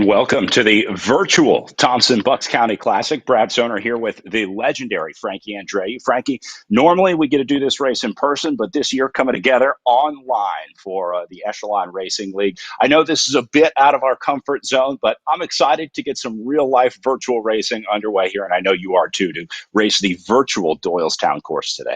And welcome to the virtual Thompson-Bucks County Classic. Brad Soner here with the legendary Frankie Andreu. Frankie, normally we get to do this race in person, but this year coming together online for the Echelon Racing League. I know this is a bit out of our comfort zone, but I'm excited to get some real-life virtual racing underway here, and I know you are too, to race the virtual Doylestown course today.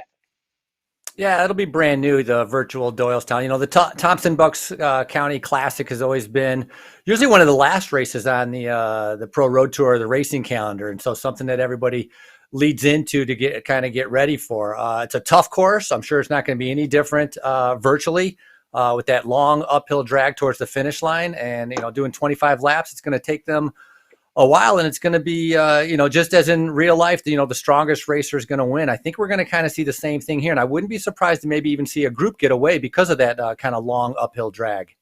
Yeah, it'll be brand new, the virtual Doylestown. You know, the Thompson-Bucks County Classic has always been usually one of the last races on the Pro Road Tour, the racing calendar, and so something that everybody leads into to get ready for. It's a tough course. I'm sure it's not going to be any different virtually with that long uphill drag towards the finish line, and doing 25 laps. It's going to take them a while, and it's going to be, just as in real life, the strongest racer is going to win. I think we're going to kind of see the same thing here, and I wouldn't be surprised to maybe even see a group get away because of that kind of long uphill drag.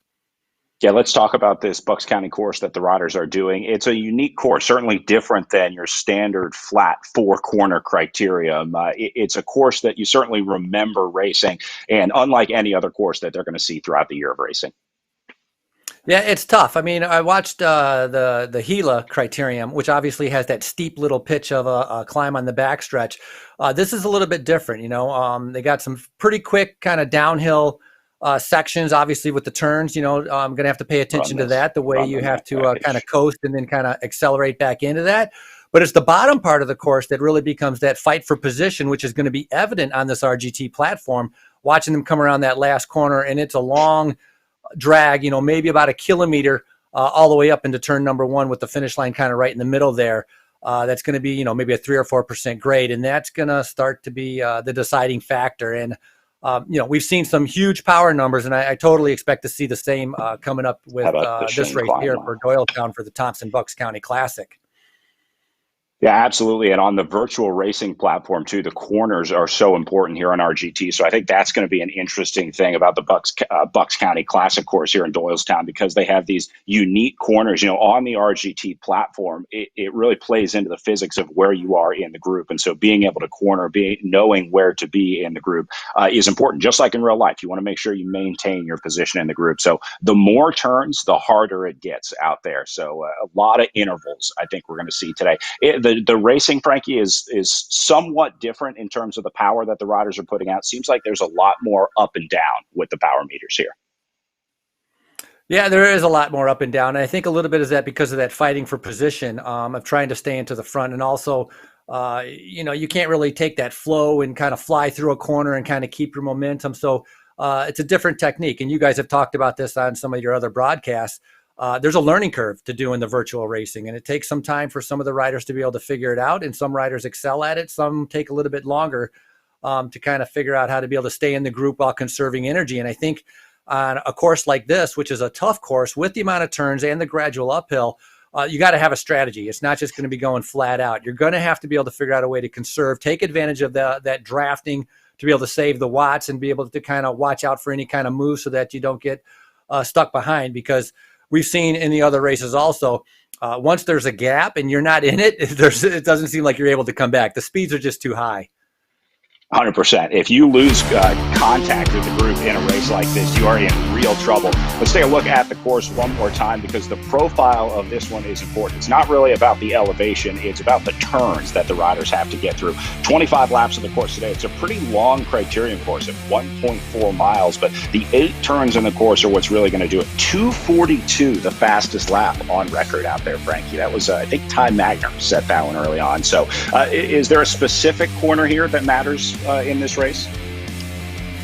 Yeah, let's talk about this Bucks County course that the riders are doing. It's a unique course, certainly different than your standard flat four-corner criterium. It's a course that you certainly remember racing, and unlike any other course that they're going to see throughout the year of racing. Yeah, it's tough. I mean, I watched the Gila criterium, which obviously has that steep little pitch of a climb on the backstretch. This is a little bit different. They got some pretty quick kind of downhill sections, obviously with the turns. I'm going to have to pay attention to that, the way you have to kind of coast and then kind of accelerate back into that. But it's the bottom part of the course that really becomes that fight for position, which is going to be evident on this RGT platform, watching them come around that last corner. And it's a long drag, maybe about a kilometer all the way up into turn number one, with the finish line kind of right in the middle there. That's going to be, maybe a 3 or 4% grade. And that's going to start to be the deciding factor. And, we've seen some huge power numbers, and I totally expect to see the same coming up with this race here for Doylestown for the Thompson-Bucks County Classic. Yeah, absolutely. And on the virtual racing platform, too, the corners are so important here on RGT. So I think that's going to be an interesting thing about the Bucks County Classic course here in Doylestown, because they have these unique corners, on the RGT platform. It really plays into the physics of where you are in the group. And so being able to corner, knowing where to be in the group is important. Just like in real life, you want to make sure you maintain your position in the group. So the more turns, the harder it gets out there. So a lot of intervals I think we're going to see today. The racing, Frankie, is somewhat different in terms of the power that the riders are putting out. Seems like there's a lot more up and down with the power meters here. Yeah, there is a lot more up and down. And I think a little bit is that because of that fighting for position, of trying to stay into the front. And also, you can't really take that flow and kind of fly through a corner and kind of keep your momentum. So it's a different technique. And you guys have talked about this on some of your other broadcasts. There's a learning curve to doing the virtual racing, and it takes some time for some of the riders to be able to figure it out. And some riders excel at it. Some take a little bit longer to kind of figure out how to be able to stay in the group while conserving energy. And I think on a course like this, which is a tough course with the amount of turns and the gradual uphill, you got to have a strategy. It's not just going to be going flat out. You're going to have to be able to figure out a way to conserve, take advantage of that drafting to be able to save the watts and be able to kind of watch out for any kind of move so that you don't get stuck behind, because we've seen in the other races also, once there's a gap and you're not in it, it doesn't seem like you're able to come back. The speeds are just too high. 100%. If you lose contact with the group in a race like this, you are in real trouble. Let's take a look at the course one more time, because the profile of this one is important. It's not really about the elevation. It's about the turns that the riders have to get through. 25 laps of the course today. It's a pretty long criterium course at 1.4 miles, but the 8 turns in the course are what's really going to do it. 2:42, the fastest lap on record out there, Frankie. That was, I think, Ty Magner set that one early on. So is there a specific corner here that matters in this race?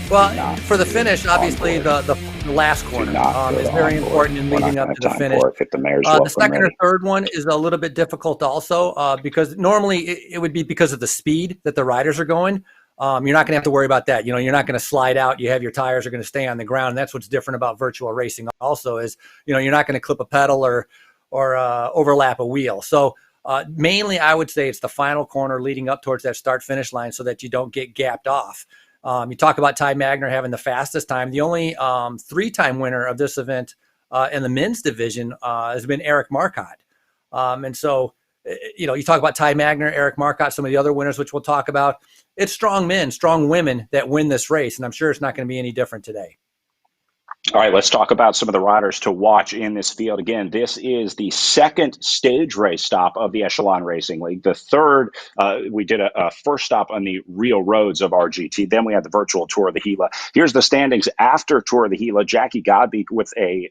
Well, for the finish, obviously the last corner is very important in leading up to the finish. The second or third one is a little bit difficult also, because normally it would be because of the speed that the riders are going. You're not going to have to worry about that. You're not going to slide out. You have your tires are going to stay on the ground. And that's what's different about virtual racing also is, you're not going to clip a pedal or overlap a wheel. So mainly I would say it's the final corner leading up towards that start-finish line so that you don't get gapped off. You talk about Ty Magner having the fastest time. The only 3-time winner of this event in the men's division has been Eric Marcotte. And so, you talk about Ty Magner, Eric Marcotte, some of the other winners, which we'll talk about. It's strong men, strong women that win this race, and I'm sure it's not going to be any different today. All right, let's talk about some of the riders to watch in this field. Again, this is the second stage race stop of the Echelon Racing League. The third, we did a first stop on the real roads of RGT. Then we had the virtual Tour of the Gila. Here's the standings after Tour of the Gila. Jackie Godby with a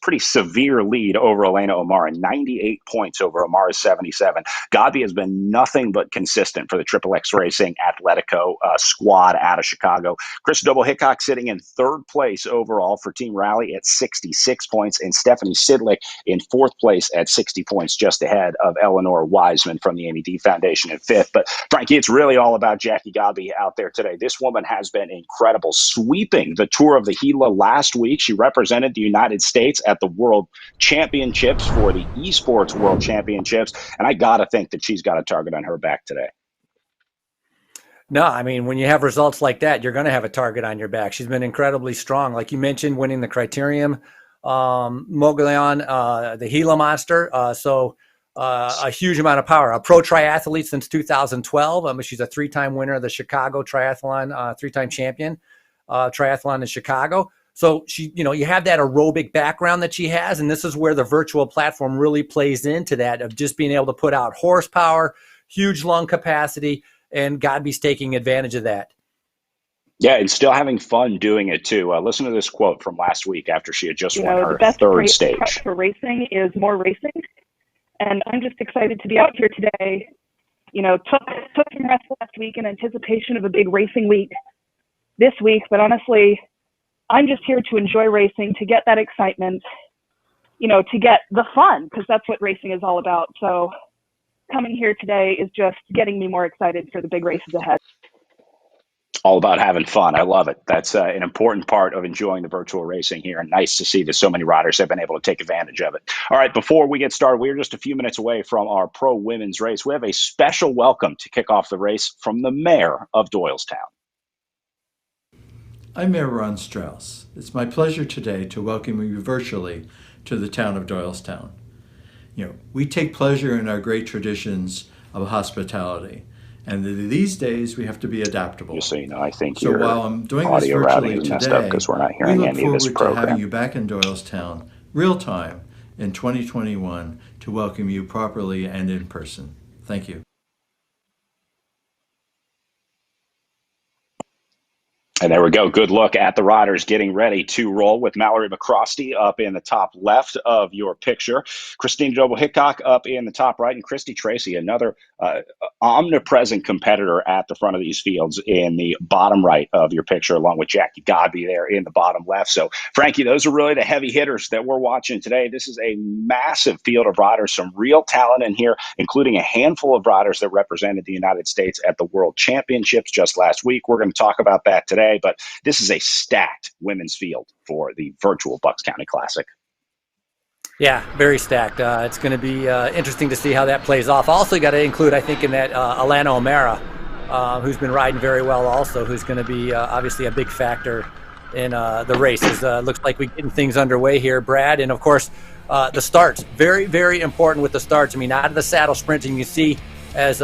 pretty severe lead over Elena O'Mara, 98 points over O'Mara's 77. Godby has been nothing but consistent for the Triple X Racing Atletico squad out of Chicago. Chris Doble-Hickok sitting in third place overall for Team Rally at 66 points, and Stephanie Sidlick in fourth place at 60 points, just ahead of Eleanor Wiseman from the Amy D Foundation in fifth. But Frankie, it's really all about Jackie Godby out there today. This woman has been incredible, sweeping the Tour of the Gila last week. She represented the United States at the World Championships for the Esports World Championships, and I got to think that she's got a target on her back today. No, I mean, when you have results like that, you're going to have a target on your back. She's been incredibly strong. Like you mentioned, winning the Criterium, Mogollon, the Gila Monster. So a huge amount of power. A pro triathlete since 2012. She's a three-time winner of the Chicago Triathlon, three-time champion triathlon in Chicago. So she, you have that aerobic background that she has, and this is where the virtual platform really plays into that, of just being able to put out horsepower, huge lung capacity, and Godby's taking advantage of that. Yeah, and still having fun doing it too. Listen to this quote from last week after she had just won her third stage. The best for racing is more racing, and I'm just excited to be out here today. Took some rest last week in anticipation of a big racing week this week, but honestly, I'm just here to enjoy racing, to get that excitement, to get the fun, because that's what racing is all about. So coming here today is just getting me more excited for the big races ahead. All about having fun. I love it. That's an important part of enjoying the virtual racing here, and nice to see that so many riders have been able to take advantage of it. All right, before we get started, we're just a few minutes away from our pro women's race. We have a special welcome to kick off the race from the mayor of Doylestown. I'm Mayor Ron Strauss. It's my pleasure today to welcome you virtually to the town of Doylestown. We take pleasure in our great traditions of hospitality, and these days we have to be adaptable. Just so you know, I think so while I'm doing this virtually today, we're not hearing we look any forward of this to having you back in Doylestown real time in 2021 to welcome you properly and in person. Thank you. And there we go. Good look at the riders getting ready to roll, with Mallory McCrosty up in the top left of your picture, Christine Doble-Hickok up in the top right, and Christy Tracy, another omnipresent competitor at the front of these fields, in the bottom right of your picture, along with Jackie Godby there in the bottom left. So, Frankie, those are really the heavy hitters that we're watching today. This is a massive field of riders, some real talent in here, including a handful of riders that represented the United States at the World Championships just last week. We're going to talk about that today. But this is a stacked women's field for the virtual Bucks County Classic. Yeah, very stacked. It's going to be interesting to see how that plays off. Also, you got to include, I think, in that Alana O'Mara, who's been riding very well also, who's going to be obviously a big factor in the races. Looks like we're getting things underway here, Brad. And, of course, the starts. Very, very important with the starts. I mean, out of the saddle sprinting, you see as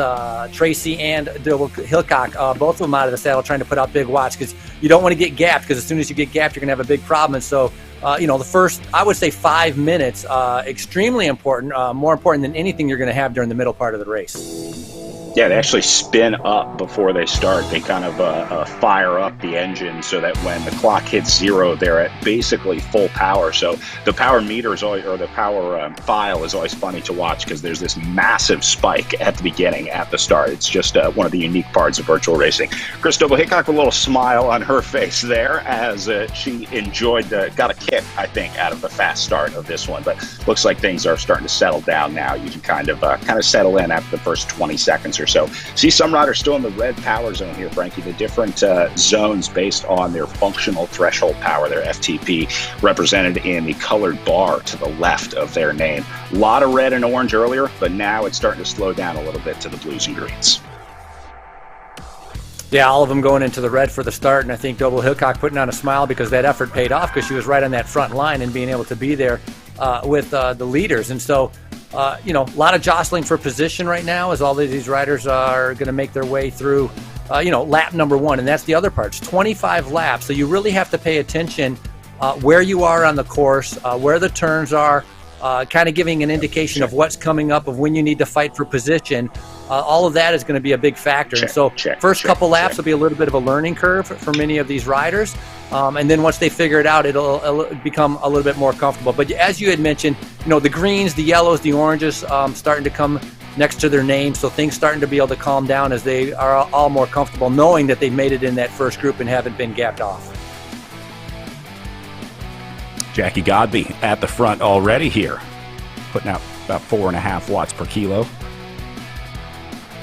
Tracy and Doble-Hickok, both of them out of the saddle trying to put out big watts, because you don't want to get gapped, because as soon as you get gapped, you're going to have a big problem. And so, the first, I would say 5 minutes, extremely important, more important than anything you're going to have during the middle part of the race. Yeah, they actually spin up before they start. They kind of fire up the engine so that when the clock hits zero, they're at basically full power. So the power meter is always, or the power file is always funny to watch, because there's this massive spike at the beginning, at the start. It's just one of the unique parts of virtual racing. Chris Doble-Hickok with a little smile on her face there as she enjoyed, got a kick, I think, out of the fast start of this one. But looks like things are starting to settle down now. You can kind of settle in after the first 20 seconds or so. See some riders still in the red power zone here, Frankie. The different zones based on their functional threshold power, their FTP, represented in the colored bar to the left of their name. A lot of red and orange earlier, but now it's starting to slow down a little bit to the blues and greens. Yeah, all of them going into the red for the start, and I think Doble-Hickok putting on a smile because that effort paid off, because she was right on that front line and being able to be there with the leaders. And so, a lot of jostling for position right now as all of these riders are going to make their way through, lap number one. And that's the other part. It's 25 laps, so you really have to pay attention where you are on the course, where the turns are, kind of giving an indication of what's coming up, of when you need to fight for position. All of that is going to be a big factor. And so first couple laps will be a little bit of a learning curve for many of these riders. And then once they figure it out, it'll become a little bit more comfortable. But as you had mentioned, the greens, the yellows, the oranges starting to come next to their names. So things starting to be able to calm down as they are all more comfortable knowing that they made it in that first group and haven't been gapped off. Jackie Godby at the front already here, putting out about 4.5 watts per kilo.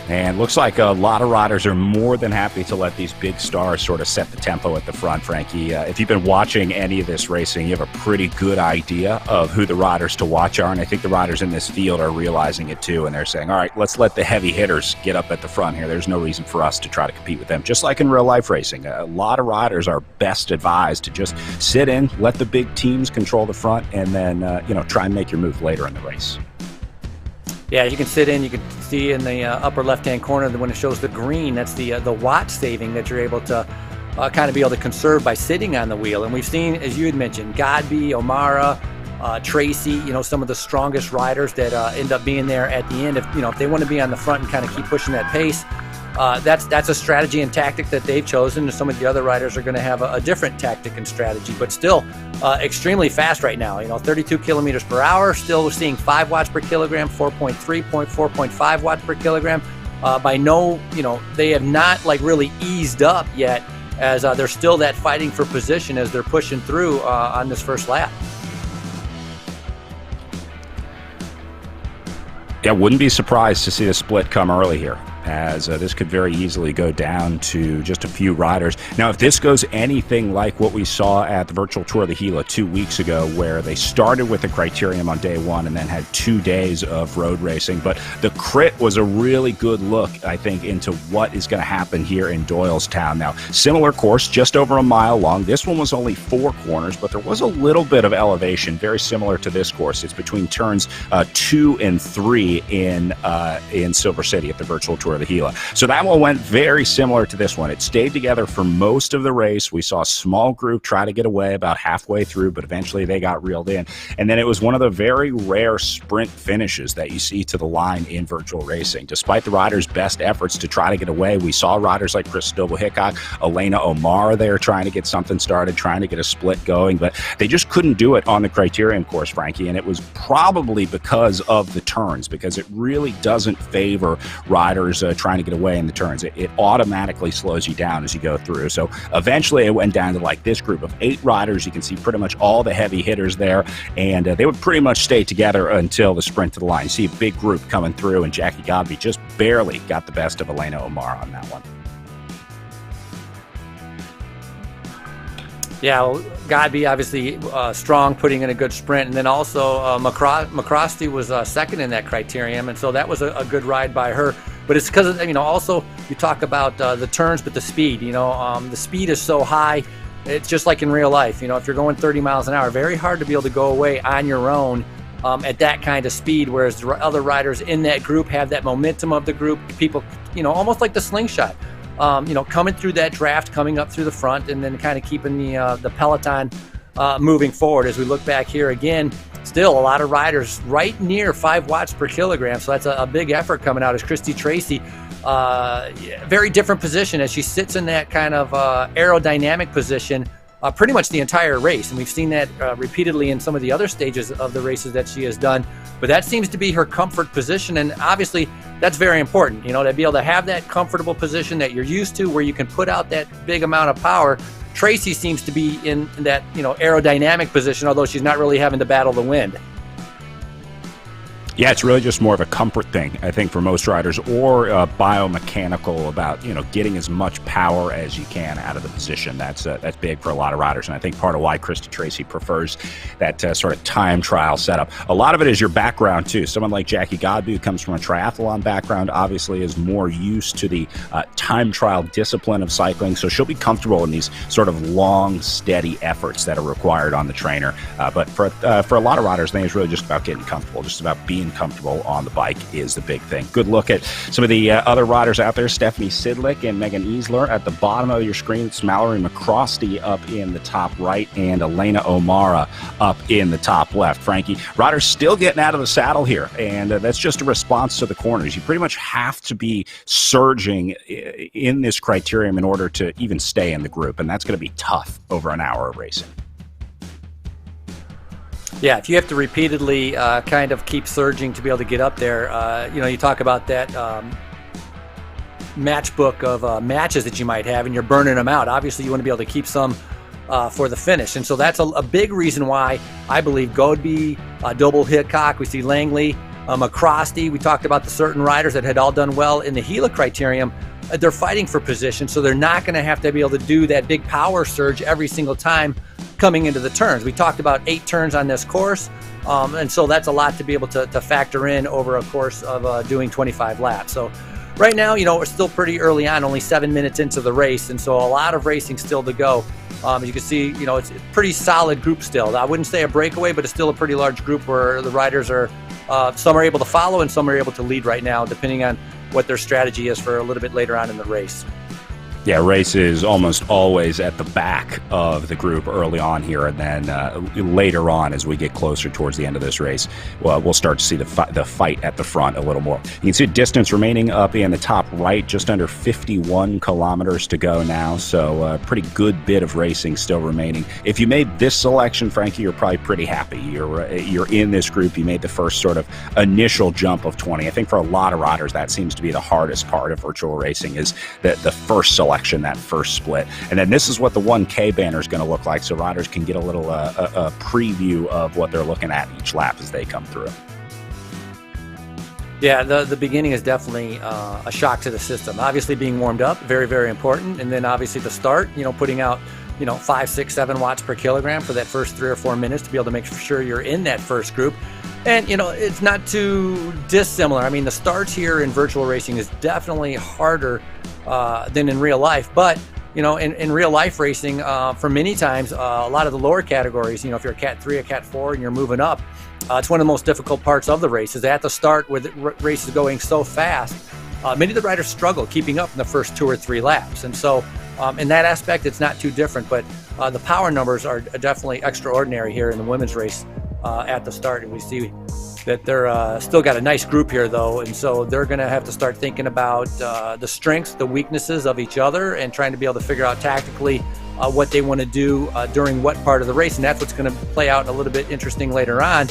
And looks like a lot of riders are more than happy to let these big stars sort of set the tempo at the front, Frankie. If you've been watching any of this racing, you have a pretty good idea of who the riders to watch are. And I think the riders in this field are realizing it too. And they're saying, all right, let's let the heavy hitters get up at the front here. There's no reason for us to try to compete with them. Just like in real life racing, a lot of riders are best advised to just sit in, let the big teams control the front, and then, try and make your move later in the race. Yeah, you can sit in. You can see in the upper left-hand corner when it shows the green, that's the watt saving that you're able to kind of be able to conserve by sitting on the wheel. And we've seen, as you had mentioned, Godby, O'Mara, Tracy, some of the strongest riders that end up being there at the end. If they want to be on the front and kind of keep pushing that pace, that's a strategy and tactic that they've chosen. Some of the other riders are going to have a different tactic and strategy, but still extremely fast right now. 32 kilometers per hour, still seeing 5 watts per kilogram, 4.3, 4.5 watts per kilogram. They have not really eased up yet, as there's still that fighting for position as they're pushing through on this first lap. Yeah, wouldn't be surprised to see the split come early here, as this could very easily go down to just a few riders. Now, if this goes anything like what we saw at the Virtual Tour of the Gila 2 weeks ago, where they started with the criterium on day one and then had 2 days of road racing, but the crit was a really good look, I think, into what is going to happen here in Doylestown. Now, similar course, just over a mile long. This one was only 4 corners, but there was a little bit of elevation, very similar to this course. It's between turns 2 and 3 in Silver City at the Virtual Tour of the Gila. So that one went very similar to this one. It stayed together for most of the race. We saw a small group try to get away about halfway through, but eventually they got reeled in. And then it was one of the very rare sprint finishes that you see to the line in virtual racing. Despite the riders' best efforts to try to get away, we saw riders like Cristobal Hickok, Elena O'Mara there trying to get something started, trying to get a split going, but they just couldn't do it on the criterium course, Frankie, and it was probably because of the turns, because it really doesn't favor riders trying to get away in the turns. It automatically slows you down as you go through. So eventually it went down to this group of 8 riders. You can see pretty much all the heavy hitters there, and they would pretty much stay together until the sprint to the line. You see a big group coming through, and Jackie Godby just barely got the best of Elena O'Mara on that one. Yeah, well, Godby obviously strong, putting in a good sprint, and then also McCrosty was second in that criterium, and so that was a good ride by her. But it's because also you talk about the turns, but the speed. The speed is so high. It's just like in real life. If you're going 30 miles an hour, very hard to be able to go away on your own at that kind of speed. Whereas the other riders in that group have that momentum of the group. People, almost like the slingshot. Coming through that draft, coming up through the front, and then kind of keeping the peloton moving forward. As we look back here again, still a lot of riders right near 5 watts per kilogram. So that's a big effort coming out as Christy Tracy. Very different position as she sits in that kind of aerodynamic position pretty much the entire race. And we've seen that repeatedly in some of the other stages of the races that she has done. But that seems to be her comfort position. And obviously that's very important, to be able to have that comfortable position that you're used to where you can put out that big amount of power. Tracy seems to be in that, aerodynamic position, although she's not really having to battle the wind. Yeah, it's really just more of a comfort thing, I think, for most riders, or biomechanical about, getting as much power as you can out of the position. That's big for a lot of riders, and I think part of why Christy Tracy prefers that sort of time trial setup. A lot of it is your background, too. Someone like Jackie Godby, who comes from a triathlon background, obviously is more used to the time trial discipline of cycling, so she'll be comfortable in these sort of long, steady efforts that are required on the trainer. But for a lot of riders, I think it's really just about getting comfortable, just about being feeling comfortable on the bike is the big thing. Good look at some of the other riders out there. Stephanie Sidlick and Megan Easler at the bottom of your screen. It's Mallory McCrosty up in the top right and Elena O'Mara up in the top left. Frankie, riders still getting out of the saddle here, and that's just a response to the corners. You pretty much have to be surging in this criterium in order to even stay in the group, and that's going to be tough over an hour of racing. Yeah, if you have to repeatedly kind of keep surging to be able to get up there, you talk about that matchbook of matches that you might have, and you're burning them out. Obviously, you want to be able to keep some for the finish. And so that's a big reason why I believe Godby, Double Hickok, we see Langley, McCrosty. We talked about the certain riders that had all done well in the Gila criterium. They're fighting for position, so they're not going to have to be able to do that big power surge every single time coming into the turns. We talked about 8 turns on this course, and so that's a lot to be able to factor in over a course of doing 25 laps. So right now, we're still pretty early on, only 7 minutes into the race, and so a lot of racing still to go. As you can see, it's a pretty solid group still. I wouldn't say a breakaway, but it's still a pretty large group where the riders are, some are able to follow and some are able to lead right now, depending on what their strategy is for a little bit later on in the race. Yeah, race is almost always at the back of the group early on here, and then later on, as we get closer towards the end of this race, we'll start to see the fight at the front a little more. You can see distance remaining up in the top right, just under 51 kilometers to go now, so a pretty good bit of racing still remaining. If you made this selection, Frankie, you're probably pretty happy. You're in this group. You made the first sort of initial jump of 20. I think for a lot of riders, that seems to be the hardest part of virtual racing, is the first selection, that first split. And then this is what the 1K banner is going to look like, so riders can get a little a preview of what they're looking at each lap as they come through. Yeah, the beginning is definitely a shock to the system. Obviously being warmed up, very, very important. And then obviously the start, putting out 5, 6, 7 watts per kilogram for that first 3 or 4 minutes to be able to make sure you're in that first group. And, it's not too dissimilar. I mean, the starts here in virtual racing is definitely harder than in real life. But, in real life racing, for many times, a lot of the lower categories, if you're a Cat 3, a Cat 4, and you're moving up, it's one of the most difficult parts of the race is at the start where the race is going so fast. Many of the riders struggle keeping up in the first 2 or 3 laps. And so in that aspect, it's not too different. But the power numbers are definitely extraordinary here in the women's race at the start. And we see that they're still got a nice group here, though. And so they're going to have to start thinking about the strengths, the weaknesses of each other, and trying to be able to figure out tactically what they want to do during what part of the race. And that's what's going to play out a little bit interesting later on,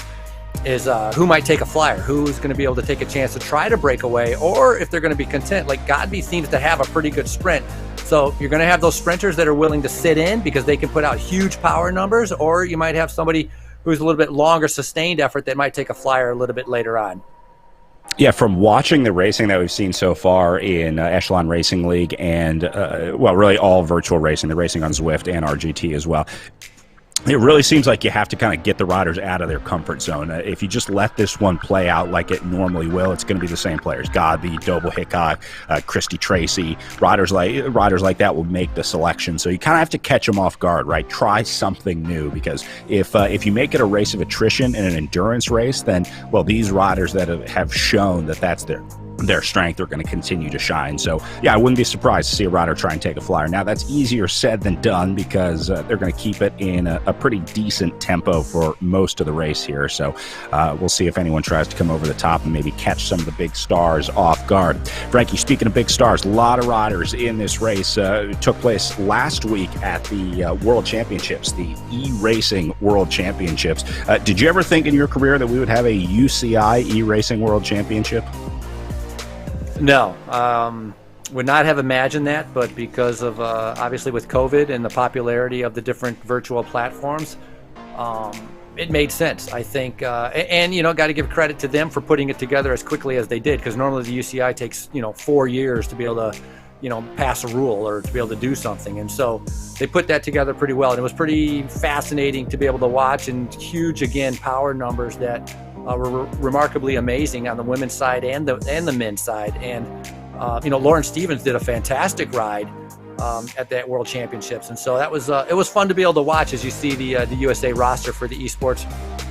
is who might take a flyer, who's going to be able to take a chance to try to break away, or if they're going to be content. Like Godby seems to have a pretty good sprint. So you're going to have those sprinters that are willing to sit in because they can put out huge power numbers, or you might have somebody who's a little bit longer sustained effort that might take a flyer a little bit later on. Yeah, from watching the racing that we've seen so far in Echelon Racing League and, really all virtual racing, the racing on Zwift and RGT as well, it really seems like you have to kind of get the riders out of their comfort zone. If you just let this one play out like it normally will, it's going to be the same players. Godby, Doble Hickok, Christy Tracy, riders like that will make the selection. So you kind of have to catch them off guard, right? Try something new, because if you make it a race of attrition and an endurance race, then, well, these riders that have shown that that's their strength are going to continue to shine. So yeah, I wouldn't be surprised to see a rider try and take a flyer. Now that's easier said than done, because they're going to keep it in a pretty decent tempo for most of the race here. So we'll see if anyone tries to come over the top and maybe catch some of the big stars off guard. Frankie, speaking of big stars, a lot of riders in this race. It took place last week at the World Championships, the E-Racing World Championships. Did you ever think in your career that we would have a UCI E-Racing World Championship? No, would not have imagined that, but because of obviously with COVID and the popularity of the different virtual platforms, it made sense, I think. And got to give credit to them for putting it together as quickly as they did, because normally the UCI takes 4 years to be able to pass a rule or to be able to do something, and so they put that together pretty well, and it was pretty fascinating to be able to watch, and huge again power numbers that were remarkably amazing on the women's side and the men's side. And Lauren Stevens did a fantastic ride at that World Championships, and so that was it was fun to be able to watch as you see the USA roster for the Esports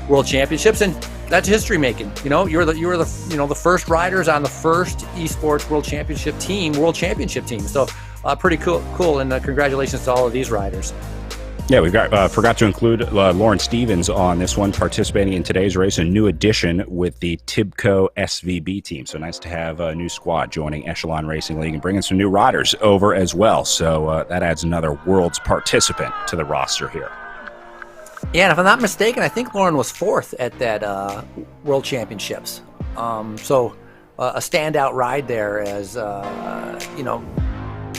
World Championships. And that's history making. You know, you were the the first riders on the first esports world championship team. So pretty cool, and congratulations to all of these riders. Yeah, we've got forgot to include Lauren Stevens on this one, participating in today's race, a new addition with the Tibco SVB team. So nice to have a new squad joining Echelon Racing League and bringing some new riders over as well. So that adds another Worlds participant to the roster here. Yeah, and if I'm not mistaken, I think Lauren was 4th at that World Championships. So a standout ride there as,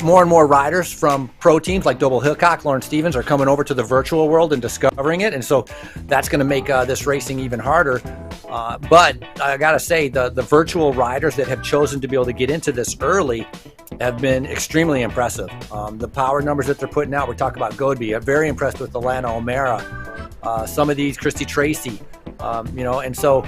more and more riders from pro teams like Double Hillcock, Lauren Stevens are coming over to the virtual world and discovering it. And so that's going to make this racing even harder. But I got to say, the virtual riders that have chosen to be able to get into this early have been extremely impressive. The power numbers that they're putting out, we're talking about Godby. I'm very impressed with Alana O'Mara. Some of these, Christy Tracy, and so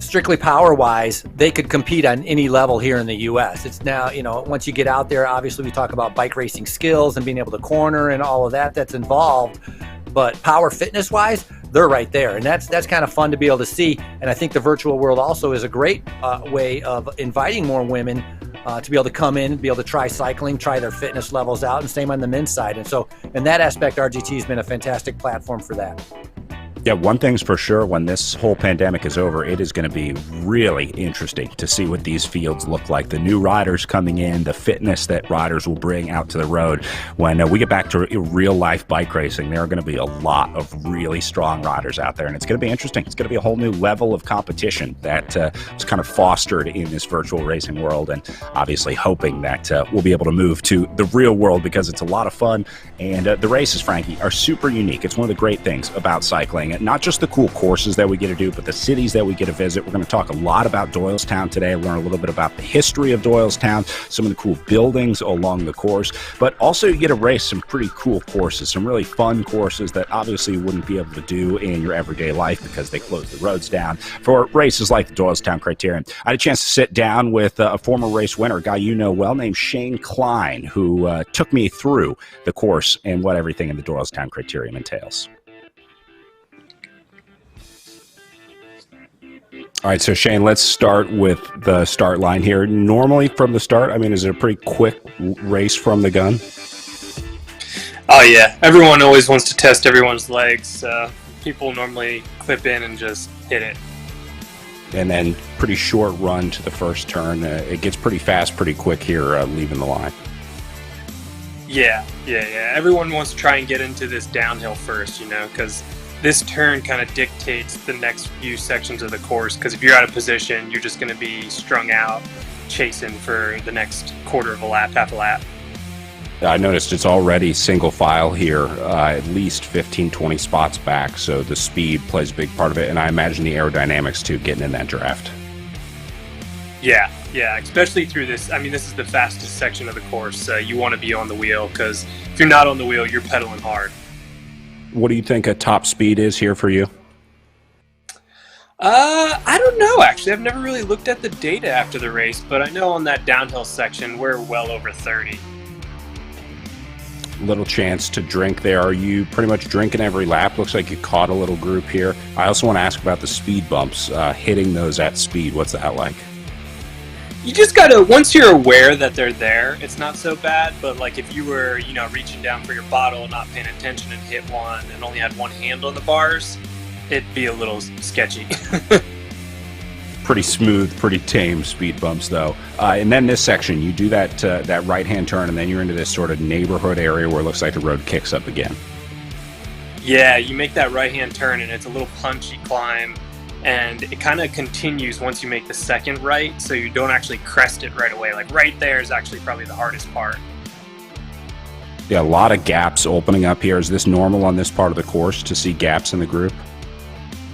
strictly power-wise, they could compete on any level here in the U.S. It's now, once you get out there, obviously we talk about bike racing skills and being able to corner and all of that's involved. But power fitness-wise, they're right there. And that's kind of fun to be able to see. And I think the virtual world also is a great way of inviting more women to be able to come in, be able to try cycling, try their fitness levels out, and same on the men's side. And so in that aspect, RGT has been a fantastic platform for that. Yeah, one thing's for sure, when this whole pandemic is over, it is going to be really interesting to see what these fields look like. The new riders coming in, the fitness that riders will bring out to the road. When we get back to real-life bike racing, there are going to be a lot of really strong riders out there, and it's going to be interesting. It's going to be a whole new level of competition that was kind of fostered in this virtual racing world, and obviously hoping that we'll be able to move to the real world because it's a lot of fun. And the races, Frankie, are super unique. It's one of the great things about cycling. Not just the cool courses that we get to do, but the cities that we get to visit. We're going to talk a lot about Doylestown today, learn a little bit about the history of Doylestown, some of the cool buildings along the course, but also you get to race some pretty cool courses, some really fun courses that obviously you wouldn't be able to do in your everyday life because they close the roads down for races like the Doylestown Criterium. I had a chance to sit down with a former race winner, a guy you know well, named Shane Klein, who took me through the course and what everything in the Doylestown Criterium entails. All right, so Shane, let's start with the start line here. Normally from the start, is it a pretty quick race from the gun? Oh, yeah. Everyone always wants to test everyone's legs. People normally clip in and just hit it. And then pretty short run to the first turn. It gets pretty fast, pretty quick here, leaving the line. Yeah. Everyone wants to try and get into this downhill first, because this turn kind of dictates the next few sections of the course, because if you're out of position, you're just going to be strung out chasing for the next quarter of a lap, half a lap. I noticed it's already single file here, at least 15, 20 spots back, so the speed plays a big part of it, and I imagine the aerodynamics too, getting in that draft. Yeah, especially through this. This is the fastest section of the course. You want to be on the wheel, because if you're not on the wheel, you're pedaling hard. What do you think a top speed is here for you? I don't know, actually. I've never really looked at the data after the race, but I know on that downhill section, we're well over 30. Little chance to drink there. Are you pretty much drinking every lap? Looks like you caught a little group here. I also want to ask about the speed bumps, hitting those at speed. What's that like? You just gotta, once you're aware that they're there, it's not so bad, but like if you were, reaching down for your bottle, not paying attention and hit one and only had one hand on the bars, it'd be a little sketchy. Pretty smooth, pretty tame speed bumps though. And then this section, you do that right-hand turn and then you're into this sort of neighborhood area where it looks like the road kicks up again. Yeah, you make that right-hand turn and it's a little punchy climb. And it kind of continues once you make the second right, so you don't actually crest it right away. Like right there is actually probably the hardest part. Yeah, a lot of gaps opening up here. Is this normal on this part of the course to see gaps in the group?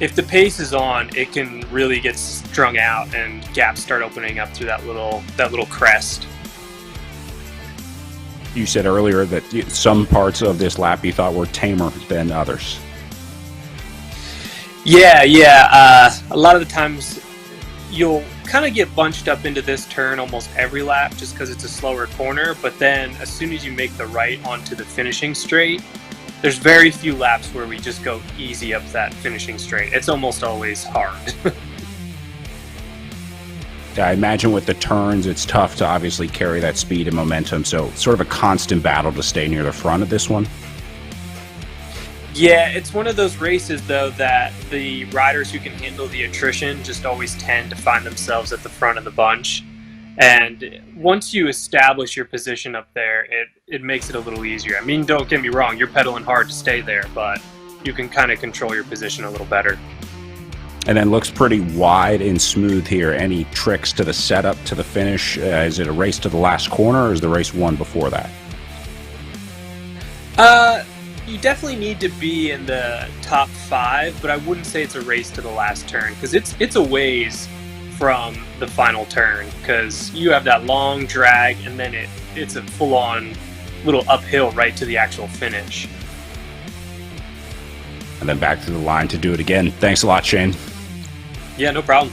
If the pace is on, it can really get strung out and gaps start opening up through that little crest. You said earlier that some parts of this lap you thought were tamer than others. Yeah. A lot of the times you'll kind of get bunched up into this turn almost every lap just because it's a slower corner. But then as soon as you make the right onto the finishing straight, there's very few laps where we just go easy up that finishing straight. It's almost always hard. I imagine with the turns, it's tough to obviously carry that speed and momentum. So sort of a constant battle to stay near the front of this one. Yeah, it's one of those races, though, that the riders who can handle the attrition just always tend to find themselves at the front of the bunch. And once you establish your position up there, it makes it a little easier. I mean, don't get me wrong, you're pedaling hard to stay there, but you can kind of control your position a little better. And then looks pretty wide and smooth here. Any tricks to the setup to the finish? Is it a race to the last corner, or is the race one before that? You definitely need to be in the top 5, but I wouldn't say it's a race to the last turn, because it's a ways from the final turn, because you have that long drag, and then it's a full-on little uphill right to the actual finish. And then back to the line to do it again. Thanks a lot, Shane. Yeah, no problem.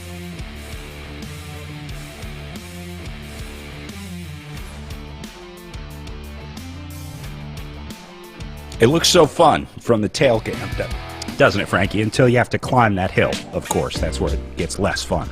It looks so fun from the tail cam, doesn't it, Frankie? Until you have to climb that hill, of course. That's where it gets less fun.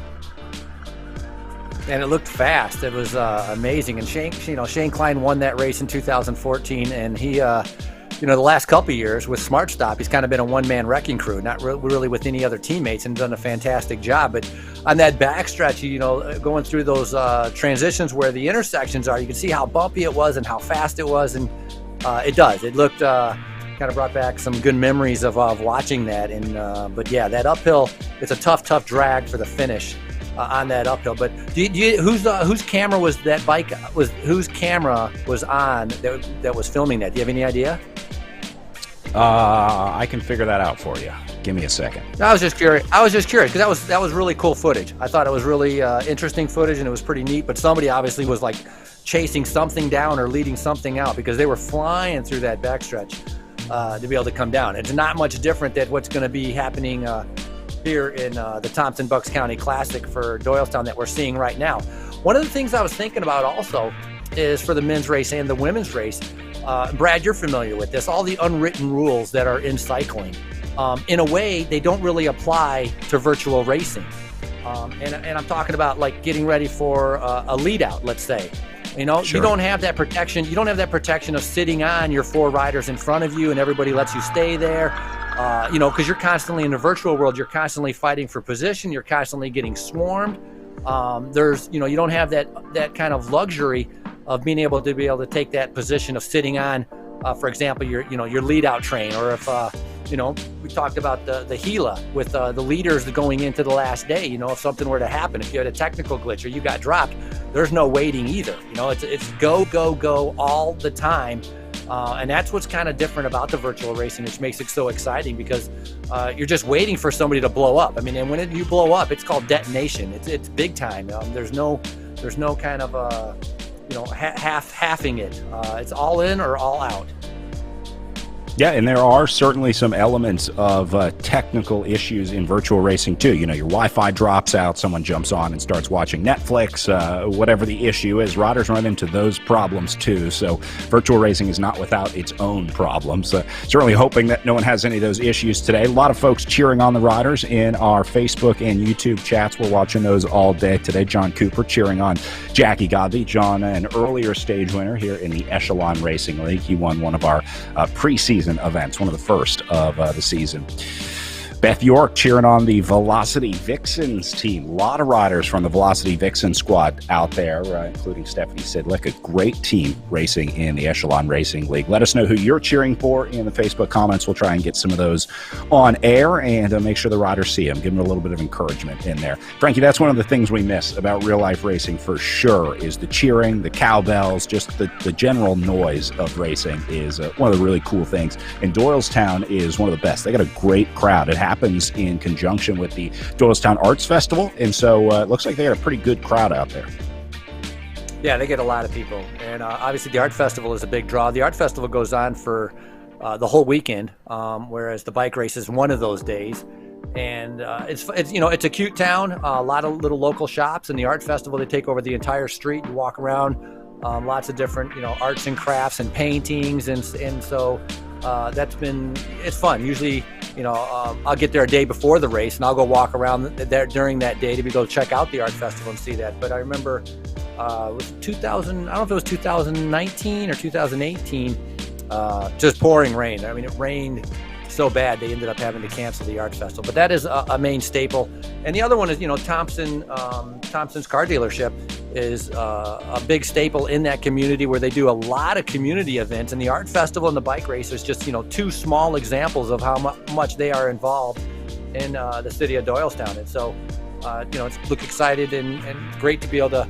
And it looked fast. It was amazing. And Shane Klein won that race in 2014, and he, the last couple of years with Smart Stop, he's kind of been a one-man wrecking crew, not really with any other teammates, and done a fantastic job. But on that backstretch, going through those transitions where the intersections are, you can see how bumpy it was and how fast it was, and it does. It looked kind of brought back some good memories of watching that. And but yeah, that uphill, it's a tough drag for the finish on that uphill. But whose camera was that bike? Whose camera was on that was filming that? Do you have any idea? I can figure that out for you. Give me a second. I was just curious because that was really cool footage. I thought it was really interesting footage, and it was pretty neat. But somebody obviously was like chasing something down or leading something out, because they were flying through that backstretch to be able to come down. It's not much different than what's going to be happening here in the Thompson-Bucks County Classic for Doylestown that we're seeing right now. One of the things I was thinking about also is for the men's race and the women's race, Brad, you're familiar with this, all the unwritten rules that are in cycling. In a way, they don't really apply to virtual racing. And I'm talking about like getting ready for a lead out, let's say. Sure. You don't have that protection. You don't have that protection of sitting on your 4 riders in front of you and everybody lets you stay there. Because you're constantly in the virtual world, you're constantly fighting for position. You're constantly getting swarmed. You don't have that kind of luxury of being able to take that position of sitting on, for example, your lead out train, or if we talked about the Gila with the leaders going into the last day. If something were to happen, if you had a technical glitch or you got dropped, there's no waiting either. It's go all the time. And that's what's kind of different about the virtual racing, which makes it so exciting, because you're just waiting for somebody to blow up. I mean, and when you blow up, it's called detonation. It's big time. There's no kind of halving it. It's all in or all out. Yeah, and there are certainly some elements of technical issues in virtual racing too. Your Wi-Fi drops out, someone jumps on and starts watching Netflix, whatever the issue is. Riders run into those problems too, so virtual racing is not without its own problems. Certainly hoping that no one has any of those issues today. A lot of folks cheering on the riders in our Facebook and YouTube chats. We're watching those all day today. John Cooper cheering on Jackie Godby. John, an earlier stage winner here in the Echelon Racing League. He won one of our preseason events, one of the first of the season. Beth York cheering on the Velocity Vixens team. A lot of riders from the Velocity Vixen squad out there, including Stephanie Sidlick, a great team racing in the Echelon Racing League. Let us know who you're cheering for in the Facebook comments. We'll try and get some of those on air and make sure the riders see them. Give them a little bit of encouragement in there. Frankie, that's one of the things we miss about real life racing for sure, is the cheering, the cowbells, just the general noise of racing is one of the really cool things. And Doylestown is one of the best. They got a great crowd. It happens in conjunction with the Doylestown Arts Festival, and so it looks like they got a pretty good crowd out there. Yeah, they get a lot of people, and obviously the Art Festival is a big draw. The Art Festival goes on for the whole weekend, whereas the bike race is one of those days. And it's a cute town, a lot of little local shops, and the Art Festival, they take over the entire street. You walk around, lots of different arts and crafts and paintings, and so it's fun. Usually, I'll get there a day before the race and I'll go walk around there during that day to go check out the art festival and see that. But I remember it was 2000, I don't know if it was 2019 or 2018, just pouring rain. I mean, it rained so bad they ended up having to cancel the art festival. But that is a main staple. And the other one is, Thompson's car dealership is a big staple in that community where they do a lot of community events. And the art festival and the bike race is just, two small examples of how much they are involved in the city of Doylestown. And so, look excited and great to be able to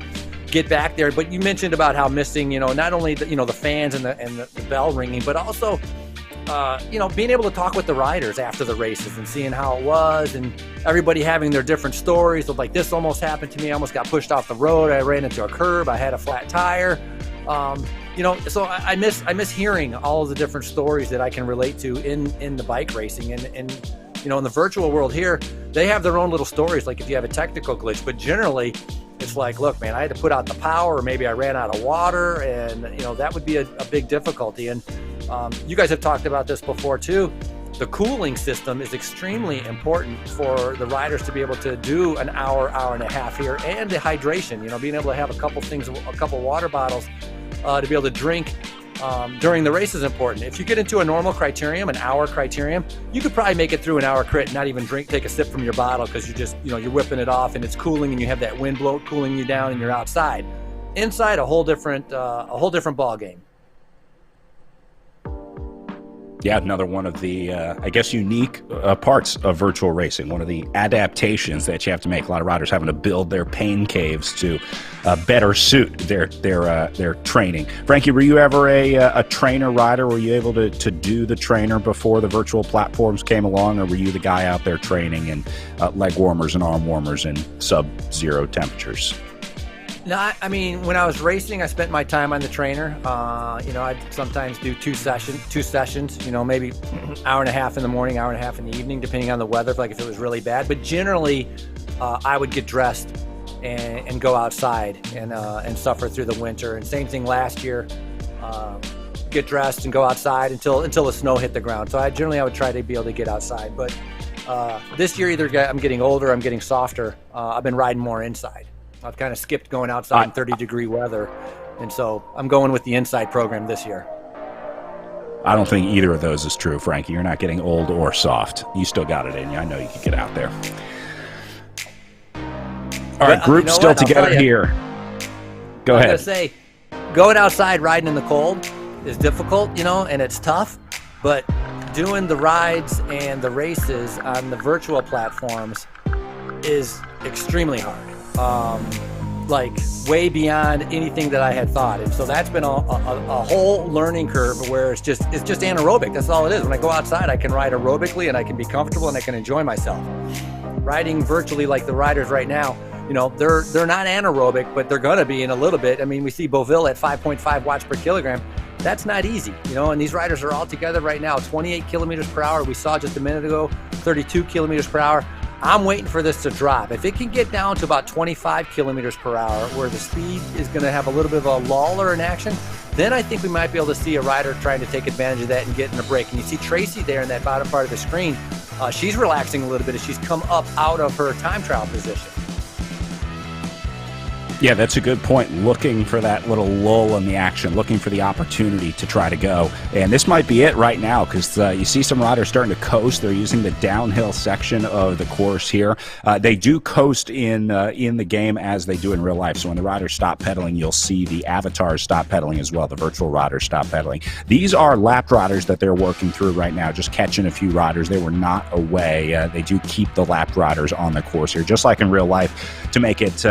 get back there. But you mentioned about how missing, not only the fans and the bell ringing, but also being able to talk with the riders after the races and seeing how it was, and everybody having their different stories of like, this almost happened to me. I almost got pushed off the road. I ran into a curb. I had a flat tire. So I miss hearing all of the different stories that I can relate to in the bike racing. And in the virtual world here, they have their own little stories. Like if you have a technical glitch, but generally it's like, look, man, I had to put out the power, or maybe I ran out of water, and that would be a big difficulty. And you guys have talked about this before too. The cooling system is extremely important for the riders to be able to do an hour and a half here, and the hydration, being able to have a couple water bottles to be able to drink during the race is important. If you get into a normal criterium, an hour criterium, you could probably make it through an hour crit and not even take a sip from your bottle, because you just, you're whipping it off and it's cooling and you have that wind blow cooling you down and you're outside. Inside, a whole different ball game. Yeah, another one of the, unique parts of virtual racing, one of the adaptations that you have to make. A lot of riders having to build their pain caves to better suit their training. Frankie, were you ever a trainer rider? Were you able to do the trainer before the virtual platforms came along, or were you the guy out there training in leg warmers and arm warmers in sub-zero temperatures? No, I mean, when I was racing, I spent my time on the trainer. I'd sometimes do two sessions, maybe hour and a half in the morning, hour and a half in the evening, depending on the weather, like if it was really bad. But generally, I would get dressed and go outside and suffer through the winter. And same thing last year, get dressed and go outside until the snow hit the ground. So I would try to be able to get outside. But this year, either I'm getting older, I'm getting softer. I've been riding more inside. I've kind of skipped going outside in 30-degree weather, and so I'm going with the inside program this year. I don't think either of those is true, Frankie. You're not getting old or soft. You still got it in you. I know you can get out there. All right, group still together here. Go ahead. I was going to say, going outside riding in the cold is difficult, and it's tough, but doing the rides and the races on the virtual platforms is extremely hard. Like way beyond anything that I had thought. And so that's been a whole learning curve where it's just anaerobic. That's all it is. When I go outside, I can ride aerobically and I can be comfortable and I can enjoy myself. Riding virtually like the riders right now, they're not anaerobic, but they're going to be in a little bit. I mean, we see Beauville at 5.5 watts per kilogram. That's not easy, and these riders are all together right now, 28 kilometers per hour. We saw just a minute ago, 32 kilometers per hour. I'm waiting for this to drop. If it can get down to about 25 kilometers per hour, where the speed is going to have a little bit of a lull or an action, then I think we might be able to see a rider trying to take advantage of that and get in a break. And you see Tracy there in that bottom part of the screen. She's relaxing a little bit as she's come up out of her time trial position. Yeah, that's a good point. Looking for that little lull in the action, looking for the opportunity to try to go. And this might be it right now, because you see some riders starting to coast. They're using the downhill section of the course here. They do coast in the game as they do in real life. So when the riders stop pedaling, you'll see the avatars stop pedaling as well. The virtual riders stop pedaling. These are lapped riders that they're working through right now, just catching a few riders. They were not away. They do keep the lapped riders on the course here, just like in real life, to make it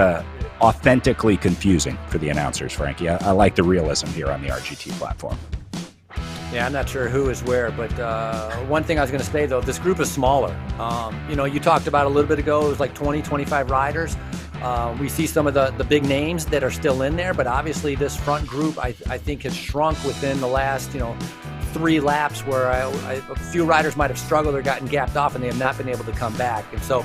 authentically confusing for the announcers, Frankie. I like the realism here on the RGT platform. Yeah, I'm not sure who is where, but one thing I was going to say, though, this group is smaller. You talked about a little bit ago, it was like 20, 25 riders. We see some of the big names that are still in there, but obviously this front group, I think, has shrunk within the last, 3 laps where a few riders might have struggled or gotten gapped off, and they have not been able to come back. And so,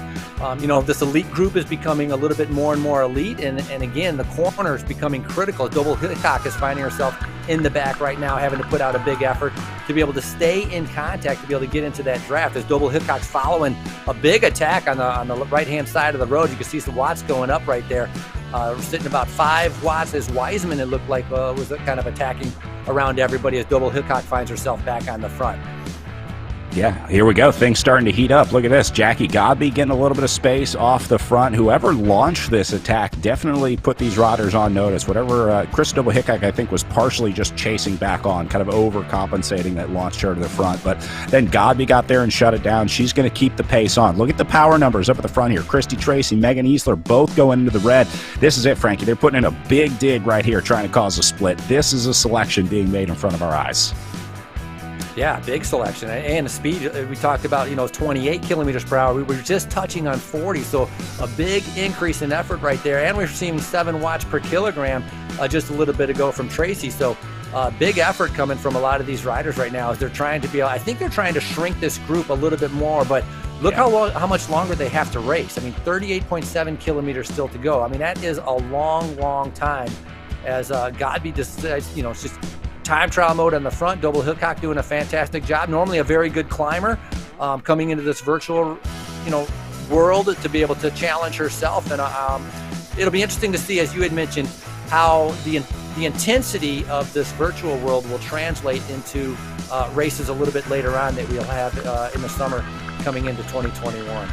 this elite group is becoming a little bit more and more elite. And again, the corner is becoming critical. Double Hickok is finding herself in the back right now, having to put out a big effort to be able to stay in contact, to be able to get into that draft. As Double Hickok's following a big attack on the right-hand side of the road. You can see some watts going up right there. We're sitting about 5 watts as Wiseman, it looked like, was kind of attacking around everybody as Double Hickok finds herself back on the front. Yeah, here we go. Things starting to heat up. Look at this. Jackie Godby getting a little bit of space off the front. Whoever launched this attack definitely put these riders on notice. Whatever, Chris Double Hickok, I think, was partially just chasing back on, kind of overcompensating that launched her to the front. But then Godby got there and shut it down. She's going to keep the pace on. Look at the power numbers up at the front here. Christy Tracy, Megan Easler, both going into the red. This is it, Frankie. They're putting in a big dig right here, trying to cause a split. This is a selection being made in front of our eyes. Yeah, big selection. And the speed, we talked about, 28 kilometers per hour. We were just touching on 40, so a big increase in effort right there. And we're seeing 7 watts per kilogram just a little bit ago from Tracy. So big effort coming from a lot of these riders right now as they're trying to I think they're trying to shrink this group a little bit more, but look how much longer they have to race. 38.7 kilometers still to go. That is a long, long time as Godby decides, it's just time trial mode on the front. Double Hickok doing a fantastic job. Normally a very good climber, coming into this virtual, world to be able to challenge herself. And it'll be interesting to see, as you had mentioned, how the intensity of this virtual world will translate into races a little bit later on that we'll have in the summer coming into 2021.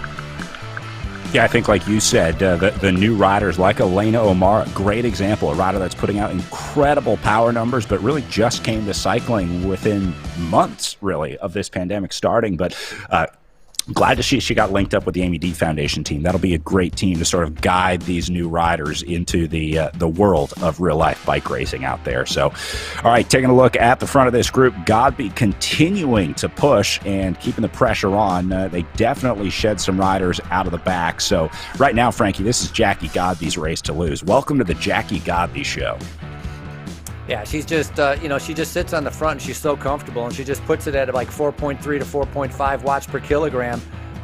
Yeah, I think like you said, the new riders like Elena Omar, great example, a rider that's putting out incredible power numbers, but really just came to cycling within months, really, of this pandemic starting. But glad to see she got linked up with the Amy D Foundation team. That'll be a great team to sort of guide these new riders into the world of real-life bike racing out there. So, all right, taking a look at the front of this group, Godby continuing to push and keeping the pressure on. They definitely shed some riders out of the back. So right now, Frankie, this is Jackie Godby's race to lose. Welcome to the Jackie Godby Show. Yeah, she's just, she just sits on the front and she's so comfortable, and she just puts it at like 4.3 to 4.5 watts per kilogram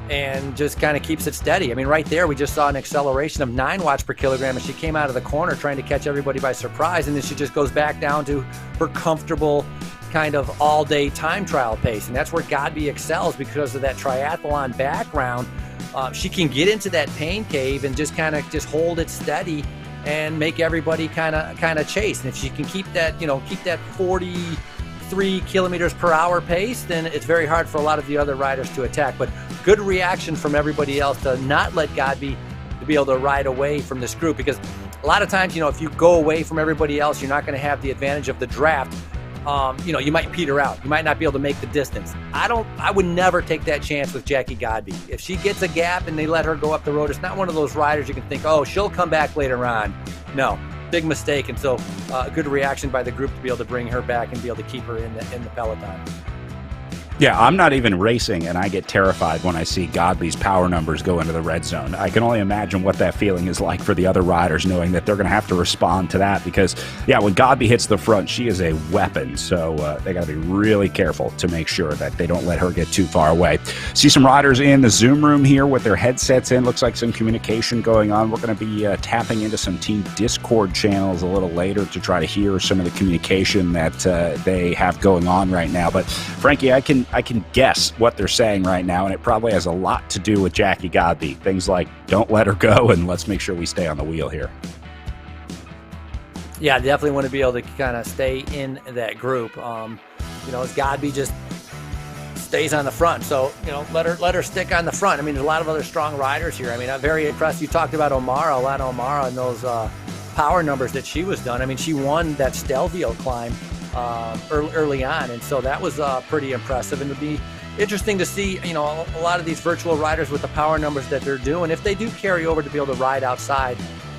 and just kind of keeps it steady. Right there, we just saw an acceleration of 9 watts per kilogram as she came out of the corner trying to catch everybody by surprise, and then she just goes back down to her comfortable kind of all-day time trial pace. And that's where Godby excels because of that triathlon background. She can get into that pain cave and just kind of just hold it steady and make everybody kind of chase. And if she can keep that 43 kilometers per hour pace, then it's very hard for a lot of the other riders to attack. But good reaction from everybody else to not let Godby to be able to ride away from this group, because a lot of times, if you go away from everybody else, you're not going to have the advantage of the draft. You might peter out. You might not be able to make the distance. I would never take that chance with Jackie Godby. If she gets a gap and they let her go up the road, it's not one of those riders you can think, oh, she'll come back later on. No, big mistake. And so good reaction by the group to be able to bring her back and be able to keep her in the peloton. Yeah, I'm not even racing, and I get terrified when I see Godby's power numbers go into the red zone. I can only imagine what that feeling is like for the other riders, knowing that they're going to have to respond to that because, yeah, when Godby hits the front, she is a weapon. So they got to be really careful to make sure that they don't let her get too far away. See some riders in the Zoom room here with their headsets in. Looks like some communication going on. We're going to be tapping into some team Discord channels a little later to try to hear some of the communication that they have going on right now. But, Frankie, I can guess what they're saying right now, and it probably has a lot to do with Jackie Godby. Things like, don't let her go, and let's make sure we stay on the wheel here. Yeah, definitely want to be able to kind of stay in that group. As Godby just stays on the front. So, let her stick on the front. There's a lot of other strong riders here. I'm very impressed. You talked about Elena Omar, and those power numbers that she was done. She won that Stelvio climb early on, and so that was pretty impressive. And it'd be interesting to see, a lot of these virtual riders with the power numbers that they're doing, if they do carry over to be able to ride outside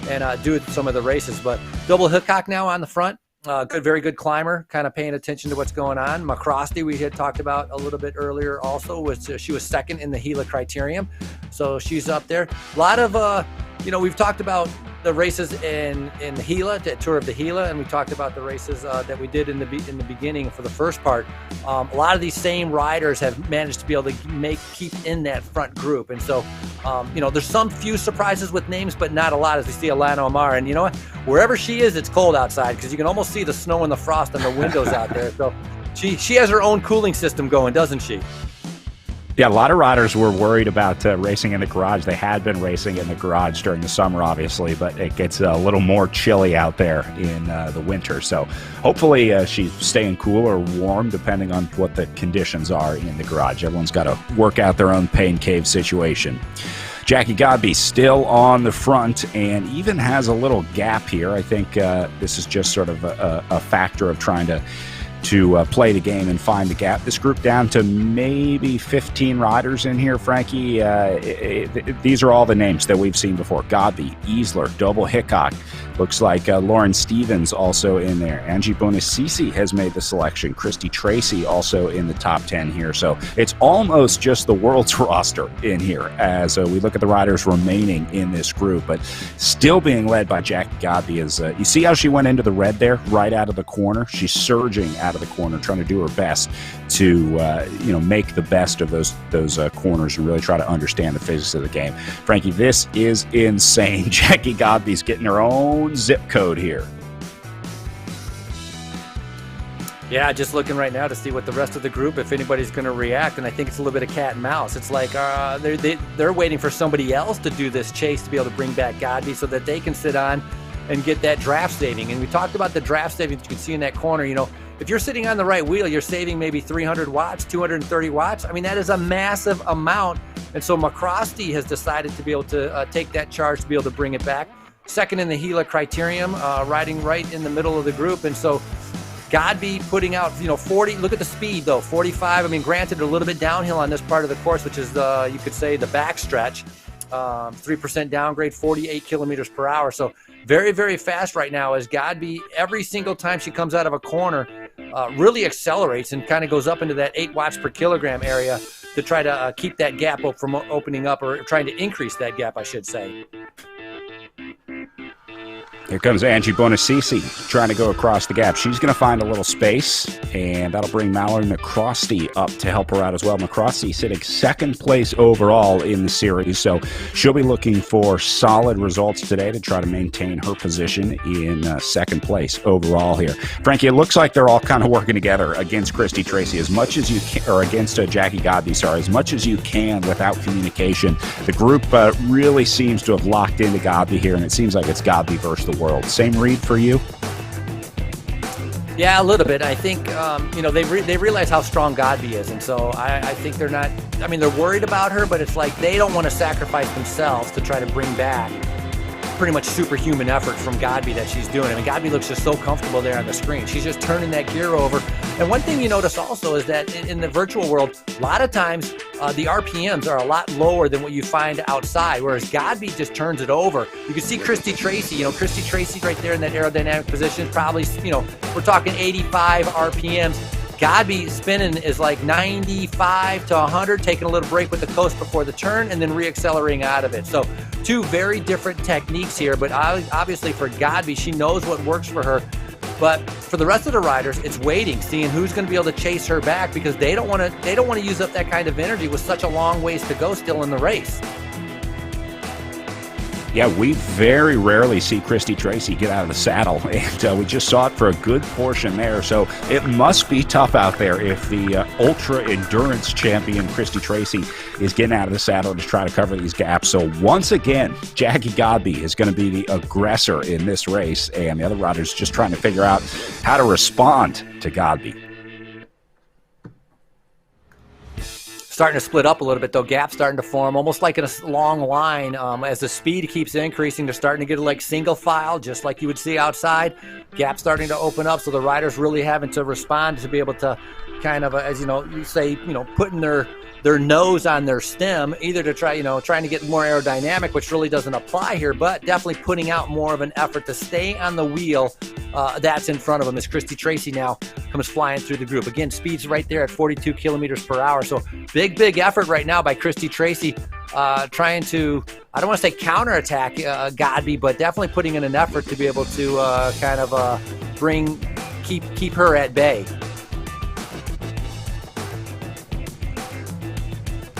and do some of the races. But Double Hickok now on the front, very good climber, kind of paying attention to what's going on. McCrosty, we had talked about a little bit earlier also, she was second in the Gila criterium, so she's up there. A lot of we've talked about the races in the Gila, the Tour of the Gila, and we talked about the races that we did in the beginning for the first part. A lot of these same riders have managed to be able to keep in that front group, and so there's some few surprises with names, but not a lot, as we see Alana Omar. And you know what? Wherever she is, it's cold outside because you can almost see the snow and the frost on the windows out there. So she has her own cooling system going, doesn't she? Yeah, a lot of riders were worried about racing in the garage. They had been racing in the garage during the summer, obviously, but it gets a little more chilly out there in the winter. So hopefully she's staying cool or warm, depending on what the conditions are in the garage. Everyone's got to work out their own pain cave situation. Jackie Godby still on the front and even has a little gap here. I think this is just sort of a factor of trying to play the game and find the gap. This group down to maybe 15 riders in here, Frankie. These are all the names that we've seen before. Godby, Easler, Double Hickok. Looks like Lauren Stevens also in there. Angie Bonacici has made the selection. Christy Tracy also in the top 10 here. So it's almost just the world's roster in here as we look at the riders remaining in this group, but still being led by Jackie Godby. You see how she went into the red there, right out of the corner? She's surging out of the corner, trying to do her best to make the best of those corners and really try to understand the physics of the game. Frankie, this is insane. Jackie Godby's getting her own zip code here. Yeah, just looking right now to see what the rest of the group, if anybody's going to react, and I think it's a little bit of cat and mouse. It's like they're waiting for somebody else to do this chase to be able to bring back Godby so that they can sit on and get that draft saving. And we talked about the draft savings you can see in that corner. If you're sitting on the right wheel, you're saving maybe 300 watts, 230 watts. I mean, that is a massive amount. And so McCrosty has decided to be able to take that charge to be able to bring it back. Second in the Gila Criterium, riding right in the middle of the group. And so Godby putting out, 40, look at the speed though, 45. I mean, granted, a little bit downhill on this part of the course, which is you could say the backstretch. 3% downgrade, 48 kilometers per hour. So very, very fast right now as Godby, every single time she comes out of a corner, really accelerates and kind of goes up into that 8 watts per kilogram area to try to keep that gap from opening up, or trying to increase that gap, I should say. Here comes Angie Bonacici trying to go across the gap. She's going to find a little space, and that'll bring Mallory McCrosty up to help her out as well. McCrosty sitting second place overall in the series, so she'll be looking for solid results today to try to maintain her position in second place overall here. Frankie, it looks like they're all kind of working together against Christy Tracy as much as you can, or against Jackie Godby, as much as you can without communication. The group really seems to have locked into Godby here, and it seems like it's Godby versus the world. Same read for you? Yeah, a little bit. I think, they realize how strong Godby is. And so I think they're not, they're worried about her, but it's like they don't want to sacrifice themselves to try to bring back pretty much superhuman effort from Godby that she's doing. Godby looks just so comfortable there on the screen. She's just turning that gear over. And one thing you notice also is that in the virtual world, a lot of times the RPMs are a lot lower than what you find outside, whereas Godby just turns it over. You can see Christy Tracy, Christy Tracy right there in that aerodynamic position, probably, we're talking 85 RPMs. Godby spinning is like 95 to 100, taking a little break with the coast before the turn and then reaccelerating out of it. So two very different techniques here, but obviously for Godby, she knows what works for her. But for the rest of the riders, it's waiting, seeing who's going to be able to chase her back, because they don't want to use up that kind of energy with such a long ways to go still in the race. Yeah, we very rarely see Christy Tracy get out of the saddle, and we just saw it for a good portion there. So it must be tough out there if the ultra-endurance champion Christy Tracy is getting out of the saddle to try to cover these gaps. So once again, Jackie Godby is going to be the aggressor in this race, and the other riders just trying to figure out how to respond to Godby. Starting to split up a little bit, though. Gaps starting to form, almost like in a long line. As the speed keeps increasing, they're starting to get like single file, just like you would see outside. Gaps starting to open up, so the riders really having to respond to be able to kind of, as you say, putting their nose on their stem, either to try, trying to get more aerodynamic, which really doesn't apply here, but definitely putting out more of an effort to stay on the wheel that's in front of them as Christy Tracy now comes flying through the group. Again, speed's right there at 42 kilometers per hour. So big effort right now by Christy Tracy. trying to, I don't want to say counterattack Godby, but definitely putting in an effort to be able to kind of keep her at bay.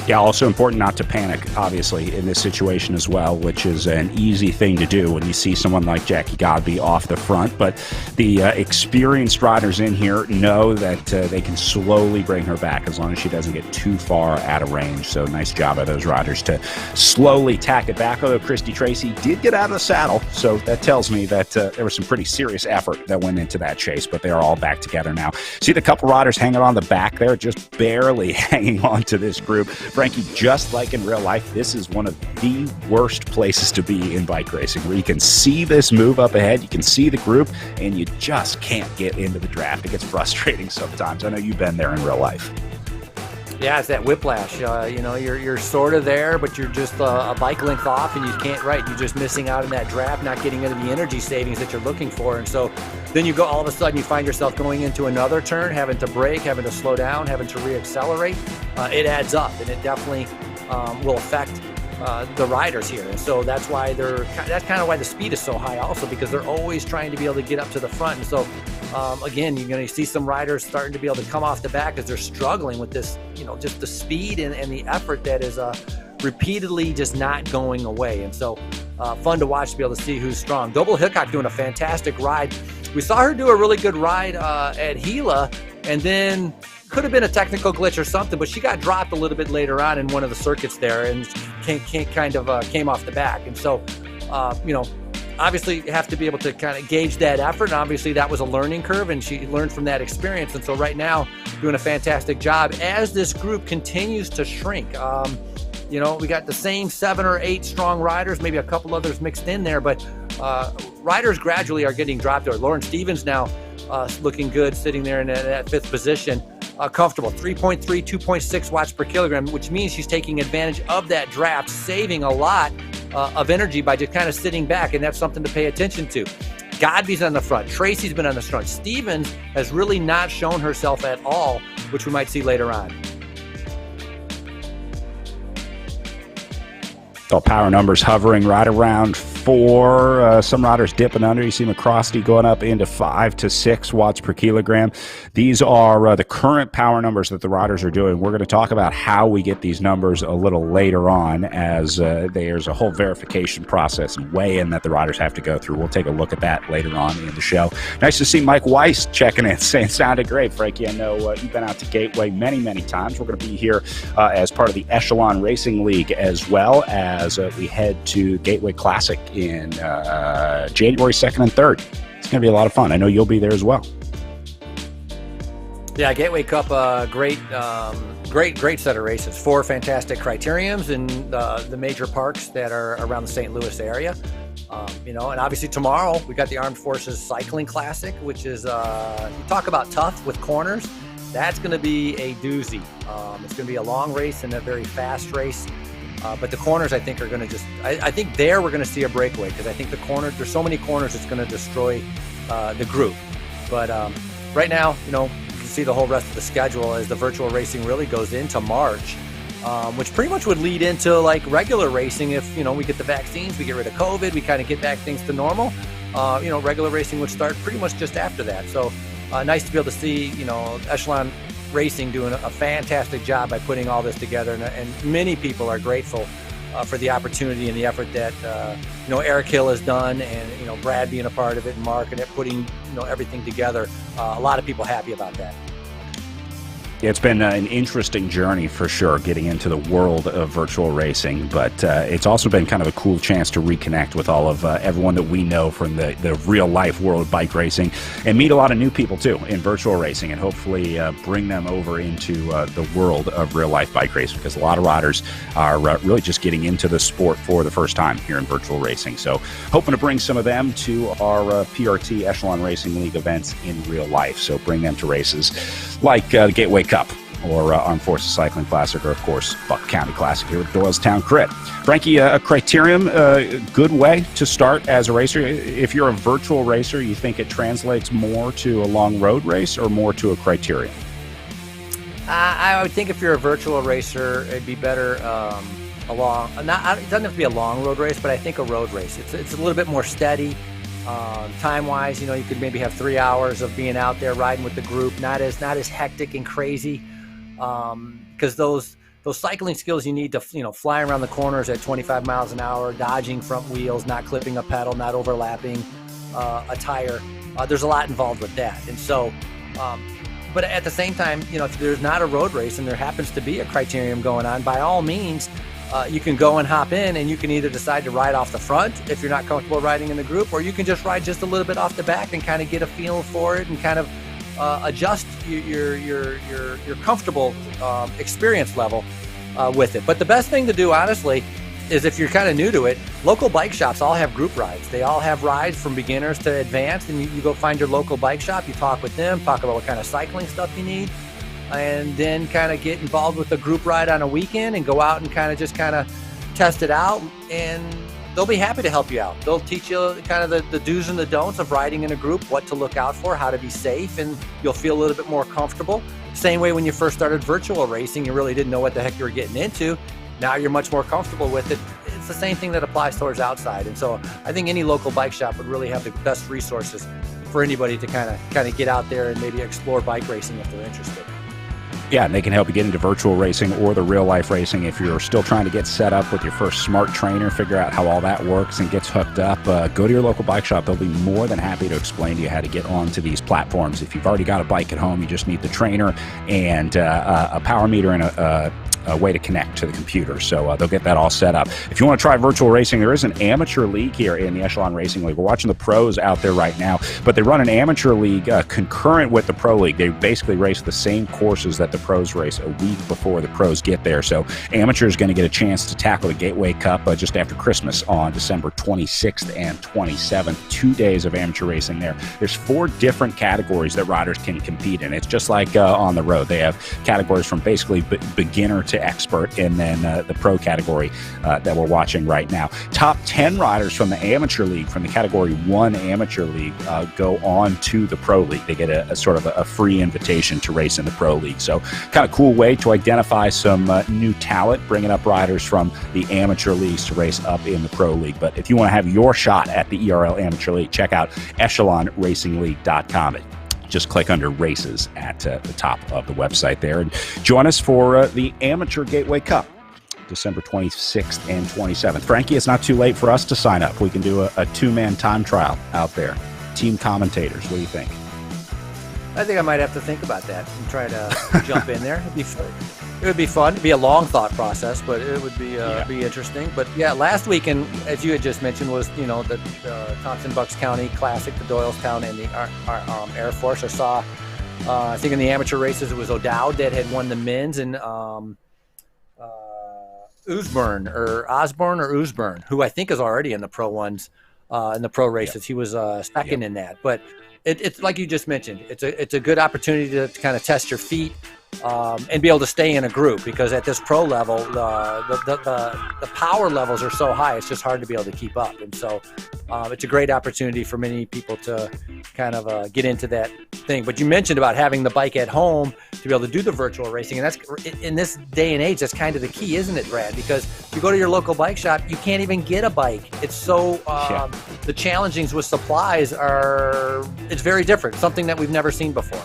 Yeah, also important not to panic, obviously, in this situation as well, which is an easy thing to do when you see someone like Jackie Godby off the front. But the experienced riders in here know that they can slowly bring her back as long as she doesn't get too far out of range. So nice job by those riders to slowly tack it back, although Christy Tracy did get out of the saddle. So that tells me that there was some pretty serious effort that went into that chase, but they are all back together now. See the couple riders hanging on the back there, just barely hanging on to this group. Frankie, just like in real life, this is one of the worst places to be in bike racing, where you can see this move up ahead, you can see the group, and you just can't get into the draft. It gets frustrating sometimes. I know you've been there in real life. Yeah, it's that whiplash. You're sort of there, but you're just a bike length off, and you can't ride. You're just missing out in that draft, not getting into the energy savings that you're looking for. And so then you go, all of a sudden, you find yourself going into another turn, having to brake, having to slow down, having to reaccelerate. It adds up, and it definitely will affect the riders here. And so that's why that's kind of why the speed is so high also, because they're always trying to be able to get up to the front. And so again, you're going to see some riders starting to be able to come off the back as they're struggling with this, just the speed and the effort that is repeatedly just not going away. And so fun to watch, to be able to see who's strong. Doble Hickok doing a fantastic ride. We saw her do a really good ride at Gila, and then could have been a technical glitch or something, but she got dropped a little bit later on in one of the circuits there, and came off the back. And so, obviously you have to be able to kind of gauge that effort. And obviously that was a learning curve, and she learned from that experience. And so right now, doing a fantastic job as this group continues to shrink. We got the same 7 or 8 strong riders, maybe a couple others mixed in there, but riders gradually are getting dropped there. Lauren Stevens now looking good, sitting there in that 5th position. Comfortable, 3.3, 2.6 watts per kilogram, which means she's taking advantage of that draft, saving a lot of energy by just kind of sitting back, and that's something to pay attention to. Godby's on the front. Tracy's been on the front. Stevens has really not shown herself at all, which we might see later on. So power numbers hovering right around 4. Some riders dipping under. You see McCrosty going up into 5 to 6 watts per kilogram. These are the current power numbers that the riders are doing. We're going to talk about how we get these numbers a little later on, as there's a whole verification process and weigh-in that the riders have to go through. We'll take a look at that later on in the show. Nice to see Mike Weiss checking in, saying sounded great. Frankie, I know you've been out to Gateway many, many times. We're going to be here as part of the Echelon Racing League, as well as we head to Gateway Classic in January 2nd and 3rd. It's going to be a lot of fun. I know you'll be there as well. Yeah, Gateway Cup, great set of races. 4 fantastic criteriums in the major parks that are around the St. Louis area. And obviously tomorrow we got the Armed Forces Cycling Classic, which is, you talk about tough with corners. That's going to be a doozy. It's going to be a long race and a very fast race. But the corners, I think, are going to I think we're going to see a breakaway, because I think there's so many corners, it's going to destroy the group. But right now, you can see the whole rest of the schedule as the virtual racing really goes into March, which pretty much would lead into like regular racing. If, we get the vaccines, we get rid of COVID, we kind of get back things to normal, regular racing would start pretty much just after that. So nice to be able to see, Echelon Racing doing a fantastic job by putting all this together, and many people are grateful for the opportunity and the effort that Eric Hill has done, and Brad being a part of it, and Mark, and it putting everything together. A lot of people happy about that. It's been an interesting journey for sure, getting into the world of virtual racing, but it's also been kind of a cool chance to reconnect with all of everyone that we know from the real-life world of bike racing, and meet a lot of new people, too, in virtual racing, and hopefully bring them over into the world of real-life bike racing, because a lot of riders are really just getting into the sport for the first time here in virtual racing. So hoping to bring some of them to our PRT Echelon Racing League events in real life, so bring them to races like the Gateway Cup, or Armed Forces Cycling Classic, or, of course, Buck County Classic here at Doylestown Crit. Frankie, a criterium, good way to start as a racer. If you're a virtual racer, you think it translates more to a long road race or more to a criterium? I would think if you're a virtual racer, it'd be better it doesn't have to be a long road race, but I think a road race. It's a little bit more steady, time-wise. You know, you could maybe have 3 hours of being out there riding with the group, not as hectic and crazy, because those cycling skills you need to, you know, fly around the corners at 25 miles an hour, dodging front wheels, not clipping a pedal, not overlapping a tire. There's a lot involved with that, and so. But at the same time, you know, if there's not a road race and there happens to be a criterium going on, by all means, you can go and hop in, and you can either decide to ride off the front if you're not comfortable riding in the group, or you can just ride just a little bit off the back and kind of get a feel for it and kind of adjust your comfortable experience level with it. But the best thing to do, honestly, is if you're kind of new to it, local bike shops all have group rides. They all have rides from beginners to advanced, and you go find your local bike shop, you talk with them, talk about what kind of cycling stuff you need, and then kind of get involved with a group ride on a weekend and go out and kind of test it out, and they'll be happy to help you out. They'll teach you kind of the do's and the don'ts of riding in a group, what to look out for, how to be safe, and you'll feel a little bit more comfortable. Same way when you first started virtual racing, you really didn't know what the heck you were getting into. Now you're much more comfortable with it. It's the same thing that applies towards outside. And so I think any local bike shop would really have the best resources for anybody to kind of get out there and maybe explore bike racing if they're interested. Yeah, and they can help you get into virtual racing or the real life racing. If you're still trying to get set up with your first smart trainer, figure out how all that works and gets hooked up, go to your local bike shop. They'll be more than happy to explain to you how to get onto these platforms. If you've already got a bike at home, you just need the trainer and a power meter and a way to connect to the computer. So they'll get that all set up. If you want to try virtual racing, there is an amateur league here in the Echelon Racing League. We're watching the pros out there right now, but they run an amateur league concurrent with the pro league. They basically race the same courses that the pros race a week before the pros get there. So amateurs going to get a chance to tackle the Gateway Cup just after Christmas on December 26th and 27th. 2 days of amateur racing there. There's 4 different categories that riders can compete in. It's just like on the road. They have categories from basically beginner to expert, and then the pro category that we're watching right now. Top 10 riders from the amateur league, from the category 1 amateur league, go on to the pro league. They get a sort of a free invitation to race in the pro league. So kind of cool way to identify some new talent, bringing up riders from the amateur leagues to race up in the pro league. But if you want to have your shot at the ERL amateur league, check out echelonracingleague.com. Just click under races at the top of the website there and join us for the Amateur Gateway Cup, December 26th and 27th. Frankie, it's not too late for us to sign up. We can do a 2-man time trial out there. Team commentators, what do you think? I think I might have to think about that and try to jump in there. It would be fun. It'd be a long thought process, but it would be interesting. But yeah, last weekend, as you had just mentioned, was the Thompson-Bucks County Classic, the Doylestown, and the Air Force. I saw, I think in the amateur races, it was O'Dowd that had won the men's, and Osborne, who I think is already in the pro ones, in the pro races. Yep. He was second in that. But it's like you just mentioned, it's a good opportunity to kind of test your feet. And be able to stay in a group, because at this pro level, the power levels are so high, it's just hard to be able to keep up. And so it's a great opportunity for many people to kind of get into that thing. But you mentioned about having the bike at home to be able to do the virtual racing. And that's, in this day and age, that's kind of the key, isn't it, Brad? Because if you go to your local bike shop, you can't even get a bike. It's so, the challenges with supplies it's very different, something that we've never seen before.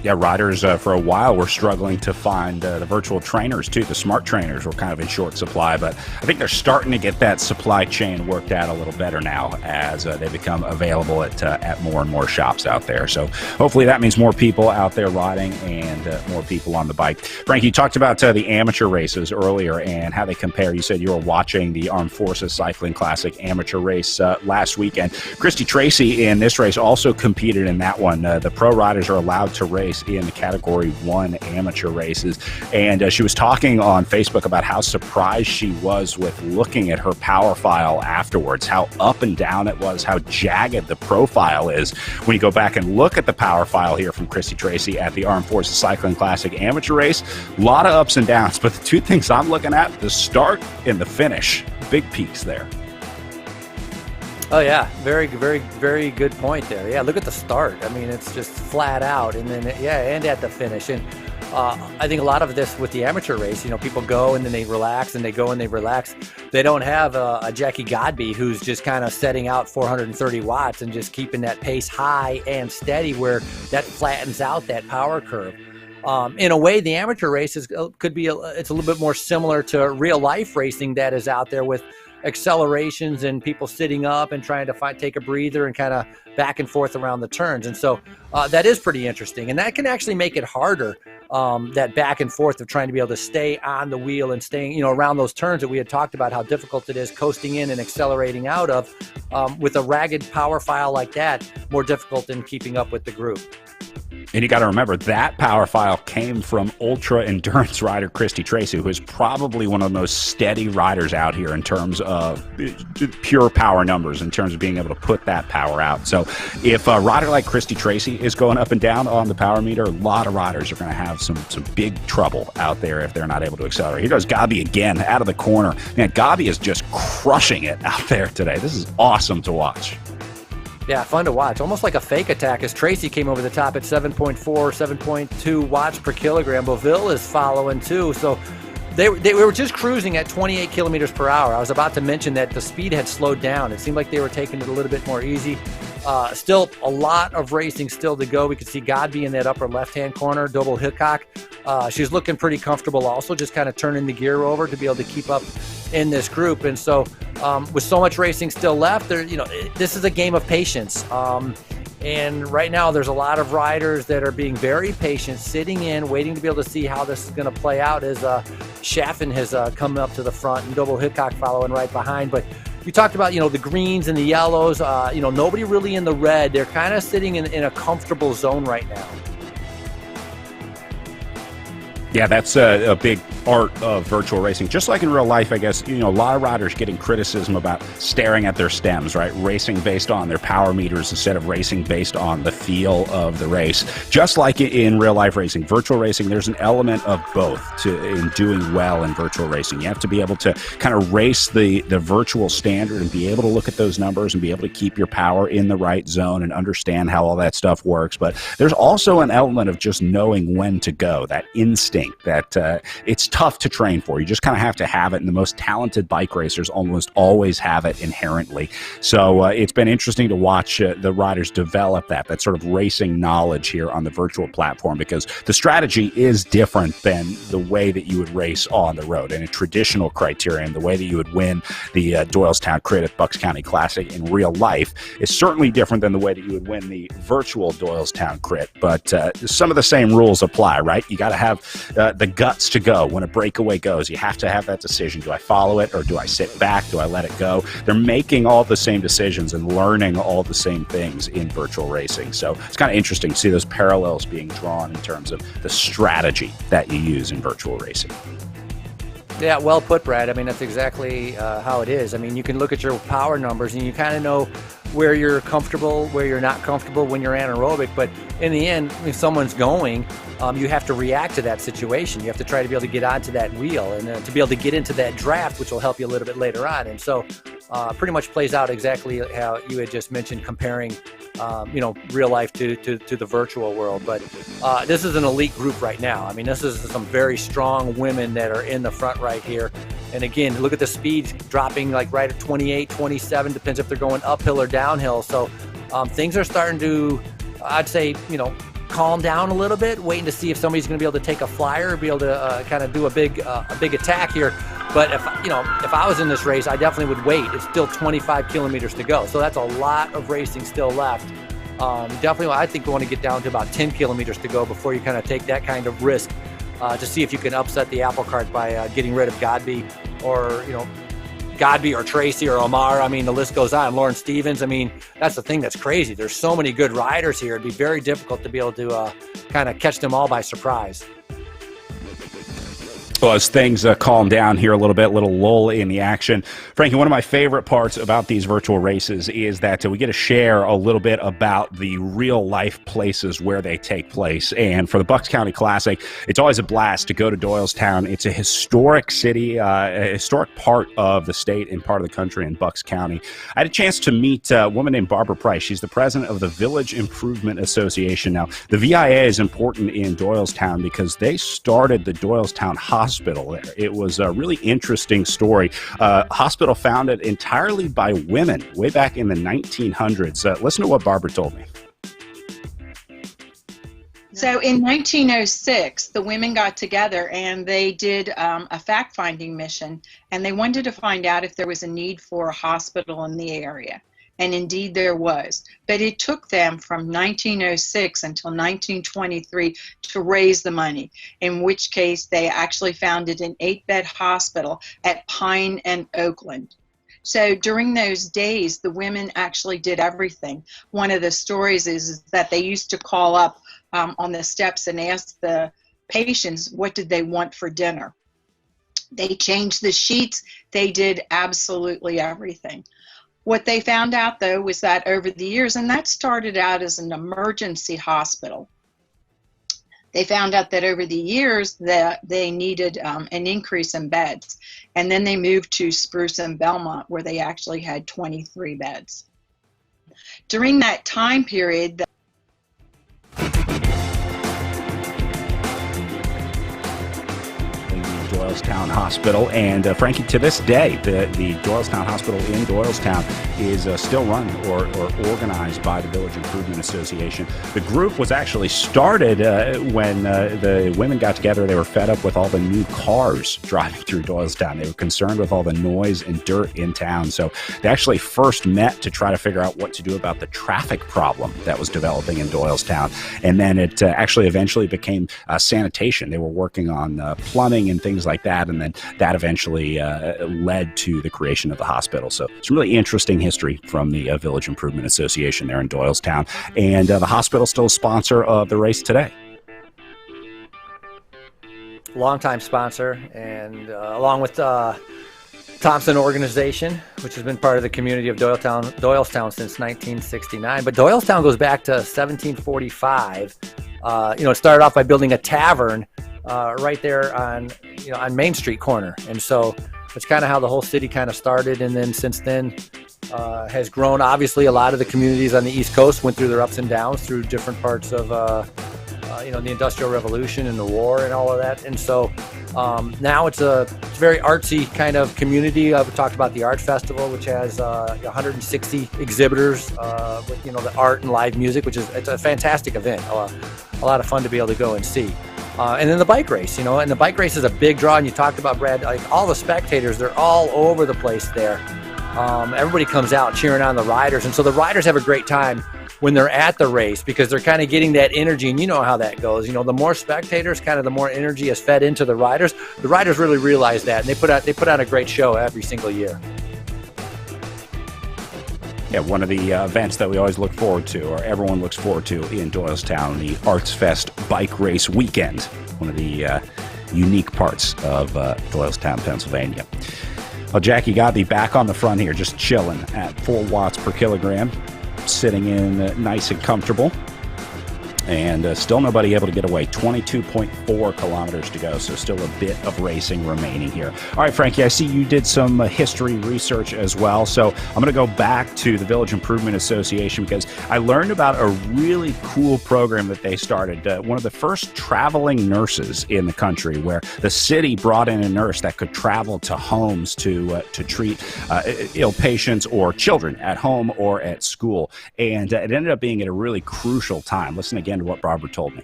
Yeah, riders for a while were struggling to find the virtual trainers too. The smart trainers were kind of in short supply, but I think they're starting to get that supply chain worked out a little better now as they become available at more and more shops out there. So hopefully that means more people out there riding and more people on the bike. Frank, you talked about the amateur races earlier and how they compare. You said you were watching the Armed Forces Cycling Classic amateur race last weekend. Christy Tracy in this race also competed in that one. The pro riders are allowed to race in the category 1 amateur races, and she was talking on Facebook about how surprised she was with looking at her power file afterwards, how up and down it was, how jagged the profile is when you go back and look at the power file here from Christy Tracy at the Armed Forces Cycling Classic amateur race. A lot of ups and downs, but the two things I'm looking at, the start and the finish, big peaks there. Oh yeah, very, very, very good point there. Yeah, look at the start. I mean, it's just flat out, and then and at the finish. And I think a lot of this with the amateur race, people go and then they relax and they go and they relax. They don't have a Jackie Godby who's just kind of setting out 430 watts and just keeping that pace high and steady where that flattens out that power curve. In a way, the amateur race it's a little bit more similar to real life racing that is out there with accelerations and people sitting up and trying to take a breather and kind of back and forth around the turns. And so that is pretty interesting. And that can actually make it harder, that back and forth of trying to be able to stay on the wheel and staying, around those turns that we had talked about, how difficult it is coasting in and accelerating out of. With a ragged power file like that, more difficult than keeping up with the group. And you got to remember that power file came from ultra endurance rider Christy Tracy, who is probably one of the most steady riders out here in terms of pure power numbers, in terms of being able to put that power out. So if a rider like Christy Tracy is going up and down on the power meter, a lot of riders are going to have some big trouble out there if they're not able to accelerate. Here goes Gabi again out of the corner. Man, Gabi is just crushing it out there today. This is awesome to watch. Yeah, fun to watch. Almost like a fake attack as Tracy came over the top at 7.4, 7.2 watts per kilogram. Beauville is following too. So they were just cruising at 28 kilometers per hour. I was about to mention that the speed had slowed down. It seemed like they were taking it a little bit more easy. Still a lot of racing still to go. We could see Godby in that upper left-hand corner, Double Hickok. She's looking pretty comfortable also, just kind of turning the gear over to be able to keep up in this group. And so with so much racing still left, this is a game of patience. And right now there's a lot of riders that are being very patient, sitting in, waiting to be able to see how this is going to play out as Chaffin has come up to the front and Double Hickok following right behind. But you talked about, the greens and the yellows, nobody really in the red. They're kind of sitting in a comfortable zone right now. Yeah, that's a big art of virtual racing. Just like in real life, I guess, a lot of riders getting criticism about staring at their stems, right? Racing based on their power meters instead of racing based on the feel of the race. Just like in real life racing, virtual racing, there's an element of both in doing well in virtual racing. You have to be able to kind of race the virtual standard and be able to look at those numbers and be able to keep your power in the right zone and understand how all that stuff works. But there's also an element of just knowing when to go, that instinct that it's tough to train for. You just kind of have to have it, and the most talented bike racers almost always have it inherently. So it's been interesting to watch the riders develop that sort of racing knowledge here on the virtual platform, because the strategy is different than the way that you would race on the road. And a traditional criterion, the way that you would win the Doylestown Crit at Bucks County Classic in real life, is certainly different than the way that you would win the virtual Doylestown Crit. But some of the same rules apply, right? You got to have the guts to go when a breakaway goes. You have to have that decision. Do I follow it or do I sit back? Do I let it go? They're making all the same decisions and learning all the same things in virtual racing. So it's kind of interesting to see those parallels being drawn in terms of the strategy that you use in virtual racing. Yeah, well put, Brad. I mean, that's exactly how it is. I mean, you can look at your power numbers and you kind of know where you're comfortable, where you're not comfortable when you're anaerobic. But in the end, if someone's going, you have to react to that situation. You have to try to be able to get onto that wheel and to be able to get into that draft, which will help you a little bit later on. And so pretty much plays out exactly how you had just mentioned, comparing real life to the virtual world. But this is an elite group right now. I mean, this is some very strong women that are in the front right here. And again, look at the speed dropping like right at 28, 27, depends if they're going uphill or downhill. So things are starting to, I'd say, calm down a little bit, waiting to see if somebody's going to be able to take a flyer, be able to kind of do a big attack here. But if I was in this race, I definitely would wait. It's still 25 kilometers to go, so that's a lot of racing still left. Definitely, I think we want to get down to about 10 kilometers to go before you kind of take that kind of risk to see if you can upset the apple cart by getting rid of Godby or Godby or Tracy or Omar. I mean, the list goes on. Lauren Stevens. I mean, that's the thing that's crazy. There's so many good riders here. It'd be very difficult to be able to kind of catch them all by surprise. Well, as things calm down here a little lull in the action. Frankie, one of my favorite parts about these virtual races is that we get to share a little bit about the real life places where they take place. And for the Bucks County Classic, it's always a blast to go to Doylestown. It's a historic city, a historic part of the state and part of the country in Bucks County. I had a chance to meet a woman named Barbara Price. She's the president of the Village Improvement Association. Now, the VIA is important in Doylestown because they started the Doylestown Hospital there. It was a really interesting story. Hospital founded entirely by women way back in the 1900s. Listen to what Barbara told me. So in 1906, the women got together and they did a fact-finding mission, and they wanted to find out if there was a need for a hospital in the area. And indeed there was. But it took them from 1906 until 1923 to raise the money, in which case they actually founded an 8-bed hospital at Pine and Oakland. So during those days, the women actually did everything. One of the stories is that they used to call up on the steps and ask the patients what did they want for dinner. They changed the sheets. They did absolutely everything. What they found out, though, was that over the years, and that started out as an emergency hospital, they found out that over the years that they needed an increase in beds. And then they moved to Spruce and Belmont, where they actually had 23 beds. During that time period, Doylestown Hospital, and Frankie, to this day, the Doylestown Hospital in Doylestown is still run or organized by the Village Improvement Association. The group was actually started when the women got together. They were fed up with all the new cars driving through Doylestown. They were concerned with all the noise and dirt in town, so they actually first met to try to figure out what to do about the traffic problem that was developing in Doylestown, and then it actually eventually became sanitation. They were working on plumbing and things like that, and then that eventually led to the creation of the hospital. So it's a really interesting history from the Village Improvement Association there in Doylestown, and the hospital still a sponsor of the race today. Longtime sponsor, and along with Thompson Organization, which has been part of the community of Doylestown since 1969. But Doylestown goes back to 1745. It started off by building a tavern right there on Main Street corner, and so that's kind of how the whole city kind of started. And then since then has grown. Obviously, a lot of the communities on the East Coast went through their ups and downs through different parts of the Industrial Revolution and the war and all of that. And so now it's a very artsy kind of community. I've talked about the Art Festival, which has 160 exhibitors with the art and live music, it's a fantastic event. A lot of fun to be able to go and see. And then the bike race, and the bike race is a big draw. And you talked about, Brad, like all the spectators, they're all over the place there. Everybody comes out cheering on the riders. And so the riders have a great time when they're at the race because they're kind of getting that energy. And you know how that goes. The more spectators, kind of the more energy is fed into the riders. The riders really realize that, and they put on a great show every single year. Yeah, one of the events that we always look forward to, or everyone looks forward to in Doylestown, the Arts Fest Bike Race Weekend, one of the unique parts of Doylestown, Pennsylvania. Well, Jackie Godley back on the front here, just chilling at 4 watts per kilogram, sitting in nice and comfortable. And still nobody able to get away. 22.4 kilometers to go, so still a bit of racing remaining here. All right, Frankie, I see you did some history research as well, so I'm going to go back to the Village Improvement Association because I learned about a really cool program that they started. One of the first traveling nurses in the country, where the city brought in a nurse that could travel to homes to treat ill patients or children at home or at school. And it ended up being at a really crucial time. Listen again to what Barbara told me.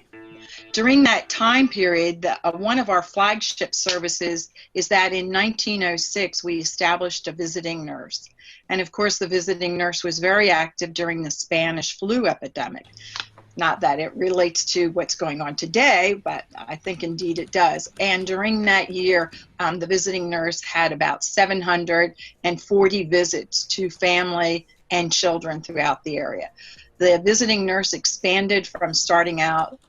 During that time period, one of our flagship services is that in 1906 we established a visiting nurse. And of course the visiting nurse was very active during the Spanish flu epidemic. Not that it relates to what's going on today, but I think indeed it does. And during that year, the visiting nurse had about 740 visits to family and children throughout the area. The visiting nurse expanded from starting out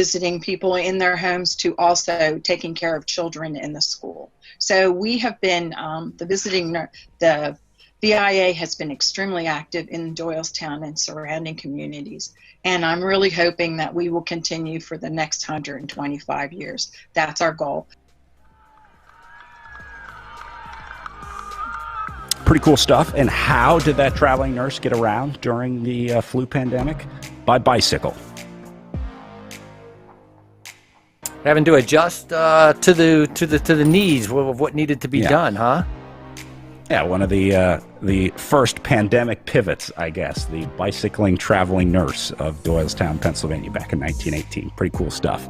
visiting people in their homes to also taking care of children in the school. So we have been, the VIA has been extremely active in Doylestown and surrounding communities. And I'm really hoping that we will continue for the next 125 years. That's our goal. Pretty cool stuff. And how did that traveling nurse get around during the flu pandemic? By bicycle. Having to adjust to the needs of what needed to be done, huh? Yeah, one of the first pandemic pivots, I guess, the bicycling traveling nurse of Doylestown, Pennsylvania, back in 1918. Pretty cool stuff.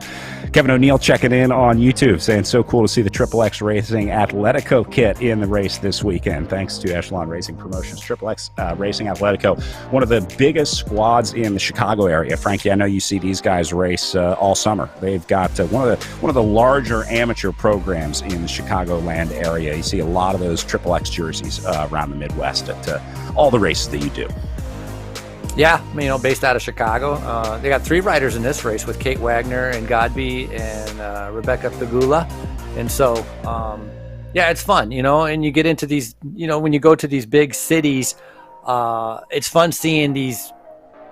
Kevin O'Neill checking in on YouTube, saying so cool to see the XXX Racing Atletico kit in the race this weekend. Thanks to Echelon Racing Promotions. XXX Racing Atletico, one of the biggest squads in the Chicago area. Frankie, I know you see these guys race all summer. They've got one of the larger amateur programs in the Chicagoland area. You see a lot of those XXX jerseys around the Midwest at all the races that you do. Yeah, based out of Chicago. They got 3 riders in this race with Kate Wagner and Godby and Rebecca Pegula. And so, it's fun, and you get into these, when you go to these big cities, it's fun seeing these,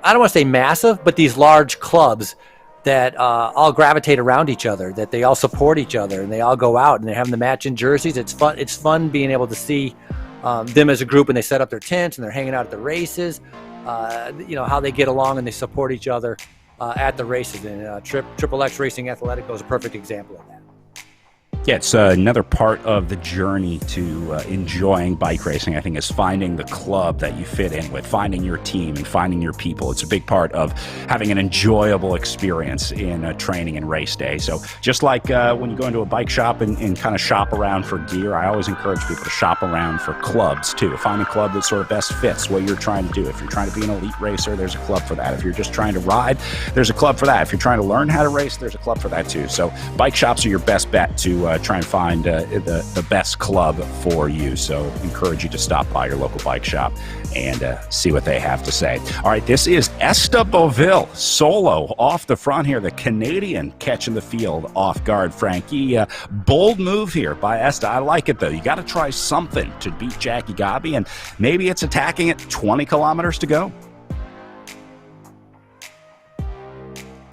I don't want to say massive, but these large clubs that all gravitate around each other, that they all support each other, and they all go out and they're having the matching jerseys. It's fun. It's fun being able to see them as a group, and they set up their tents and they're hanging out at the races. How they get along and they support each other at the races. And XXX Racing Atletico is a perfect example of that. Yeah, it's another part of the journey to enjoying bike racing, I think, is finding the club that you fit in with, finding your team and finding your people. It's a big part of having an enjoyable experience in training and race day. So just like when you go into a bike shop and kind of shop around for gear, I always encourage people to shop around for clubs too. Find a club that sort of best fits what you're trying to do. If you're trying to be an elite racer, there's a club for that. If you're just trying to ride, there's a club for that. If you're trying to learn how to race, there's a club for that too. So bike shops are your best bet to try and find the best club for you. So encourage you to stop by your local bike shop and see what they have to say. All right, this is Esther Beauville solo off the front here, the Canadian catching the field off guard. Frankie, bold move here by Esther. I like it though. You got to try something to beat Jackie Godby, and maybe it's attacking it 20 kilometers to go.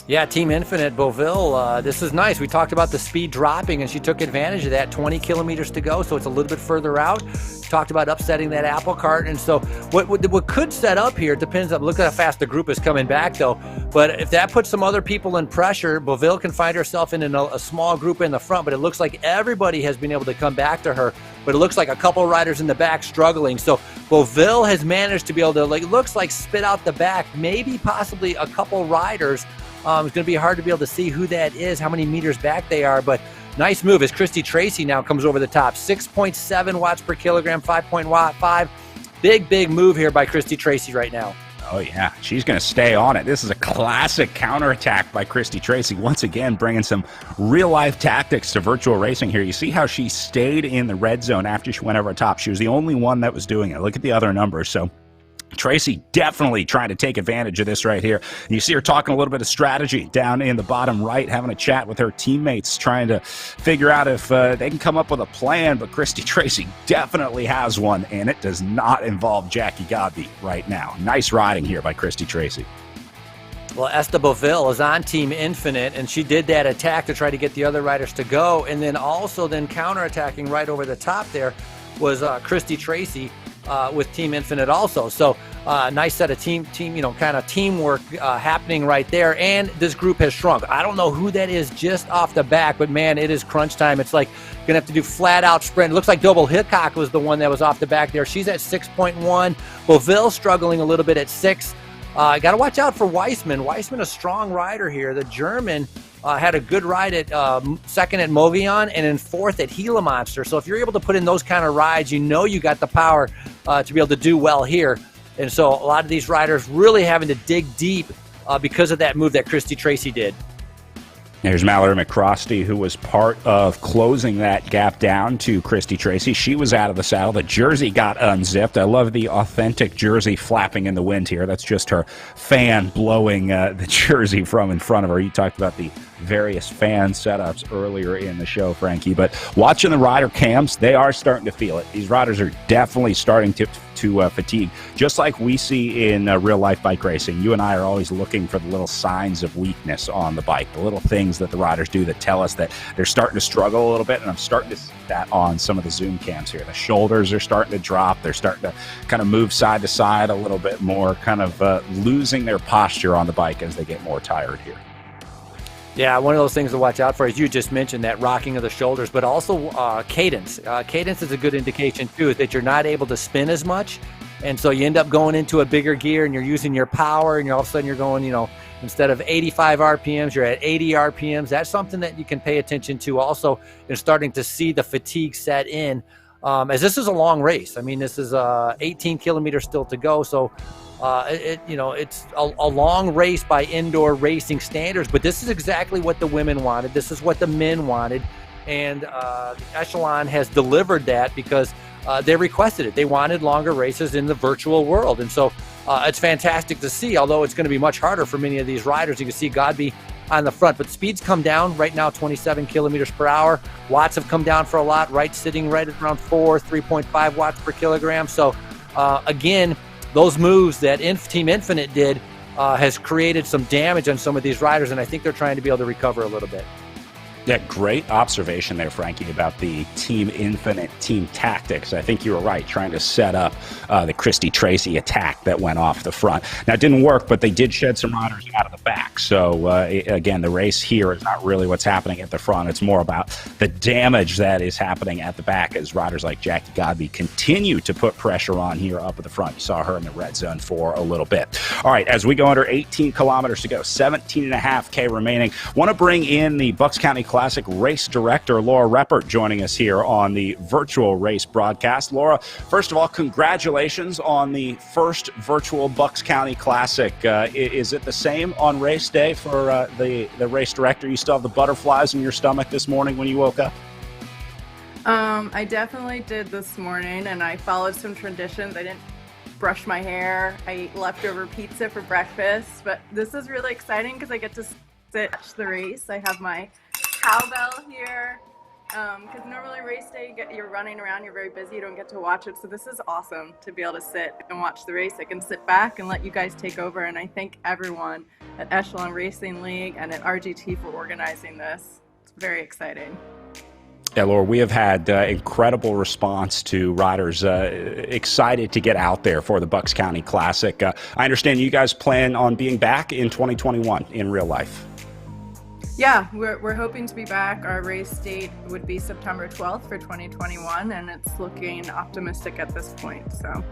Yeah, Team Infinite, Beauville, this is nice. We talked about the speed dropping, and she took advantage of that. 20 kilometers to go, so it's a little bit further out. Talked about upsetting that apple cart, and so what could set up here depends on, look at how fast the group is coming back, though. But if that puts some other people in pressure, Beauville can find herself in a small group in the front, but it looks like everybody has been able to come back to her. But it looks like a couple riders in the back struggling. So Beauville has managed to be able to, looks like spit out the back, maybe possibly a couple riders. It's going to be hard to be able to see who that is, how many meters back they are, but nice move as Christy Tracy now comes over the top. 6.7 watts per kilogram, 5.5. Big move here by Christy Tracy right now. Oh, yeah. She's going to stay on it. This is a classic counterattack by Christy Tracy. Once again, bringing some real-life tactics to virtual racing here. You see how she stayed in the red zone after she went over top. She was the only one that was doing it. Look at the other numbers. So Tracy definitely trying to take advantage of this right here. And you see her talking a little bit of strategy down in the bottom right, having a chat with her teammates, trying to figure out if they can come up with a plan. But Christy Tracy definitely has one, and it does not involve Jackie Godby right now. Nice riding here by Christy Tracy. Well, Esther Beauville is on Team Infinite, and she did that attack to try to get the other riders to go. And then also counterattacking right over the top there was Christy Tracy with Team Infinite also. So nice set of team, kind of teamwork happening right there. And this group has shrunk. I don't know who that is just off the back, but man, it is crunch time. It's like going to have to do flat out sprint. It looks like Doble Hickok was the one that was off the back there. She's at 6.1. Beauville struggling a little bit at 6. Got to watch out for Weissman. Weissman, a strong rider here. The German had a good ride at second at Movion and in fourth at Gila Monster. So if you're able to put in those kind of rides, you got the power to be able to do well here. And so a lot of these riders really having to dig deep because of that move that Christy Tracy did. There's Mallory McCrosty, who was part of closing that gap down to Christy Tracy. She was out of the saddle. The jersey got unzipped. I love the authentic jersey flapping in the wind here. That's just her fan blowing the jersey from in front of her. You talked about the various fan setups earlier in the show, Frankie. But watching the rider cams, they are starting to feel it. These riders are definitely starting to fatigue, just like we see in real-life bike racing. You and I are always looking for the little signs of weakness on the bike, the little things that the riders do that tell us that they're starting to struggle a little bit, and I'm starting to see that on some of the Zoom cams here. The shoulders are starting to drop. They're starting to kind of move side to side a little bit more, kind of losing their posture on the bike as they get more tired here. Yeah, one of those things to watch out for, as you just mentioned, that rocking of the shoulders, but also cadence. Cadence is a good indication, too, is that you're not able to spin as much. And so you end up going into a bigger gear and you're using your power, and all of a sudden you're going, instead of 85 RPMs, you're at 80 RPMs. That's something that you can pay attention to also, and starting to see the fatigue set in. As this is a long race. I mean, this is 18 kilometers still to go. So it's a long race by indoor racing standards, but this is exactly what the women wanted. This is what the men wanted. And the Echelon has delivered that because they requested it. They wanted longer races in the virtual world. And so it's fantastic to see, although it's going to be much harder for many of these riders. You can see Godby on the front, but speeds come down right now, 27 kilometers per hour. Watts have come down for a lot, right? Sitting right at around 3.5 watts per kilogram. So again, those moves that Team Infinite did has created some damage on some of these riders, and I think they're trying to be able to recover a little bit. Yeah, great observation there, Frankie, about the Team Infinite team tactics. I think you were right, trying to set up the Christy Tracy attack that went off the front. Now, it didn't work, but they did shed some riders out of the back. So, again, the race here is not really what's happening at the front. It's more about the damage that is happening at the back as riders like Jackie Godby continue to put pressure on here up at the front. You saw her in the red zone for a little bit. All right, as we go under 18 kilometers to go, 17.5K remaining, want to bring in the Bucks County Classic race director, Laura Reppert, joining us here on the virtual race broadcast. Laura, first of all, congratulations on the first virtual Bucks County Classic. Is it the same on race day for the race director? You still have the butterflies in your stomach this morning when you woke up? I definitely did this morning, and I followed some traditions. I didn't brush my hair. I ate leftover pizza for breakfast, but this is really exciting because I get to sit watch the race. I have my cowbell here because normally race day you're running around, you're very busy, you don't get to watch it. So this is awesome to be able to sit and watch the race. I can sit back and let you guys take over, and I thank everyone at Echelon Racing League and at RGT for organizing this. It's very exciting. Yeah, Laura, we have had incredible response to riders excited to get out there for the Bucks County Classic. I understand you guys plan on being back in 2021 in real life. Yeah, we're hoping to be back. Our race date would be September 12th for 2021, and it's looking optimistic at this point. So.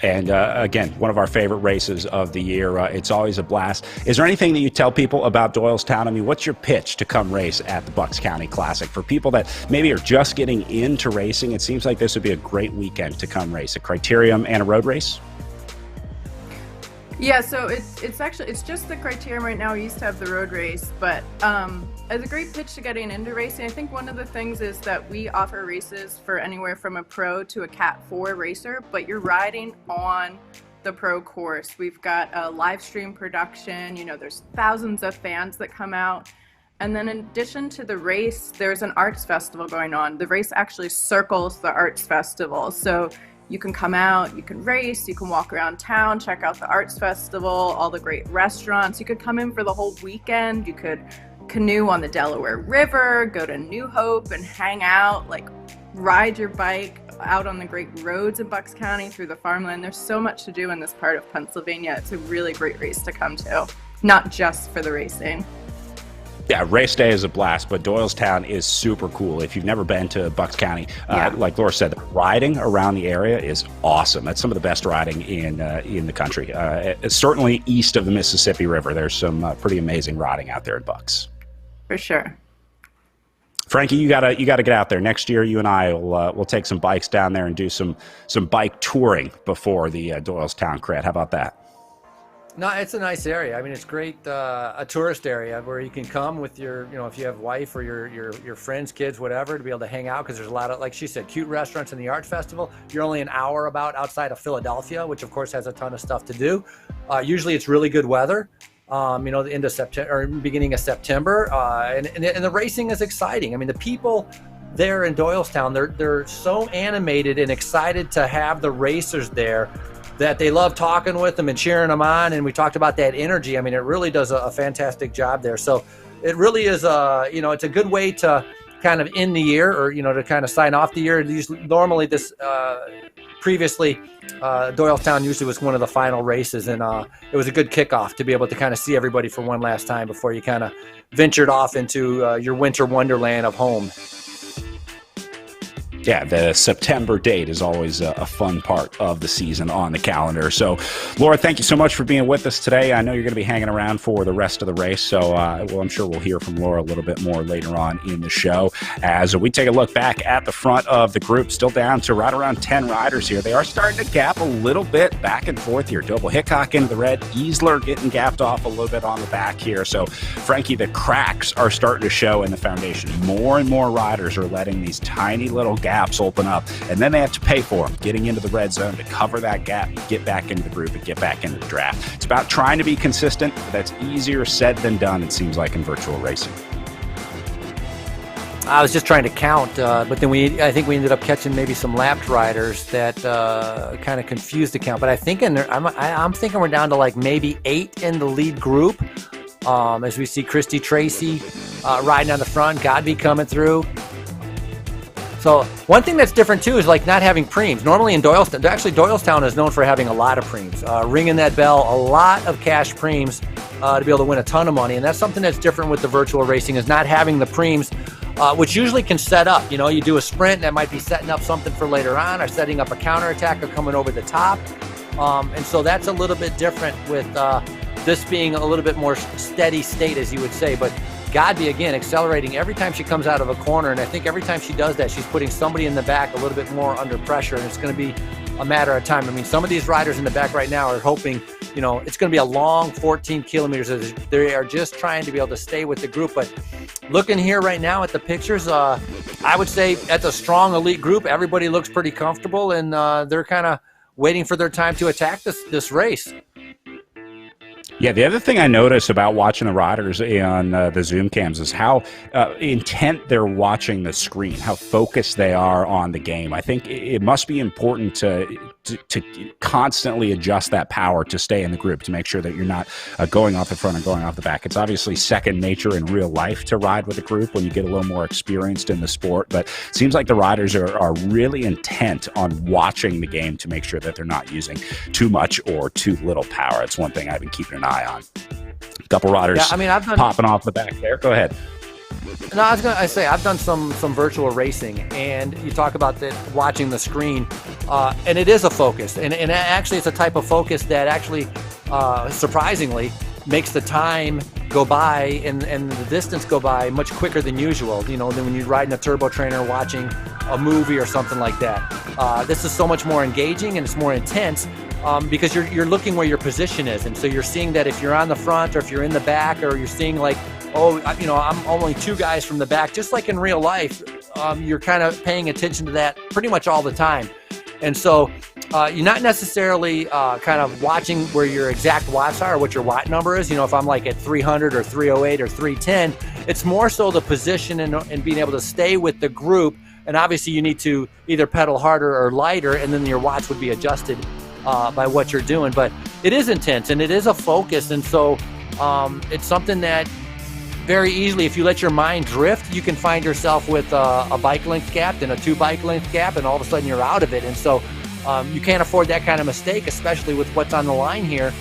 And again, one of our favorite races of the year. It's always a blast. Is there anything that you tell people about Doylestown? I mean, what's your pitch to come race at the Bucks County Classic? For people that maybe are just getting into racing, it seems like this would be a great weekend to come race. A criterium and a road race? Yeah, so it's just the criterium right now. We used to have the road race, but as a great pitch to getting into racing, I think one of the things is that we offer races for anywhere from a pro to a Cat 4 racer, but you're riding on the pro course. We've got a live stream production, there's thousands of fans that come out. And then in addition to the race, there's an arts festival going on. The race actually circles the arts festival. So you can come out, you can race, you can walk around town, check out the arts festival, all the great restaurants. You could come in for the whole weekend. You could canoe on the Delaware River, go to New Hope and hang out, ride your bike out on the great roads in Bucks County through the farmland. There's so much to do in this part of Pennsylvania. It's a really great race to come to, not just for the racing. Yeah, race day is a blast, but Doylestown is super cool. If you've never been to Bucks County, like Laura said, riding around the area is awesome. That's some of the best riding in the country. Certainly east of the Mississippi River, there's some pretty amazing riding out there at Bucks. For sure. Frankie, you gotta get out there next year. You and I will take some bikes down there and do some bike touring before the Doylestown cred. How about that? No, it's a nice area. I mean, it's great, a tourist area where you can come with your, if you have wife or your friends, kids, whatever, to be able to hang out, because there's a lot of, like she said, cute restaurants in the art festival. You're only an hour about outside of Philadelphia, which of course has a ton of stuff to do. Usually it's really good weather, the end of September or beginning of September, and the racing is exciting. I mean, the people there in Doylestown, they're so animated and excited to have the racers there, that they love talking with them and cheering them on. And we talked about that energy. I mean, it really does a fantastic job there. So it really is it's a good way to kind of end the year, or, to kind of sign off the year. Normally this, previously, Doylestown usually was one of the final races, and it was a good kickoff to be able to kind of see everybody for one last time before you kind of ventured off into your winter wonderland of home. Yeah, the September date is always a fun part of the season on the calendar. So, Laura, thank you so much for being with us today. I know you're going to be hanging around for the rest of the race, so I'm sure we'll hear from Laura a little bit more later on in the show as we take a look back at the front of the group, still down to right around 10 riders here. They are starting to gap a little bit back and forth here. Doble Hickok into the red, Easler getting gapped off a little bit on the back here. So, Frankie, the cracks are starting to show in the foundation. More and more riders are letting these tiny little gaps open up, and then they have to pay for them, getting into the red zone to cover that gap, get back into the group, and get back into the draft. It's about trying to be consistent, but that's easier said than done, it seems like, in virtual racing. I was just trying to count, but then I think we ended up catching maybe some lapped riders that kind of confused the count. But I think I'm thinking we're down to like maybe 8 in the lead group, as we see Christy Tracy riding on the front, Godby coming through. So one thing that's different too is like not having preems. Normally in Doylestown is known for having a lot of preems, ringing that bell, a lot of cash preems to be able to win a ton of money. And that's something that's different with the virtual racing, is not having the preems, which usually can set up. You do a sprint that might be setting up something for later on, or setting up a counterattack, or coming over the top. And so that's a little bit different with this being a little bit more steady state, as you would say. But Godby, again, accelerating every time she comes out of a corner, and I think every time she does that, she's putting somebody in the back a little bit more under pressure, and it's going to be a matter of time. I mean, some of these riders in the back right now are hoping, it's going to be a long 14 kilometers. They are just trying to be able to stay with the group. But looking here right now at the pictures, I would say that's a strong elite group. Everybody looks pretty comfortable, and they're kind of waiting for their time to attack this race. Yeah, the other thing I notice about watching the riders on the Zoom cams is how intent they're watching the screen, how focused they are on the game. I think it must be important to constantly adjust that power to stay in the group, to make sure that you're not going off the front and going off the back. It's obviously second nature in real life to ride with a group when you get a little more experienced in the sport, but it seems like the riders are really intent on watching the game to make sure that they're not using too much or too little power. It's one thing I've been keeping an eye on. A couple riders popping off the back there. Go ahead. No, I've done some virtual racing, and you talk about watching the screen, and it is a focus, and actually it's a type of focus that actually surprisingly makes the time go by and the distance go by much quicker than usual, than when you're riding a turbo trainer watching a movie or something like that. This is so much more engaging, and it's more intense because you're looking where your position is, and so you're seeing that if you're on the front or if you're in the back, or you're seeing like, I'm only 2 guys from the back. Just like in real life, you're kind of paying attention to that pretty much all the time. And so you're not necessarily kind of watching where your exact watts are, or what your watt number is. If I'm like at 300 or 308 or 310, it's more so the position and being able to stay with the group. And obviously you need to either pedal harder or lighter, and then your watts would be adjusted by what you're doing. But it is intense, and it is a focus. And so it's something that very easily, if you let your mind drift, you can find yourself with a bike length gap and a 2 bike length gap, and all of a sudden you're out of it. And so you can't afford that kind of mistake, especially with what's on the line here,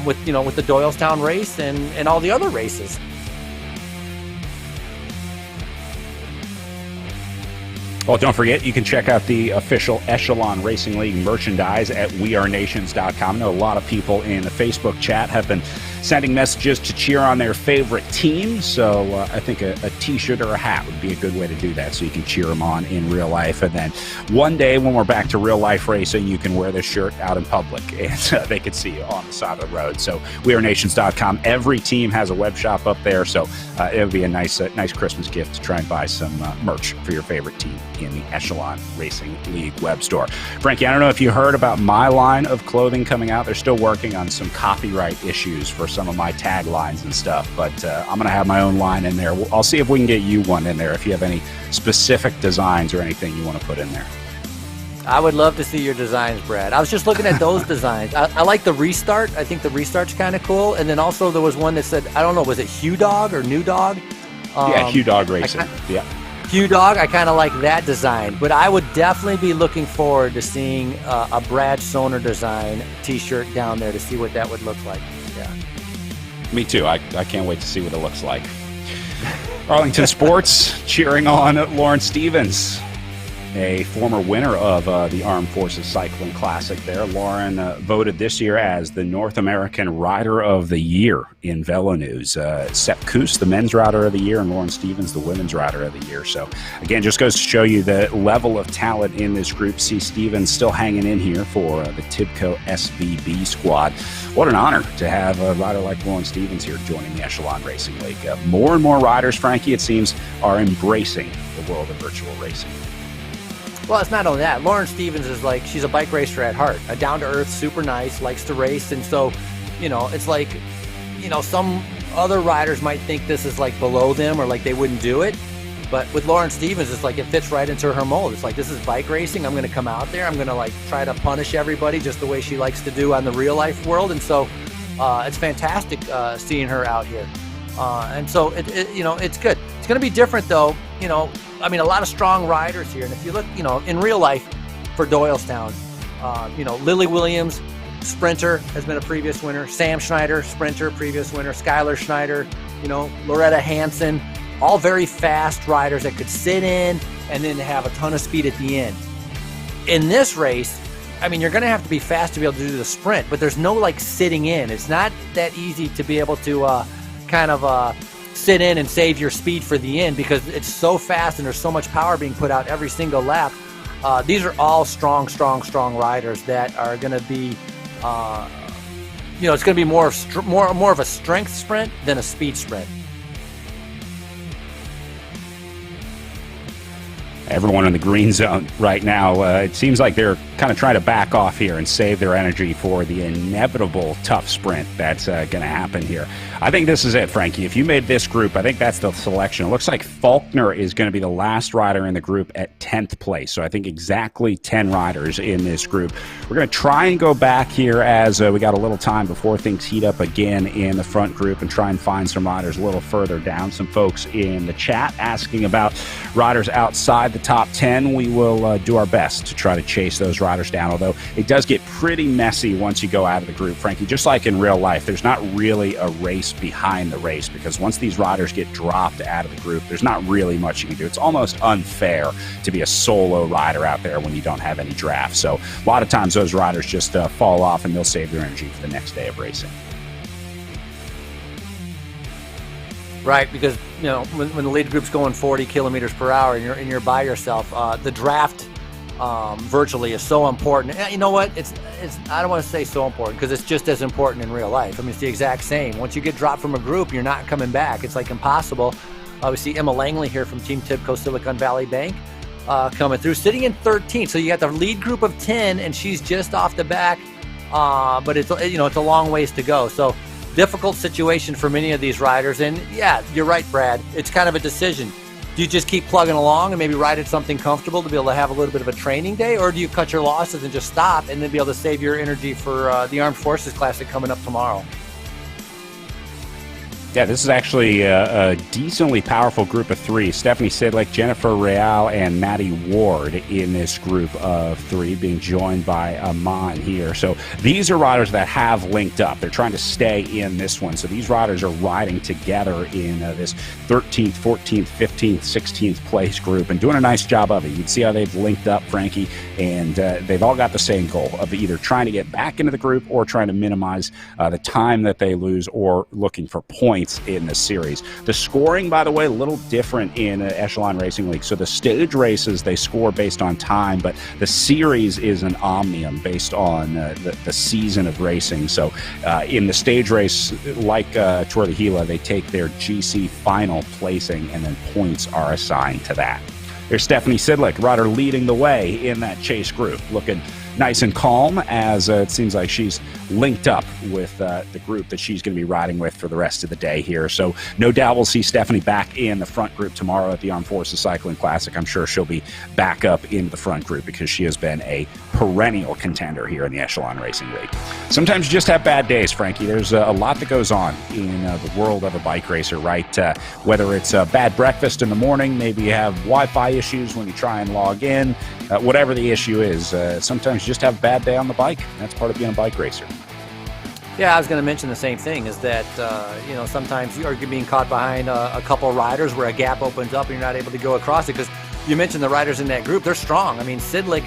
with the Doylestown race and all the other races. Well, don't forget, you can check out the official Echelon Racing League merchandise at wearenations.com. I know a lot of people in the Facebook chat have been sending messages to cheer on their favorite team. So I think a t-shirt or a hat would be a good way to do that, so you can cheer them on in real life. And then one day when we're back to real life racing, you can wear this shirt out in public and they can see you on the side of the road. So wearenations.com. Every team has a web shop up there, so it would be a nice Christmas gift to try and buy some merch for your favorite team in the Echelon Racing League web store. Frankie, I don't know if you heard about my line of clothing coming out. They're still working on some copyright issues for some of my taglines and stuff, but I'm going to have my own line in there. I'll see if we can get you one in there if you have any specific designs or anything you want to put in there. I would love to see your designs, Brad. I was just looking at those designs. I like the restart. I think the restart's kind of cool. And then also there was one that said, I don't know, was it Hugh Dog or New Dog? Yeah, Hugh Dog Racing. Yeah. Hugh Dog, I kind of like that design. But I would definitely be looking forward to seeing a Brad Soner design t-shirt down there to see what that would look like. Yeah. Me too. I can't wait to see what it looks like. Arlington Sports cheering on Lauren Stevens, a former winner of the Armed Forces Cycling Classic there. Lauren voted this year as the North American Rider of the Year in Velo News. Sepp Kuss, the men's rider of the year, and Lauren Stevens, the women's rider of the year. So, again, just goes to show you the level of talent in this group. See Stevens still hanging in here for the Tibco SVB squad. What an honor to have a rider like Lauren Stevens here joining the Echelon Racing League. More and more riders, Frankie, it seems, are embracing the world of virtual racing. Well, it's not only that. Lauren Stevens is like, she's a bike racer at heart, a down-to-earth, super nice, likes to race. And so, it's like, some other riders might think this is like below them or like they wouldn't do it. But with Lauren Stevens, it's like it fits right into her mold. It's like, this is bike racing. I'm going to come out there. I'm going to like try to punish everybody just the way she likes to do on the real life world. And so it's fantastic seeing her out here. And so, it's good. It's going to be different though, a lot of strong riders here. And if you look, in real life for Doylestown, Lily Williams, sprinter, has been a previous winner. Sam Schneider, sprinter, previous winner. Skylar Schneider, Loretta Hansen, all very fast riders that could sit in and then have a ton of speed at the end. In this race, you're going to have to be fast to be able to do the sprint, but there's no like sitting in. It's not that easy to be able to sit in and save your speed for the end because it's so fast and there's so much power being put out every single lap. These are all strong riders that are going to be, it's going to be more of a strength sprint than a speed sprint. Everyone in the green zone right now, it seems like they're kind of trying to back off here and save their energy for the inevitable tough sprint that's going to happen here. I think this is it, Frankie. If you made this group, I think that's the selection. It looks like Faulkner is going to be the last rider in the group at 10th place. So I think exactly 10 riders in this group. We're going to try and go back here as we got a little time before things heat up again in the front group and try and find some riders a little further down. Some folks in the chat asking about riders outside the top 10. We will do our best to try to chase those riders down, although it does get pretty messy once you go out of the group, Frankie. Just like in real life, there's not really a race behind the race because once these riders get dropped out of the group, there's not really much you can do. It's almost unfair to be a solo rider out there when you don't have any draft. So a lot of times those riders just fall off and they'll save their energy for the next day of racing. Right, because when the lead group's going 40 kilometers per hour and you're by yourself, the draft virtually is so important. And you know what? It's I don't want to say so important because it's just as important in real life. It's the exact same. Once you get dropped from a group, you're not coming back. It's like impossible. We see Emma Langley here from Team Tibco Silicon Valley Bank coming through, sitting in 13. So you got the lead group of 10, and she's just off the back. But it's it's a long ways to go. So difficult situation for many of these riders. And yeah, you're right, Brad. It's kind of a decision. Do you just keep plugging along and maybe ride at something comfortable to be able to have a little bit of a training day? Or do you cut your losses and just stop and then be able to save your energy for the Armed Forces Classic coming up tomorrow? Yeah, this is actually a decently powerful group of three. Stephanie Sidlick, Jennifer Real, and Maddie Ward in this group of three, being joined by Amon here. So these are riders that have linked up. They're trying to stay in this one. So these riders are riding together in this 13th, 14th, 15th, 16th place group and doing a nice job of it. You can see how they've linked up, Frankie, and they've all got the same goal of either trying to get back into the group or trying to minimize the time that they lose or looking for points in the series. The scoring, by the way, a little different in Echelon Racing League. So the stage races, they score based on time, but the series is an omnium based on the season of racing. So in the stage race, like Tour de Gila, they take their GC final placing and then points are assigned to that. There's Stephanie Sidlick, rider leading the way in that chase group, looking nice and calm as it seems like she's linked up with the group that she's going to be riding with for the rest of the day here. So no doubt we'll see Stephanie back in the front group tomorrow at the Armed Forces Cycling Classic. I'm sure she'll be back up into the front group because she has been a perennial contender here in the Echelon Racing League. Sometimes you just have bad days, Frankie. There's a lot that goes on in the world of a bike racer, right? Whether it's a bad breakfast in the morning, maybe you have Wi-Fi issues when you try and log in, whatever the issue is, sometimes you just have a bad day on the bike. That's part of being a bike racer. Yeah, I was going to mention the same thing, is that, sometimes you are being caught behind a couple of riders where a gap opens up and you're not able to go across it, because you mentioned the riders in that group. They're strong. I mean, Sidlick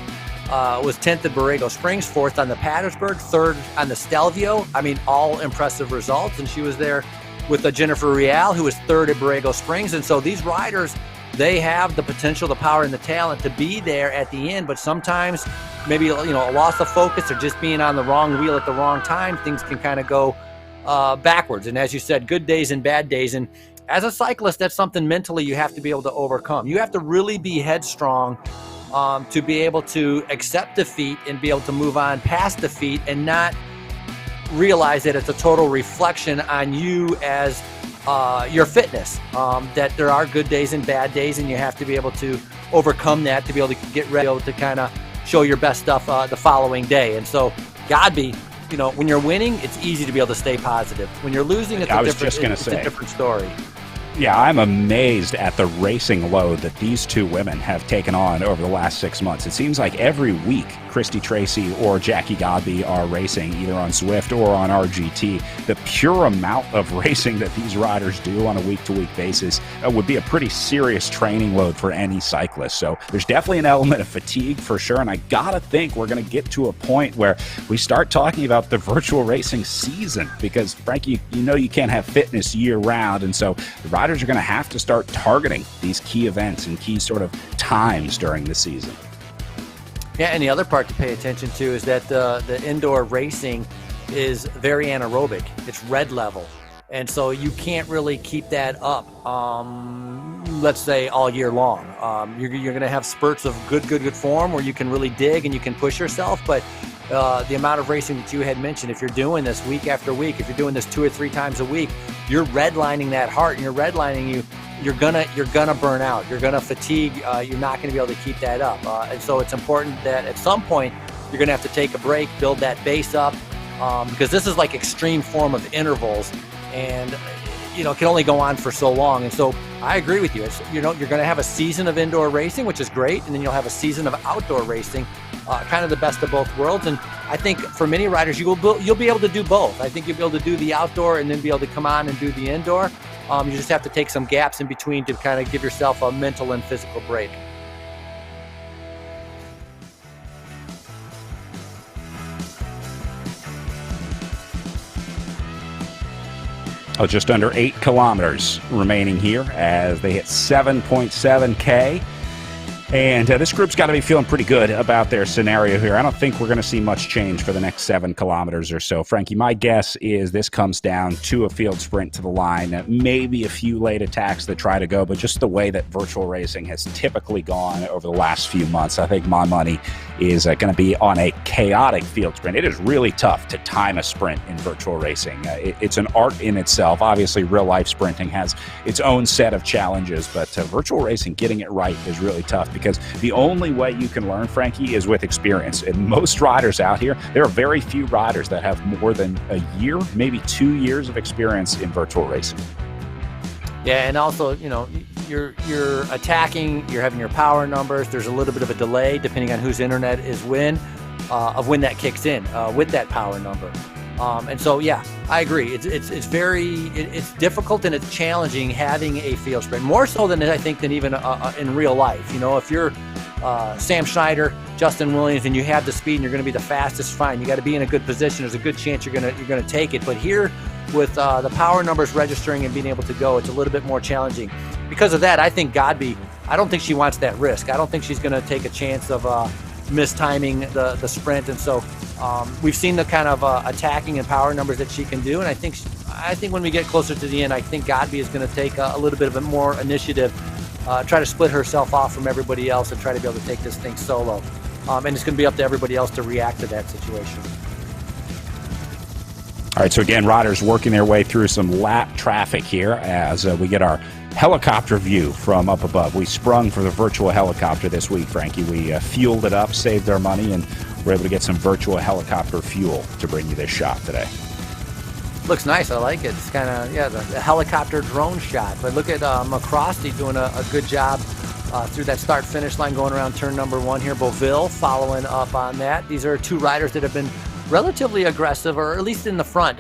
was 10th at Borrego Springs, 4th on the Pattersburg, 3rd on the Stelvio. I mean, all impressive results. And she was there with Jennifer Real, who was 3rd at Borrego Springs. And so these riders, they have the potential, the power, and the talent to be there at the end. But sometimes maybe, a loss of focus or just being on the wrong wheel at the wrong time, things can kind of go backwards. And as you said, good days and bad days. And as a cyclist, that's something mentally you have to be able to overcome. You have to really be headstrong to be able to accept defeat and be able to move on past defeat and not realize that it's a total reflection on you as your fitness, that there are good days and bad days, and you have to be able to overcome that to be able to get ready to kind of show your best stuff the following day. And so Godby, when you're winning, it's easy to be able to stay positive. When you're losing, it's a different story. Yeah, I'm amazed at the racing load that these two women have taken on over the last 6 months. It seems like every week, Christy Tracy or Jackie Godby are racing either on Zwift or on RGT. The pure amount of racing that these riders do on a week-to-week basis would be a pretty serious training load for any cyclist. So there's definitely an element of fatigue for sure, and I gotta think we're gonna get to a point where we start talking about the virtual racing season, because Frankie, you can't have fitness year-round, and so the riders are going to have to start targeting these key events and key sort of times during the season. Yeah, and the other part to pay attention to is that the indoor racing is very anaerobic. It's red level. And so you can't really keep that up, let's say, all year long. You're going to have spurts of good form where you can really dig and you can push yourself. But the amount of racing that you had mentioned, if you're doing this week after week, if you're doing this 2 or 3 times a week, you're redlining that heart, and you're redlining you're gonna burn out. You're gonna fatigue. You're not gonna be able to keep that up. And so it's important that at some point you're gonna have to take a break, build that base up, because this is like extreme form of intervals, and it can only go on for so long. And so I agree with you. You're going to have a season of indoor racing, which is great, and then you'll have a season of outdoor racing, kind of the best of both worlds. And I think for many riders, you'll be able to do both. I think you'll be able to do the outdoor and then be able to come on and do the indoor. You just have to take some gaps in between to kind of give yourself a mental and physical break. Just under 8 kilometers remaining here as they hit 7.7K. And this group's got to be feeling pretty good about their scenario here. I don't think we're going to see much change for the next 7 kilometers or so. Frankie, my guess is this comes down to a field sprint to the line, maybe a few late attacks that try to go, but just the way that virtual racing has typically gone over the last few months, I think my money is going to be on a chaotic field sprint. It is really tough to time a sprint in virtual racing. It's an art in itself. Obviously, real-life sprinting has its own set of challenges, but virtual racing, getting it right is really tough because because the only way you can learn, Frankie, is with experience. And most riders out here, there are very few riders that have more than a year, maybe 2 years of experience in virtual racing. Yeah, and also, you're attacking, you're having your power numbers. There's a little bit of a delay depending on whose internet is when that kicks in with that power number. And so, yeah, I agree. It's difficult and it's challenging having a field sprint, more so than I think than even in real life. If you're Sam Schneider, Justin Williams, and you have the speed and you're going to be the fastest, fine. You got to be in a good position. There's a good chance you're going to take it. But here, with the power numbers registering and being able to go, it's a little bit more challenging. Because of that, I think Godby, I don't think she wants that risk. I don't think she's going to take a chance of mistiming the sprint. And so we've seen the kind of attacking and power numbers that she can do. And I think when we get closer to the end, I think Godby is going to take a little bit of a more initiative, try to split herself off from everybody else and try to be able to take this thing solo. And it's going to be up to everybody else to react to that situation. All right, so again, riders working their way through some lap traffic here as we get our helicopter view from up above. We sprung for the virtual helicopter this week, Frankie. We fueled it up, saved our money, and we're able to get some virtual helicopter fuel to bring you this shot today. Looks nice. I like it. It's kind of, the helicopter drone shot. But look at McCrosty doing a good job through that start-finish line going around turn number 1 here. Beauville following up on that. These are two riders that have been relatively aggressive, or at least in the front,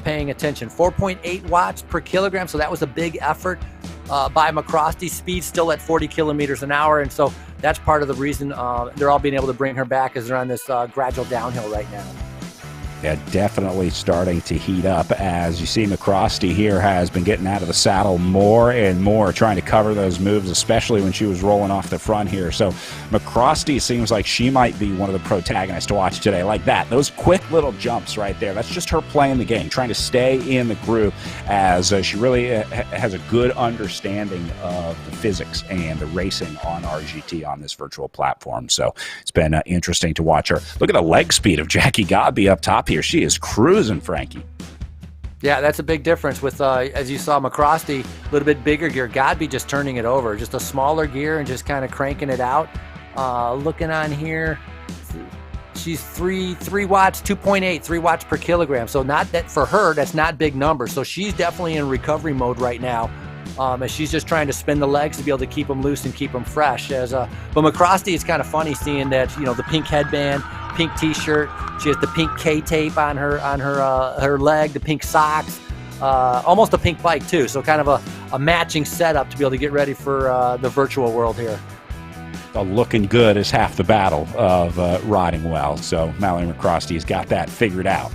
paying attention. 4.8 watts per kilogram, so that was a big effort by McCrosty. Speed still at 40 kilometers an hour, and so that's part of the reason they're all being able to bring her back, as they're on this gradual downhill right now. Yeah, definitely starting to heat up. As you see, McCrosty here has been getting out of the saddle more and more, trying to cover those moves, especially when she was rolling off the front here. So McCrosty seems like she might be one of the protagonists to watch today. Like that, those quick little jumps right there. That's just her playing the game, trying to stay in the groove, as she really has a good understanding of the physics and the racing on RGT on this virtual platform. So it's been interesting to watch her. Look at the leg speed of Jackie Godby up top here. She is cruising, Frankie. Yeah, that's a big difference with, as you saw, McCrosty, a little bit bigger gear. Godby just turning it over, just a smaller gear and just kind of cranking it out. Looking on here, she's 3 watts, 2.8, 3 watts per kilogram. So not that for her, that's not big numbers. So she's definitely in recovery mode right now. As she's just trying to spin the legs to be able to keep them loose and keep them fresh. But McCrosty, is kind of funny seeing that, the pink headband, pink T-shirt. She has the pink K-tape on her leg, the pink socks, almost a pink bike too. So kind of a matching setup to be able to get ready for the virtual world here. Looking good is half the battle of riding well. So Mallory McCrosty's got that figured out.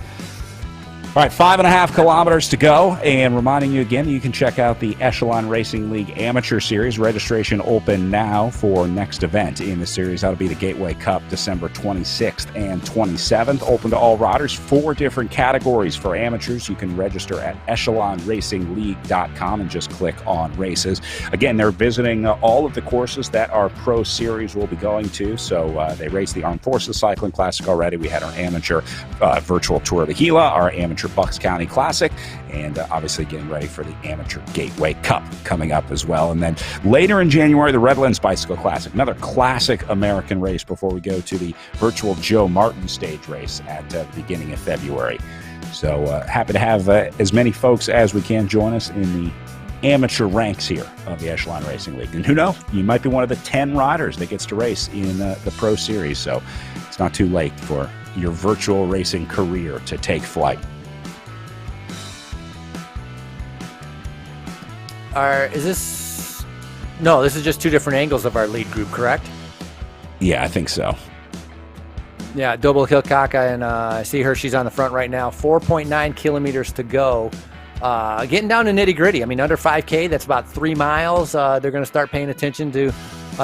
All right, 5.5 kilometers to go, and reminding you again that you can check out the Echelon Racing League Amateur Series. Registration open now for next event in the series. That'll be the Gateway Cup, December 26th and 27th. Open to all riders, 4 different categories for amateurs. You can register at echelonracingleague.com and just click on races. Again, they're visiting all of the courses that our Pro Series will be going to. So they raced the Armed Forces Cycling Classic already. We had our amateur virtual Tour of the Gila, our amateur Bucks County Classic, and obviously getting ready for the Amateur Gateway Cup coming up as well. And then later in January, the Redlands Bicycle Classic, another classic American race before we go to the virtual Joe Martin stage race at the beginning of February. So happy to have as many folks as we can join us in the amateur ranks here of the Echelon Racing League. And who knows, you might be one of the 10 riders that gets to race in the Pro Series. So it's not too late for your virtual racing career to take flight. This is just 2 different angles of our lead group, correct? Yeah, I think so. Yeah, Dobel Hilkaka, and I see her. She's on the front right now. 4.9 kilometers to go. Getting down to nitty gritty. I mean, under 5K, that's about 3 miles. They're going to start paying attention to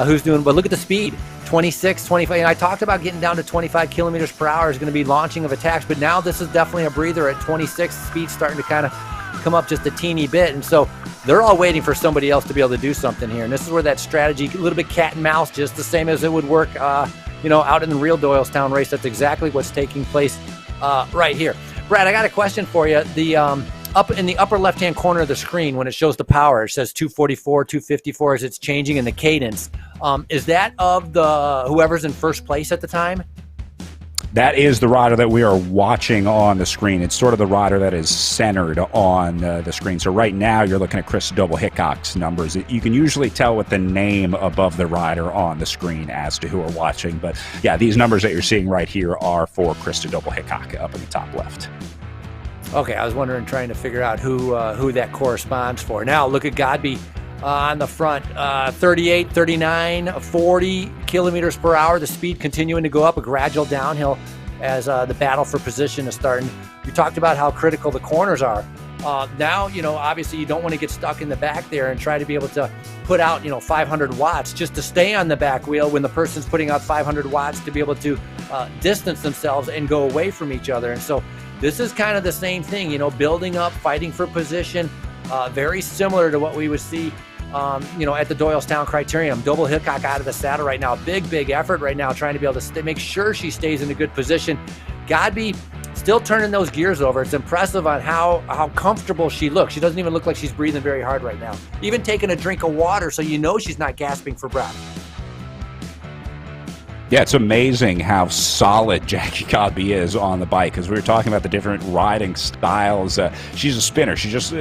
who's doing. But look at the speed, 26, 25. And I talked about getting down to 25 kilometers per hour is going to be launching of attacks. But now this is definitely a breather at 26. Speed starting to kind of come up just a teeny bit. And so they're all waiting for somebody else to be able to do something here. And this is where that strategy, a little bit cat and mouse, just the same as it would work, out in the real Doylestown race. That's exactly what's taking place right here. Brad, I got a question for you. up in the upper left-hand corner of the screen, when it shows the power, it says 244, 254 as it's changing in the cadence. Is that of the whoever's in first place at the time? That is the rider that we are watching on the screen. It's sort of the rider that is centered on the screen. So right now you're looking at Chris Double Hickok's numbers. You can usually tell with the name above the rider on the screen as to who are watching. But yeah, these numbers that you're seeing right here are for Chris Double Hickok up in the top left. Okay, I was wondering, trying to figure out who that corresponds for. Now look at Godby on the front, 38, 39, 40 kilometers per hour. The speed continuing to go up, a gradual downhill as the battle for position is starting. You talked about how critical the corners are. Now, obviously you don't want to get stuck in the back there and try to be able to put out, 500 watts just to stay on the back wheel when the person's putting out 500 watts to be able to distance themselves and go away from each other. And so this is kind of the same thing, building up, fighting for position, very similar to what we would see at the Doylestown Criterium. Double Hickok out of the saddle right now. Big effort right now, trying to be able to make sure she stays in a good position. Godby still turning those gears over. It's impressive on how comfortable she looks. She doesn't even look like she's breathing very hard right now. Even taking a drink of water, so she's not gasping for breath. Yeah, it's amazing how solid Jackie Godby is on the bike, because we were talking about the different riding styles. She's a spinner. She's just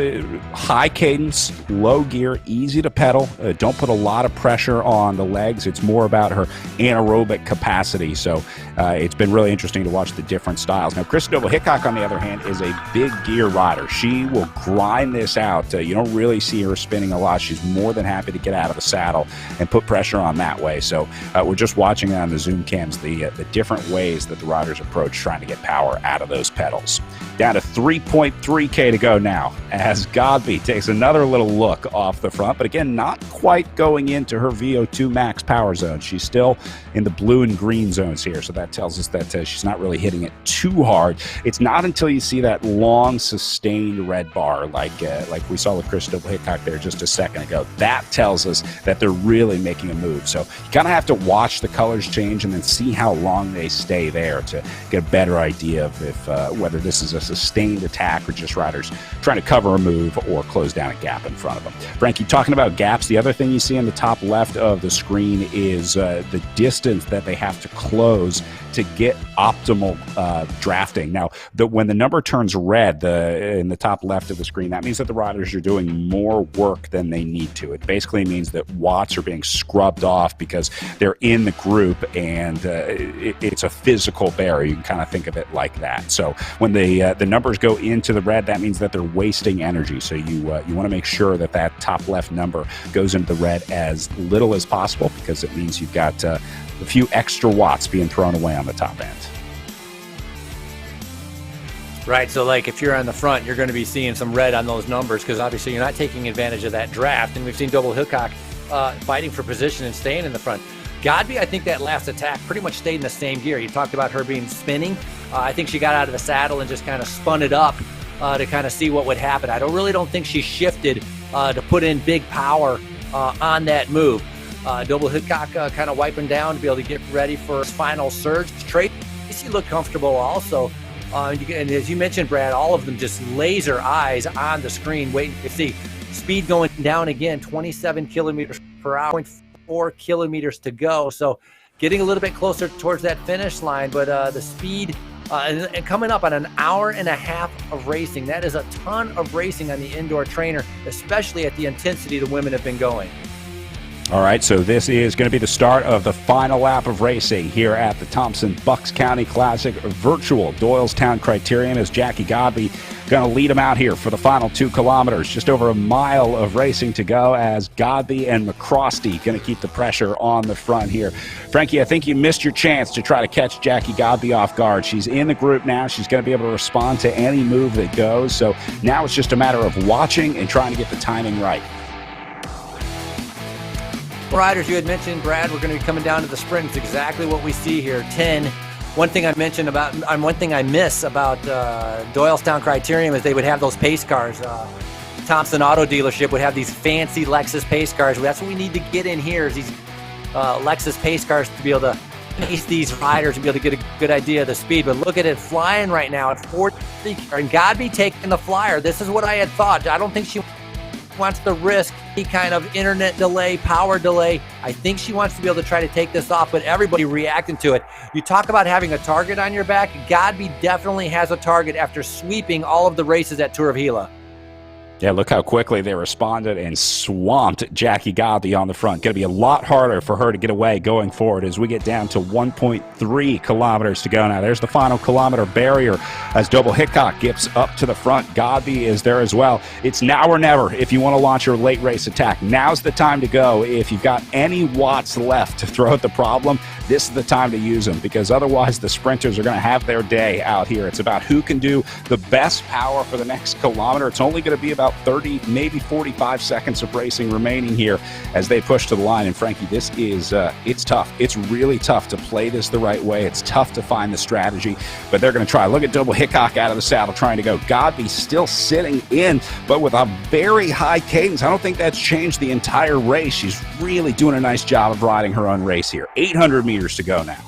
high cadence, low gear, easy to pedal. Don't put a lot of pressure on the legs. It's more about her anaerobic capacity. So it's been really interesting to watch the different styles. Now, Chris Double Hickok, on the other hand, is a big gear rider. She will grind this out. You don't really see her spinning a lot. She's more than happy to get out of the saddle and put pressure on that way. So we're just watching on the zoom cams the different ways that the riders approach trying to get power out of those pedals. Down to 3.3K to go now as Godby takes another little look off the front, but again, not quite going into her VO2 max power zone. She's still in the blue and green zones here, so that tells us that she's not really hitting it too hard. It's not until you see that long sustained red bar like we saw with Chris Double Hickok there just a second ago. That tells us that they're really making a move. So you kind of have to watch the colors change and then see how long they stay there to get a better idea of if whether this is a sustained attack or just riders trying to cover a move or close down a gap in front of them. Frankie, talking about gaps, the other thing you see in the top left of the screen is the distance that they have to close to get optimal drafting. Now, when the number turns red in the top left of the screen, that means that the riders are doing more work than they need to. It basically means that watts are being scrubbed off because they're in the group, and it's a physical barrier. You can kind of think of it like that. So when the numbers go into the red, that means that they're wasting energy. So you want to make sure that top left number goes into the red as little as possible, because it means you've got a few extra watts being thrown away on the top end. Right, so like if you're on the front, you're going to be seeing some red on those numbers because obviously you're not taking advantage of that draft, and we've seen Double Hickok fighting for position and staying in the front. Godby, I think that last attack pretty much stayed in the same gear. You talked about her being spinning. I think she got out of the saddle and just kind of spun it up to kind of see what would happen. I really don't think she shifted to put in big power on that move. Double Hickok kind of wiping down to be able to get ready for his final surge. Tracy looked comfortable also. And as you mentioned, Brad, all of them just laser eyes on the screen waiting to see. Speed going down again, 27 kilometers per hour, 0.4 kilometers to go. So getting a little bit closer towards that finish line, but the speed and coming up on an hour and a half of racing. That is a ton of racing on the indoor trainer, especially at the intensity the women have been going. All right, so this is going to be the start of the final lap of racing here at the Thompson-Bucks County Classic virtual Doylestown Criterium, as Jackie Godby going to lead them out here for the final 2 kilometers. Just over a mile of racing to go as Godby and McCrosty going to keep the pressure on the front here. Frankie, I think you missed your chance to try to catch Jackie Godby off guard. She's in the group now. She's going to be able to respond to any move that goes. So now it's just a matter of watching and trying to get the timing right. Riders, you had mentioned, Brad, we're going to be coming down to the sprint. It's exactly what we see here. 10. One thing I miss about Doylestown Criterium is they would have those pace cars. Thompson Auto Dealership would have these fancy Lexus pace cars. That's what we need to get in here, is these Lexus pace cars to be able to pace these riders and be able to get a good idea of the speed. But look at it flying right now at 40, and Godby taking the flyer. This is what I had thought. I don't think she wants to risk any kind of internet delay, power delay. I think she wants to be able to try to take this off, but everybody reacting to it. You talk about having a target on your back. Godby definitely has a target after sweeping all of the races at Tour of Gila. Yeah, look how quickly they responded and swamped Jackie Godby on the front. Going to be a lot harder for her to get away going forward as we get down to 1.3 kilometers to go now. There's the final kilometer barrier as Double Hickok gets up to the front. Godby is there as well. It's now or never if you want to launch your late race attack. Now's the time to go. If you've got any watts left to throw at the problem, this is the time to use them, because otherwise the sprinters are going to have their day out here. It's about who can do the best power for the next kilometer. It's only going to be about 30, maybe 45 seconds of racing remaining here as they push to the line. And Frankie, this is, it's tough. It's really tough to play this the right way. It's tough to find the strategy, but they're going to try. Look at Double Hickok out of the saddle trying to go. Godby still sitting in, but with a very high cadence. I don't think that's changed the entire race. She's really doing a nice job of riding her own race here. 800 meters to go now.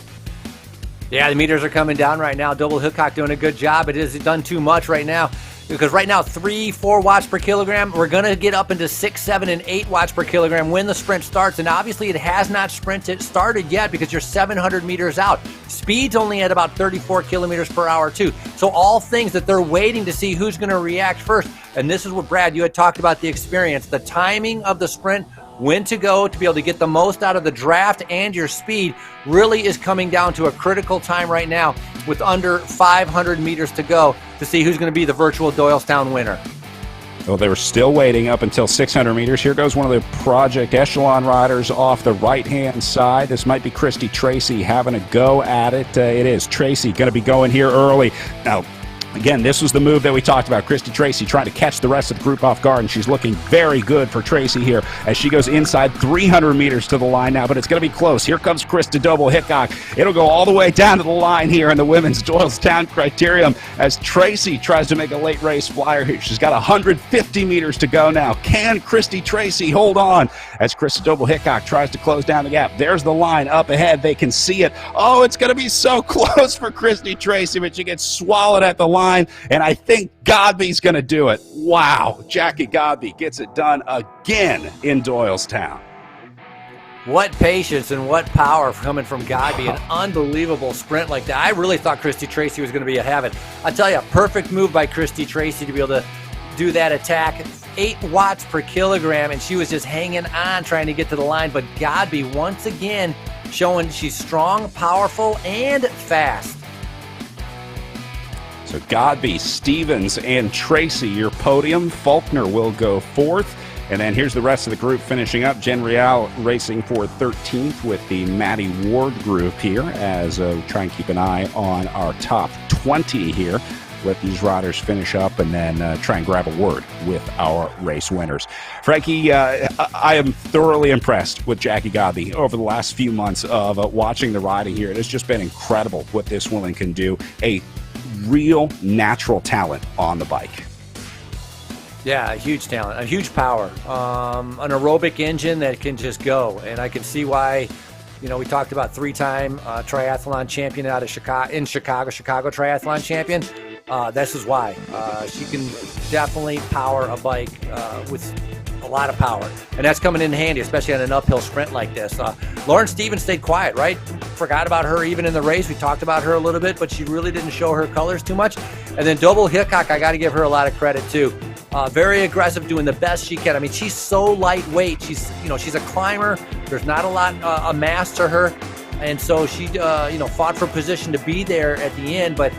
Yeah, the meters are coming down right now. Double Hickok doing a good job. It has done too much right now, because right now 3-4 watts per kilogram. We're going to get up into 6, 7, and 8 watts per kilogram when the sprint starts. And obviously it has not started yet, because you're 700 meters out. Speed's only at about 34 kilometers per hour too. So all things that they're waiting to see who's going to react first. And this is what, Brad, you had talked about, the experience, the timing of the sprint, when to go to be able to get the most out of the draft and your speed really is coming down to a critical time right now with under 500 meters to go to see who's going to be the virtual Doylestown winner. Well, they were still waiting up until 600 meters. Here goes one of the Project Echelon riders off the right-hand side. This might be Christy Tracy having a go at it. It is Tracy going to be going here early. Now, again, this was the move that we talked about. Christy Tracy trying to catch the rest of the group off guard, and she's looking very good for Tracy here as she goes inside 300 meters to the line now, but it's going to be close. Here comes Krista Double Hickok. It'll go all the way down to the line here in the women's Doylestown Criterium as Tracy tries to make a late race flyer here. She's got 150 meters to go now. Can Christy Tracy hold on as Krista Double Hickok tries to close down the gap? There's the line up ahead. They can see it. Oh, it's going to be so close for Christy Tracy, but she gets swallowed at the line. And I think Godby's going to do it. Wow, Jackie Godby gets it done again in Doylestown. What patience and what power coming from Godby. An unbelievable sprint like that. I really thought Christy Tracy was going to be ahead of it. I'll tell you, a perfect move by Christy Tracy to be able to do that attack. 8 watts per kilogram, and she was just hanging on trying to get to the line. But Godby, once again, showing she's strong, powerful, and fast. So Godby, Stevens, and Tracy, your podium. Faulkner will go 4th. And then here's the rest of the group finishing up. Jen Real racing for 13th with the Maddie Ward group here as we try and keep an eye on our top 20 here. Let these riders finish up and then try and grab a word with our race winners. Frankie, I am thoroughly impressed with Jackie Godby over the last few months of watching the riding here. It has just been incredible what this woman can do. A real natural talent on the bike. Yeah, a huge talent, a huge power, an aerobic engine that can just go. And I can see why, you know, we talked about 3-time triathlon champion out of Chicago triathlon champion. This is why. She can definitely power a bike with a lot of power. And that's coming in handy, especially on an uphill sprint like this. Lauren Stevens stayed quiet, right? Forgot about her even in the race. We talked about her a little bit, but she really didn't show her colors too much. And then Double Hickok, I got to give her a lot of credit too. Very aggressive, doing the best she can. I mean, she's so lightweight. She's a climber. There's not a lot of mass to her. And so she, fought for position to be there at the end. But,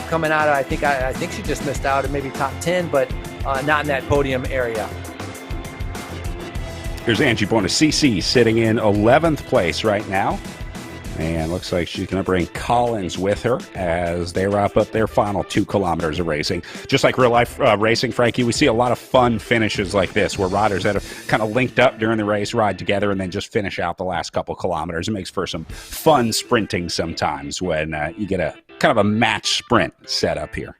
coming out, I think she just missed out at maybe top 10, but not in that podium area. Here's Angie Bonacisi sitting in 11th place right now. And looks like she's going to bring Collins with her as they wrap up their final 2 kilometers of racing. Just like real life racing, Frankie, we see a lot of fun finishes like this where riders that have kind of linked up during the race ride together and then just finish out the last couple kilometers. It makes for some fun sprinting sometimes when you get a kind of a match sprint set up here.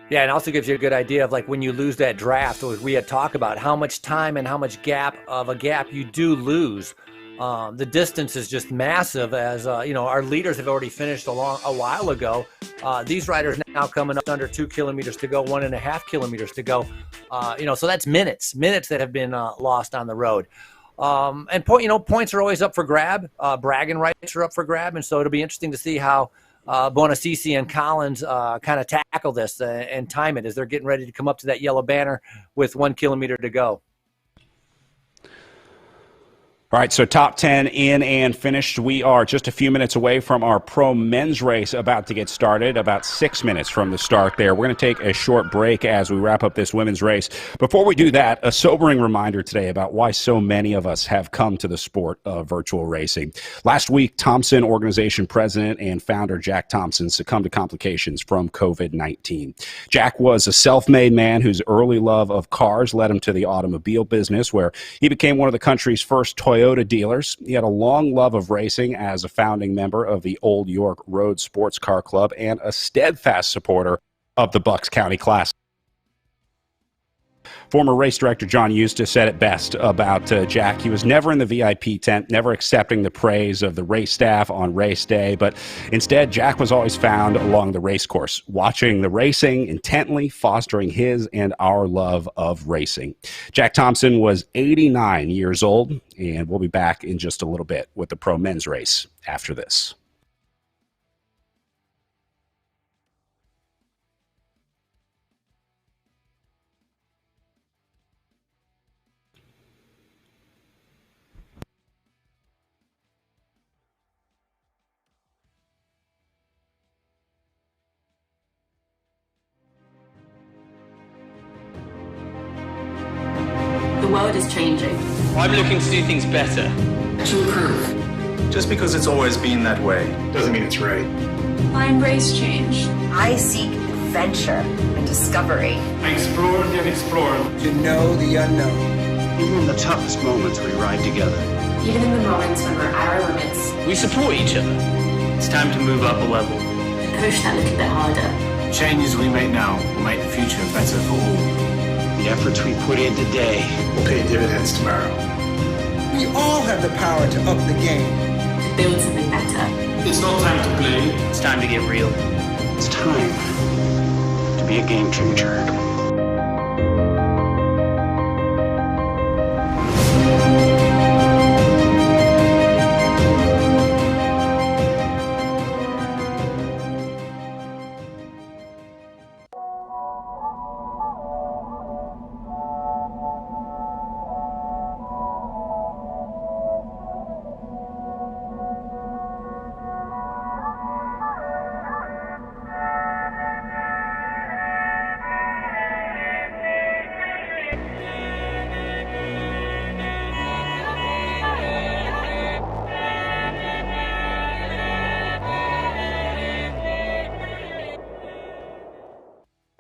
Yeah, and also gives you a good idea of like when you lose that draft, we had talked about how much time and how much gap you do lose. The distance is just massive, as our leaders have already finished a while ago. These riders now coming up under 2 kilometers to go, 1.5 kilometers to go. So that's minutes that have been lost on the road. And points are always up for grab. Bragging rights are up for grab, and so it'll be interesting to see how Bonacici and Collins kind of tackle this and time it as they're getting ready to come up to that yellow banner with 1 kilometer to go. All right, so top 10 in and finished. We are just a few minutes away from our pro men's race about to get started, about 6 minutes from the start there. We're going to take a short break as we wrap up this women's race. Before we do that, a sobering reminder today about why so many of us have come to the sport of virtual racing. Last week, Thompson Organization President and founder Jack Thompson succumbed to complications from COVID-19. Jack was a self-made man whose early love of cars led him to the automobile business, where he became one of the country's first Toyota dealers. He had a long love of racing as a founding member of the Old York Road Sports Car Club and a steadfast supporter of the Bucks County Classic. Former race director John Eustace said it best about Jack. He was never in the VIP tent, never accepting the praise of the race staff on race day, but instead Jack was always found along the race course, watching the racing intently, fostering his and our love of racing. Jack Thompson was 89 years old, and we'll be back in just a little bit with the pro men's race after this. The world is changing. I'm looking to do things better. To improve. Just because it's always been that way doesn't mean it's right. I embrace change. I seek adventure and discovery. I explore and explore. To know the unknown. Even in the toughest moments, we ride together. Even in the moments when we're at our limits, we support each other. It's time to move up a level. Push that little bit harder. The changes we make now will make the future better for all. The efforts we put in today will pay dividends tomorrow. We all have the power to up the game. To build something better. It's not time to play. It's time to get real. It's time to be a game changer.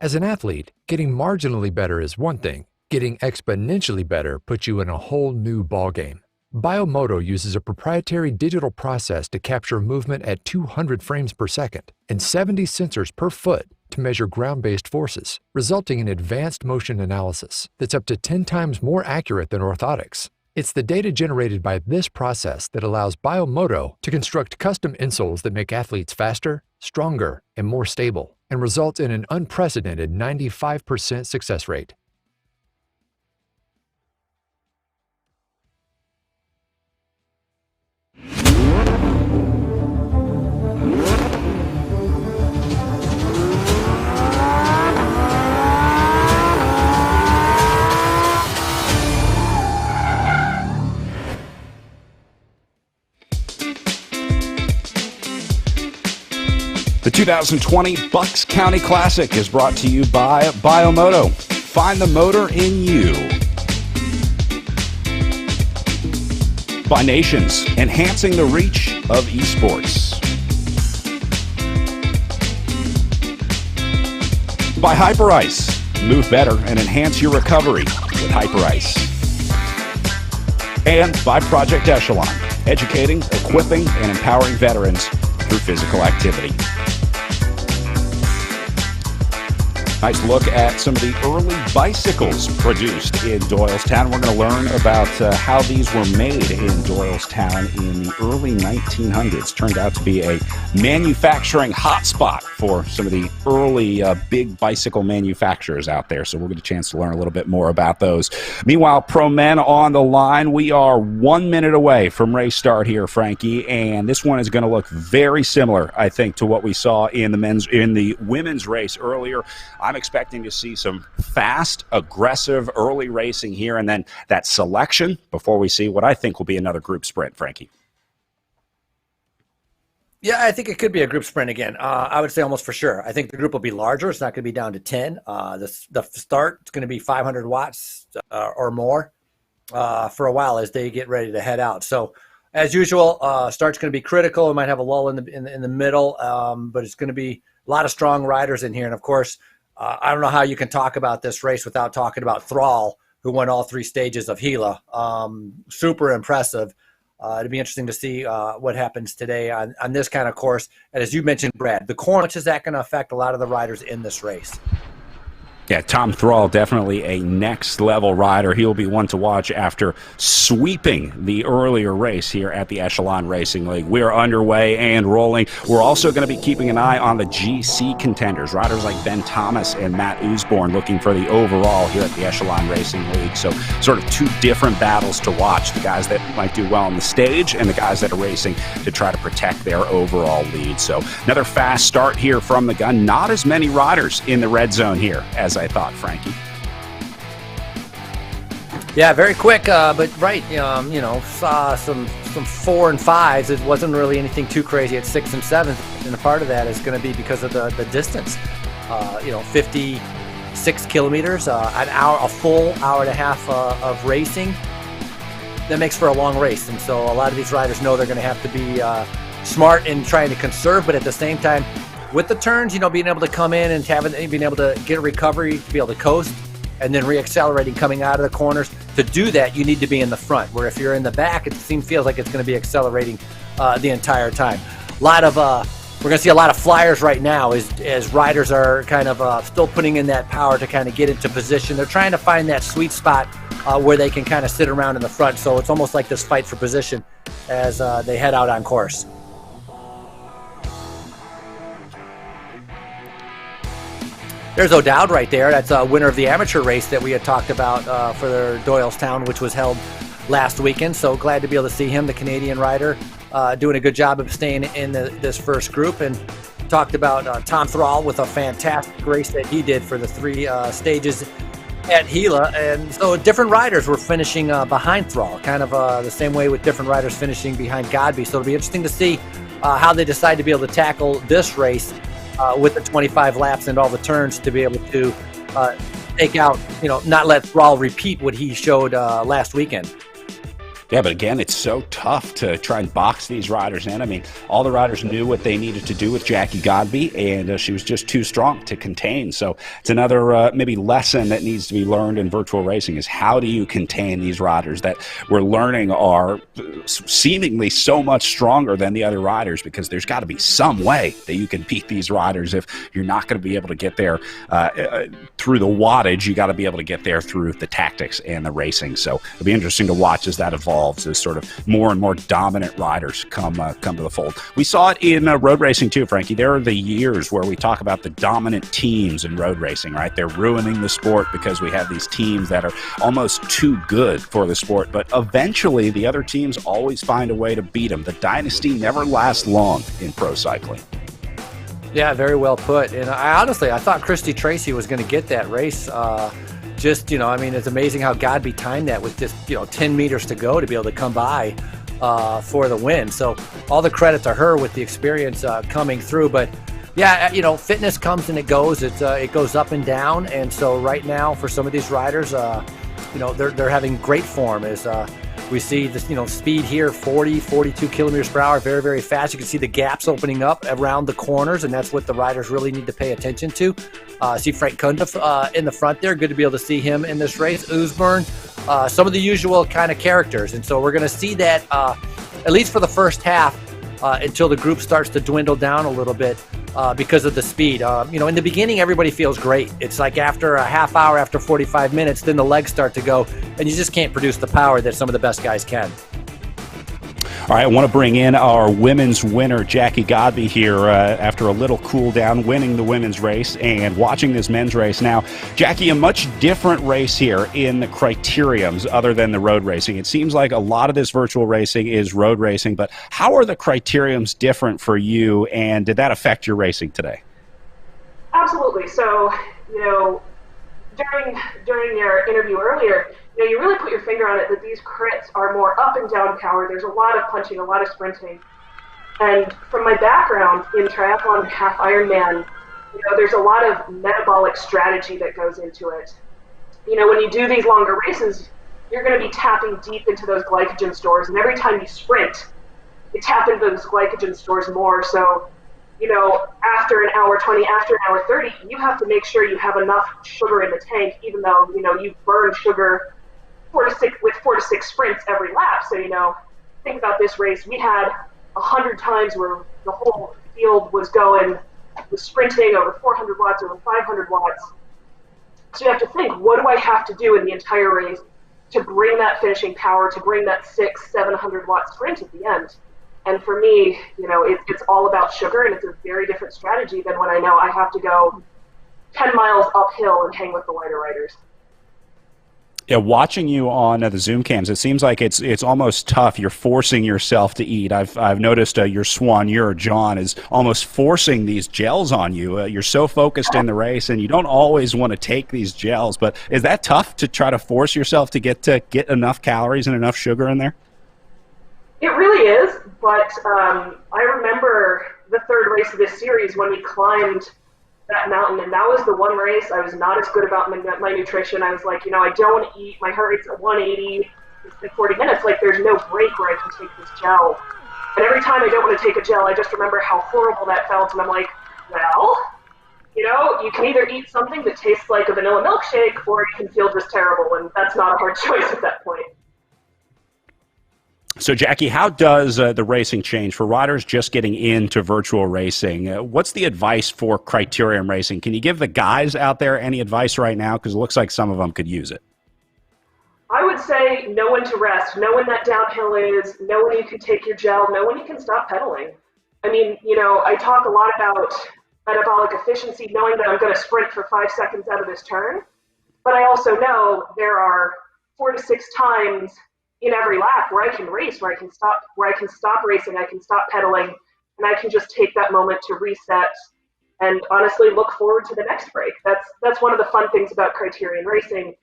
As an athlete, getting marginally better is one thing. Getting exponentially better puts you in a whole new ballgame. Biomoto uses a proprietary digital process to capture movement at 200 frames per second and 70 sensors per foot to measure ground-based forces, resulting in advanced motion analysis that's up to 10 times more accurate than orthotics. It's the data generated by this process that allows Biomoto to construct custom insoles that make athletes faster, stronger, and more stable, and results in an unprecedented 95% success rate. The 2020 Bucks County Classic is brought to you by Biomoto. Find the motor in you. By Nations, enhancing the reach of esports. By Hyperice, move better and enhance your recovery with Hyperice. And by Project Echelon, educating, equipping, and empowering veterans through physical activity. Nice look at some of the early bicycles produced in Doylestown. We're going to learn about how these were made in Doylestown in the early 1900s. Turned out to be a manufacturing hotspot for some of the early big bicycle manufacturers out there. So we'll get a chance to learn a little bit more about those. Meanwhile, pro men on the line. We are 1 minute away from race start here, Frankie, and this one is going to look very similar, I think, to what we saw in the women's race earlier. I'm expecting to see some fast, aggressive early racing here, and then that selection before we see what I think will be another group sprint, Frankie. Yeah, I think it could be a group sprint again. I would say almost for sure. I think the group will be larger. It's not going to be down to 10. The start is going to be 500 watts or more for a while as they get ready to head out. So, as usual, start's going to be critical. We might have a lull in the middle, but it's going to be a lot of strong riders in here. And of course, I don't know how you can talk about this race without talking about Thrall, who won all 3 stages of Gila. Super impressive. It'll be interesting to see what happens today on this kind of course. And as you mentioned, Brad, the corner, much is that going to affect a lot of the riders in this race? Yeah, Tom Thrall, definitely a next-level rider. He'll be one to watch after sweeping the earlier race here at the Echelon Racing League. We're underway and rolling. We're also going to be keeping an eye on the GC contenders, riders like Ben Thomas and Matt Usborne looking for the overall here at the Echelon Racing League. So sort of 2 different battles to watch, the guys that might do well on the stage and the guys that are racing to try to protect their overall lead. So another fast start here from the gun. Not as many riders in the red zone here as I thought, Frankie. Yeah, very quick, but right. Saw some 4 and 5s. It wasn't really anything too crazy at 6 and 7s, and a part of that is going to be because of the distance. 56 kilometers, an hour, a full hour and a half of racing. That makes for a long race, and so a lot of these riders know they're going to have to be smart in trying to conserve, but at the same time, with the turns, being able to come in and being able to get a recovery, to be able to coast, and then reaccelerating coming out of the corners. To do that, you need to be in the front, where if you're in the back, it feels like it's going to be accelerating the entire time. We're going to see a lot of flyers right now as riders are kind of still putting in that power to kind of get into position. They're trying to find that sweet spot where they can kind of sit around in the front. So it's almost like this fight for position as they head out on course. There's O'Dowd right there. That's a winner of the amateur race that we had talked about for Doylestown, which was held last weekend. So glad to be able to see him, the Canadian rider, doing a good job of staying in this first group. And talked about Tom Thrall with a fantastic race that he did for the 3 stages at Gila. And so different riders were finishing behind Thrall, kind of the same way with different riders finishing behind Godby. So it'll be interesting to see how they decide to be able to tackle this race with the 25 laps and all the turns to be able to take out, not let Thrall repeat what he showed last weekend. Yeah, but again, it's so tough to try and box these riders in. I mean, all the riders knew what they needed to do with Jackie Godby, and she was just too strong to contain. So it's another maybe lesson that needs to be learned in virtual racing is how do you contain these riders that we're learning are seemingly so much stronger than the other riders, because there's got to be some way that you can beat these riders. If you're not going to be able to get there through the wattage, you got to be able to get there through the tactics and the racing. So it'll be interesting to watch as that evolves, as sort of more and more dominant riders come to the fold. We saw it in road racing too, Frankie. There are the years where we talk about the dominant teams in road racing, right? They're ruining the sport because we have these teams that are almost too good for the sport, but eventually the other teams always find a way to beat them. The dynasty never lasts long in pro cycling. Yeah, very well put. And I thought Christy Tracy was going to get that race. It's amazing how Godby timed that with just, 10 meters to go to be able to come by for the win. So all the credit to her with the experience coming through. But yeah, fitness comes and it goes. It goes up and down. And so right now for some of these riders, they're having great form as we see this, speed here, 40, 42 kilometers per hour, very, very fast. You can see the gaps opening up around the corners, and that's what the riders really need to pay attention to. See Frank Conduit in the front there. Good to be able to see him in this race. Usborne, some of the usual kind of characters. And so we're going to see that at least for the first half until the group starts to dwindle down a little bit. because of the speed. In the beginning, everybody feels great. It's like after a half hour, after 45 minutes, then the legs start to go, and you just can't produce the power that some of the best guys can. All right, I want to bring in our women's winner, Jackie Godby, here after a little cool down, winning the women's race and watching this men's race. Now, Jackie, a much different race here in the criteriums other than the road racing. It seems like a lot of this virtual racing is road racing, but how are the criteriums different for you, and did that affect your racing today? Absolutely. So, during your interview earlier, you really put your finger on it that these crits are more up and down power. There's a lot of punching, a lot of sprinting. And from my background in triathlon half Ironman, there's a lot of metabolic strategy that goes into it. When you do these longer races, you're going to be tapping deep into those glycogen stores. And every time you sprint, you tap into those glycogen stores more. So, after an hour 20, after an hour 30, you have to make sure you have enough sugar in the tank, even though, you burn sugar 4 to 6 sprints every lap. So, think about this race. We had 100 times where the whole field was sprinting over 400 watts, over 500 watts. So you have to think, what do I have to do in the entire race to bring that finishing power, to bring that 600-700 watt sprint at the end? And for me, it's all about sugar, and it's a very different strategy than when I know I have to go 10 miles uphill and hang with the lighter riders. Yeah, watching you on the Zoom cams, it seems like it's almost tough. You're forcing yourself to eat. I've noticed your Swan, your John, is almost forcing these gels on you. You're so focused in the race, and you don't always want to take these gels. But is that tough to try to force yourself to get enough calories and enough sugar in there? It really is, but I remember the third race of this series when we climbed that mountain, and that was the one race I was not as good about my nutrition. I was like, I don't want to eat. My heart rate's at 180. It's been 40 minutes. Like, there's no break where I can take this gel. And every time I don't want to take a gel, I just remember how horrible that felt, and I'm like, well, you can either eat something that tastes like a vanilla milkshake, or you can feel just terrible, and that's not a hard choice at that point. So, Jackie, how does the racing change for riders just getting into virtual racing? What's the advice for criterium racing? Can you give the guys out there any advice right now? Because it looks like some of them could use it. I would say know when to rest, know when that downhill is, know when you can take your gel, know when you can stop pedaling. I mean, I talk a lot about metabolic efficiency, knowing that I'm going to sprint for 5 seconds out of this turn. But I also know there are 4 to 6 times in every lap where I can race, where I can stop racing, I can stop pedaling, and I can just take that moment to reset and honestly look forward to the next break. That's one of the fun things about criterium racing.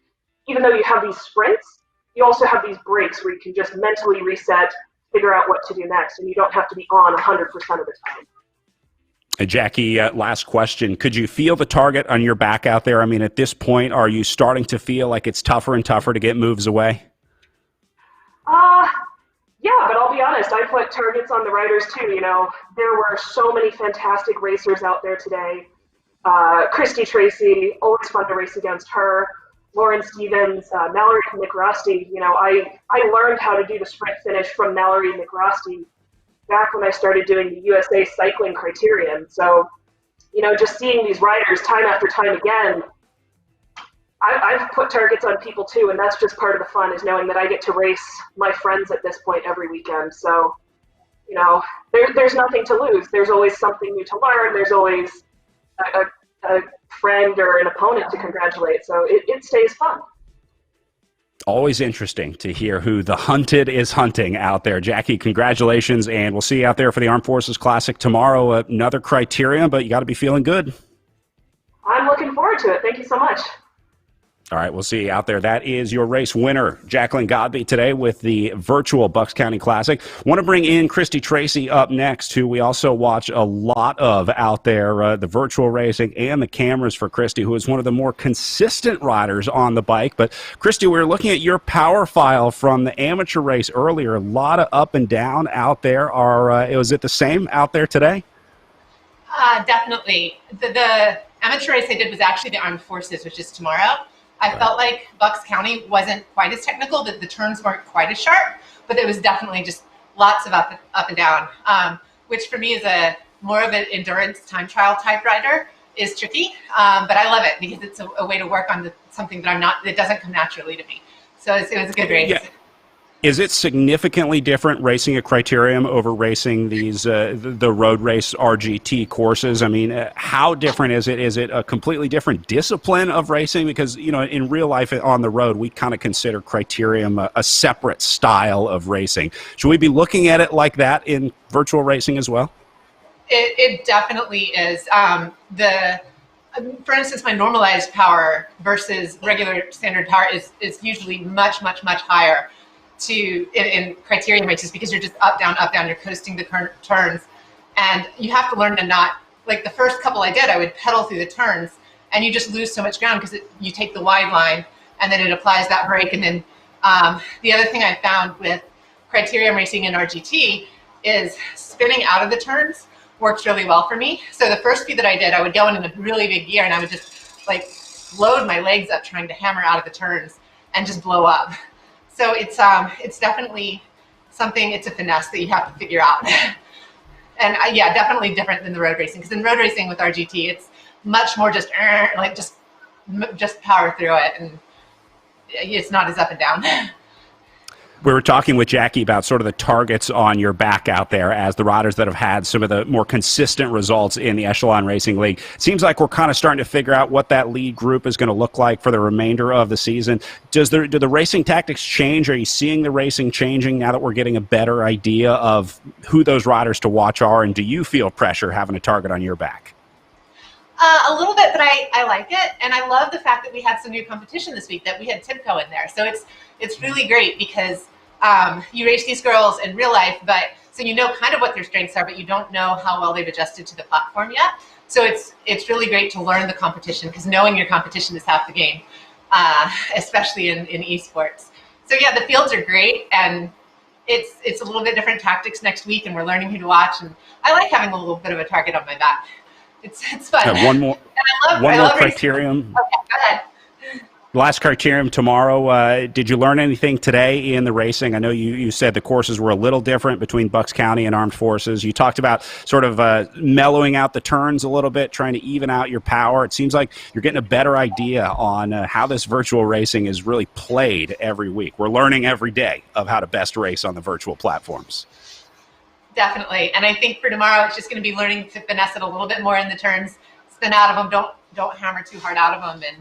Even though you have these sprints, you also have these breaks where you can just mentally reset, figure out what to do next, and you don't have to be on 100% of the time. Jackie, last question. Could you feel the target on your back out there? I mean, at this point, are you starting to feel like it's tougher and tougher to get moves away? Yeah, but I'll be honest, I put targets on the riders too. There were so many fantastic racers out there today. Christy Tracy, always fun to race against her. Lauren Stevens, Mallory McRosty. I learned how to do the sprint finish from Mallory McRosty back when I started doing the USA cycling criterion. So, just seeing these riders time after time again, I've put targets on people too, and that's just part of the fun, is knowing that I get to race my friends at this point every weekend. So, there's nothing to lose. There's always something new to learn. There's always a friend or an opponent to congratulate. So it stays fun. Always interesting to hear who the hunted is hunting out there. Jackie, congratulations, and we'll see you out there for the Armed Forces Classic tomorrow. Another criterion, but you got to be feeling good. I'm looking forward to it. Thank you so much. All right, we'll see you out there. That is your race winner, Jacqueline Godby, today with the virtual Bucks County Classic. Want to bring in Christy Tracy up next, who we also watch a lot of out there, the virtual racing and the cameras for Christy, who is one of the more consistent riders on the bike. But, Christy, we were looking at your power file from the amateur race earlier. A lot of up and down out there. Was it the same out there today? Definitely. The amateur race I did was actually the Armed Forces, which is tomorrow. I felt like Bucks County wasn't quite as technical, that the turns weren't quite as sharp, but it was definitely just lots of up and down, which for me as a more of an endurance time trial type rider is tricky, but I love it because it's a way to work on something that doesn't come naturally to me. So it was a good race. Yeah. Is it significantly different racing a criterium over racing these the road race RGT courses? I mean, how different is it? Is it a completely different discipline of racing? Because, you know, in real life on the road, we kind of consider criterium a separate style of racing. Should we be looking at it like that in virtual racing as well? It definitely is. For instance, my normalized power versus regular standard power is usually much, much, much higher in criterium races because you're just up, down, you're coasting the turns. And you have to learn to not, like the first couple I did, I would pedal through the turns and you just lose so much ground because you take the wide line and then it applies that brake. And then the other thing I found with criterium racing in RGT is spinning out of the turns works really well for me. So the first few that I did, I would go in a really big gear and I would just like load my legs up trying to hammer out of the turns and just blow up. So it's definitely something, it's a finesse that you have to figure out. And yeah, definitely different than the road racing. Because in road racing with RGT, it's much more just power through it. And it's not as up and down. We were talking with Jackie about sort of the targets on your back out there as the riders that have had some of the more consistent results in the Echelon Racing League. Seems like we're kind of starting to figure out what that lead group is going to look like for the remainder of the season. Do the racing tactics change? Are you seeing the racing changing now that we're getting a better idea of who those riders to watch are? And do you feel pressure having a target on your back? A little bit, but I like it. And I love the fact that we had some new competition this week, that we had Timco in there. So it's really great because you race these girls in real life, so you know kind of what their strengths are, but you don't know how well they've adjusted to the platform yet. So it's really great to learn the competition because knowing your competition is half the game, especially in esports. So yeah, the fields are great, and it's a little bit different tactics next week, and we're learning who to watch. And I like having a little bit of a target on my back. It's fun. One more criterium. Okay, go ahead. Last criterium tomorrow. Did you learn anything today in the racing? I know you said the courses were a little different between Bucks County and Armed Forces. You talked about sort of mellowing out the turns a little bit, trying to even out your power. It seems like you're getting a better idea on how this virtual racing is really played every week. We're learning every day of how to best race on the virtual platforms. Definitely. And I think for tomorrow, it's just going to be learning to finesse it a little bit more in the turns, spin out of them, don't hammer too hard out of them, and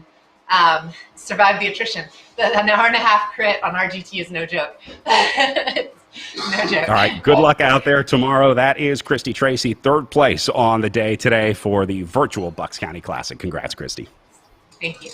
survive the attrition. An hour and a half crit on RGT is no joke. No joke. All right, good luck out there tomorrow. That is Christy Tracy, third place on the day today for the virtual Bucks County Classic. Congrats, Christy. Thank you.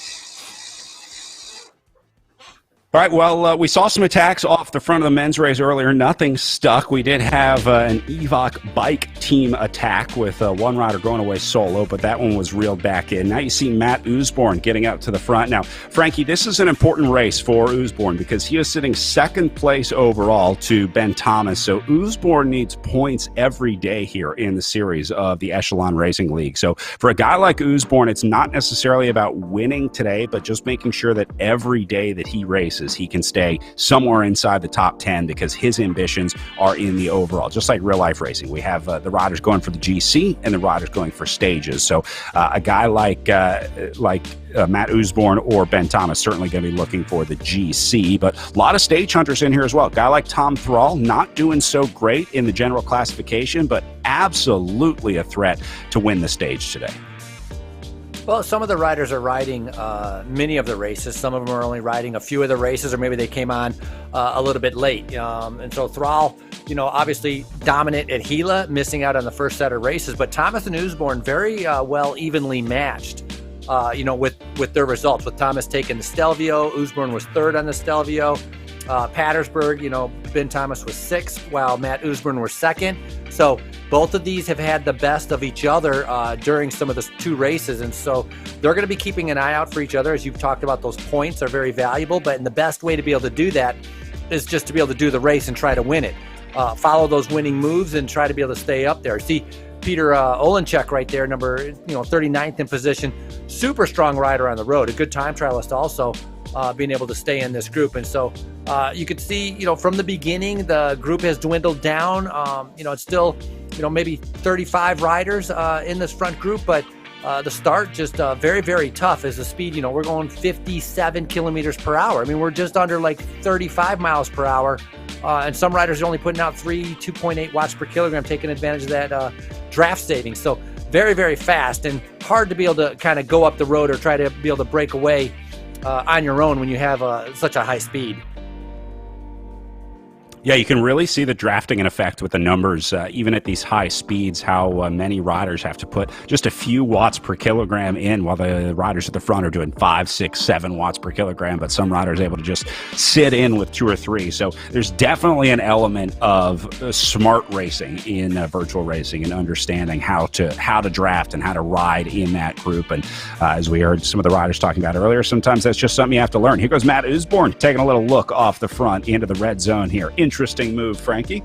All right, well, we saw some attacks off the front of the men's race earlier. Nothing stuck. We did have an EVOC bike team attack with one rider going away solo, but that one was reeled back in. Now you see Matt Usborne getting out to the front. Now, Frankie, this is an important race for Usborne because he is sitting second place overall to Ben Thomas. So Usborne needs points every day here in the series of the Echelon Racing League. So for a guy like Usborne, it's not necessarily about winning today, but just making sure that every day that he races, he can stay somewhere inside the top 10 because his ambitions are in the overall. Just like real life racing, we have the riders going for the GC and the riders going for stages. So a guy like Matt Usborne or Ben Thomas certainly going to be looking for the GC, but a lot of stage hunters in here as well. A guy like Tom Thrall, not doing so great in the general classification, but absolutely a threat to win the stage today. Well, some of the riders are riding many of the races. Some of them are only riding a few of the races, or maybe they came on a little bit late. And so Thrall, obviously dominant at Gila, missing out on the first set of races. But Thomas and Usborne very well evenly matched, with their results. With Thomas taking the Stelvio, Usborne was third on the Stelvio. Pattersburg, Ben Thomas was sixth, while Matt Usborne was second. So both of these have had the best of each other during some of the two races. And so they're going to be keeping an eye out for each other. As you've talked about, those points are very valuable. But the best way to be able to do that is just to be able to do the race and try to win it. Follow those winning moves and try to be able to stay up there. See Peter Olenchek right there, number 39th in position. Super strong rider on the road. A good time trialist also. Being able to stay in this group. And so you could see, from the beginning, the group has dwindled down. It's still maybe 35 riders in this front group, but the start just very, very tough as the speed, we're going 57 kilometers per hour. I mean, we're just under like 35 miles per hour. And some riders are only putting out 2.8 watts per kilogram, taking advantage of that draft savings. So very, very fast and hard to be able to kind of go up the road or try to be able to break away on your own when you have such a high speed. Yeah, you can really see the drafting in effect with the numbers, even at these high speeds, how many riders have to put just a few watts per kilogram in, while the riders at the front are doing 5, 6, 7 watts per kilogram, but some riders are able to just sit in with 2 or 3. So there's definitely an element of smart racing in virtual racing and understanding how to draft and how to ride in that group. And as we heard some of the riders talking about earlier, sometimes that's just something you have to learn. Here goes Matt Usborne taking a little look off the front into the red zone here. Interesting move, Frankie.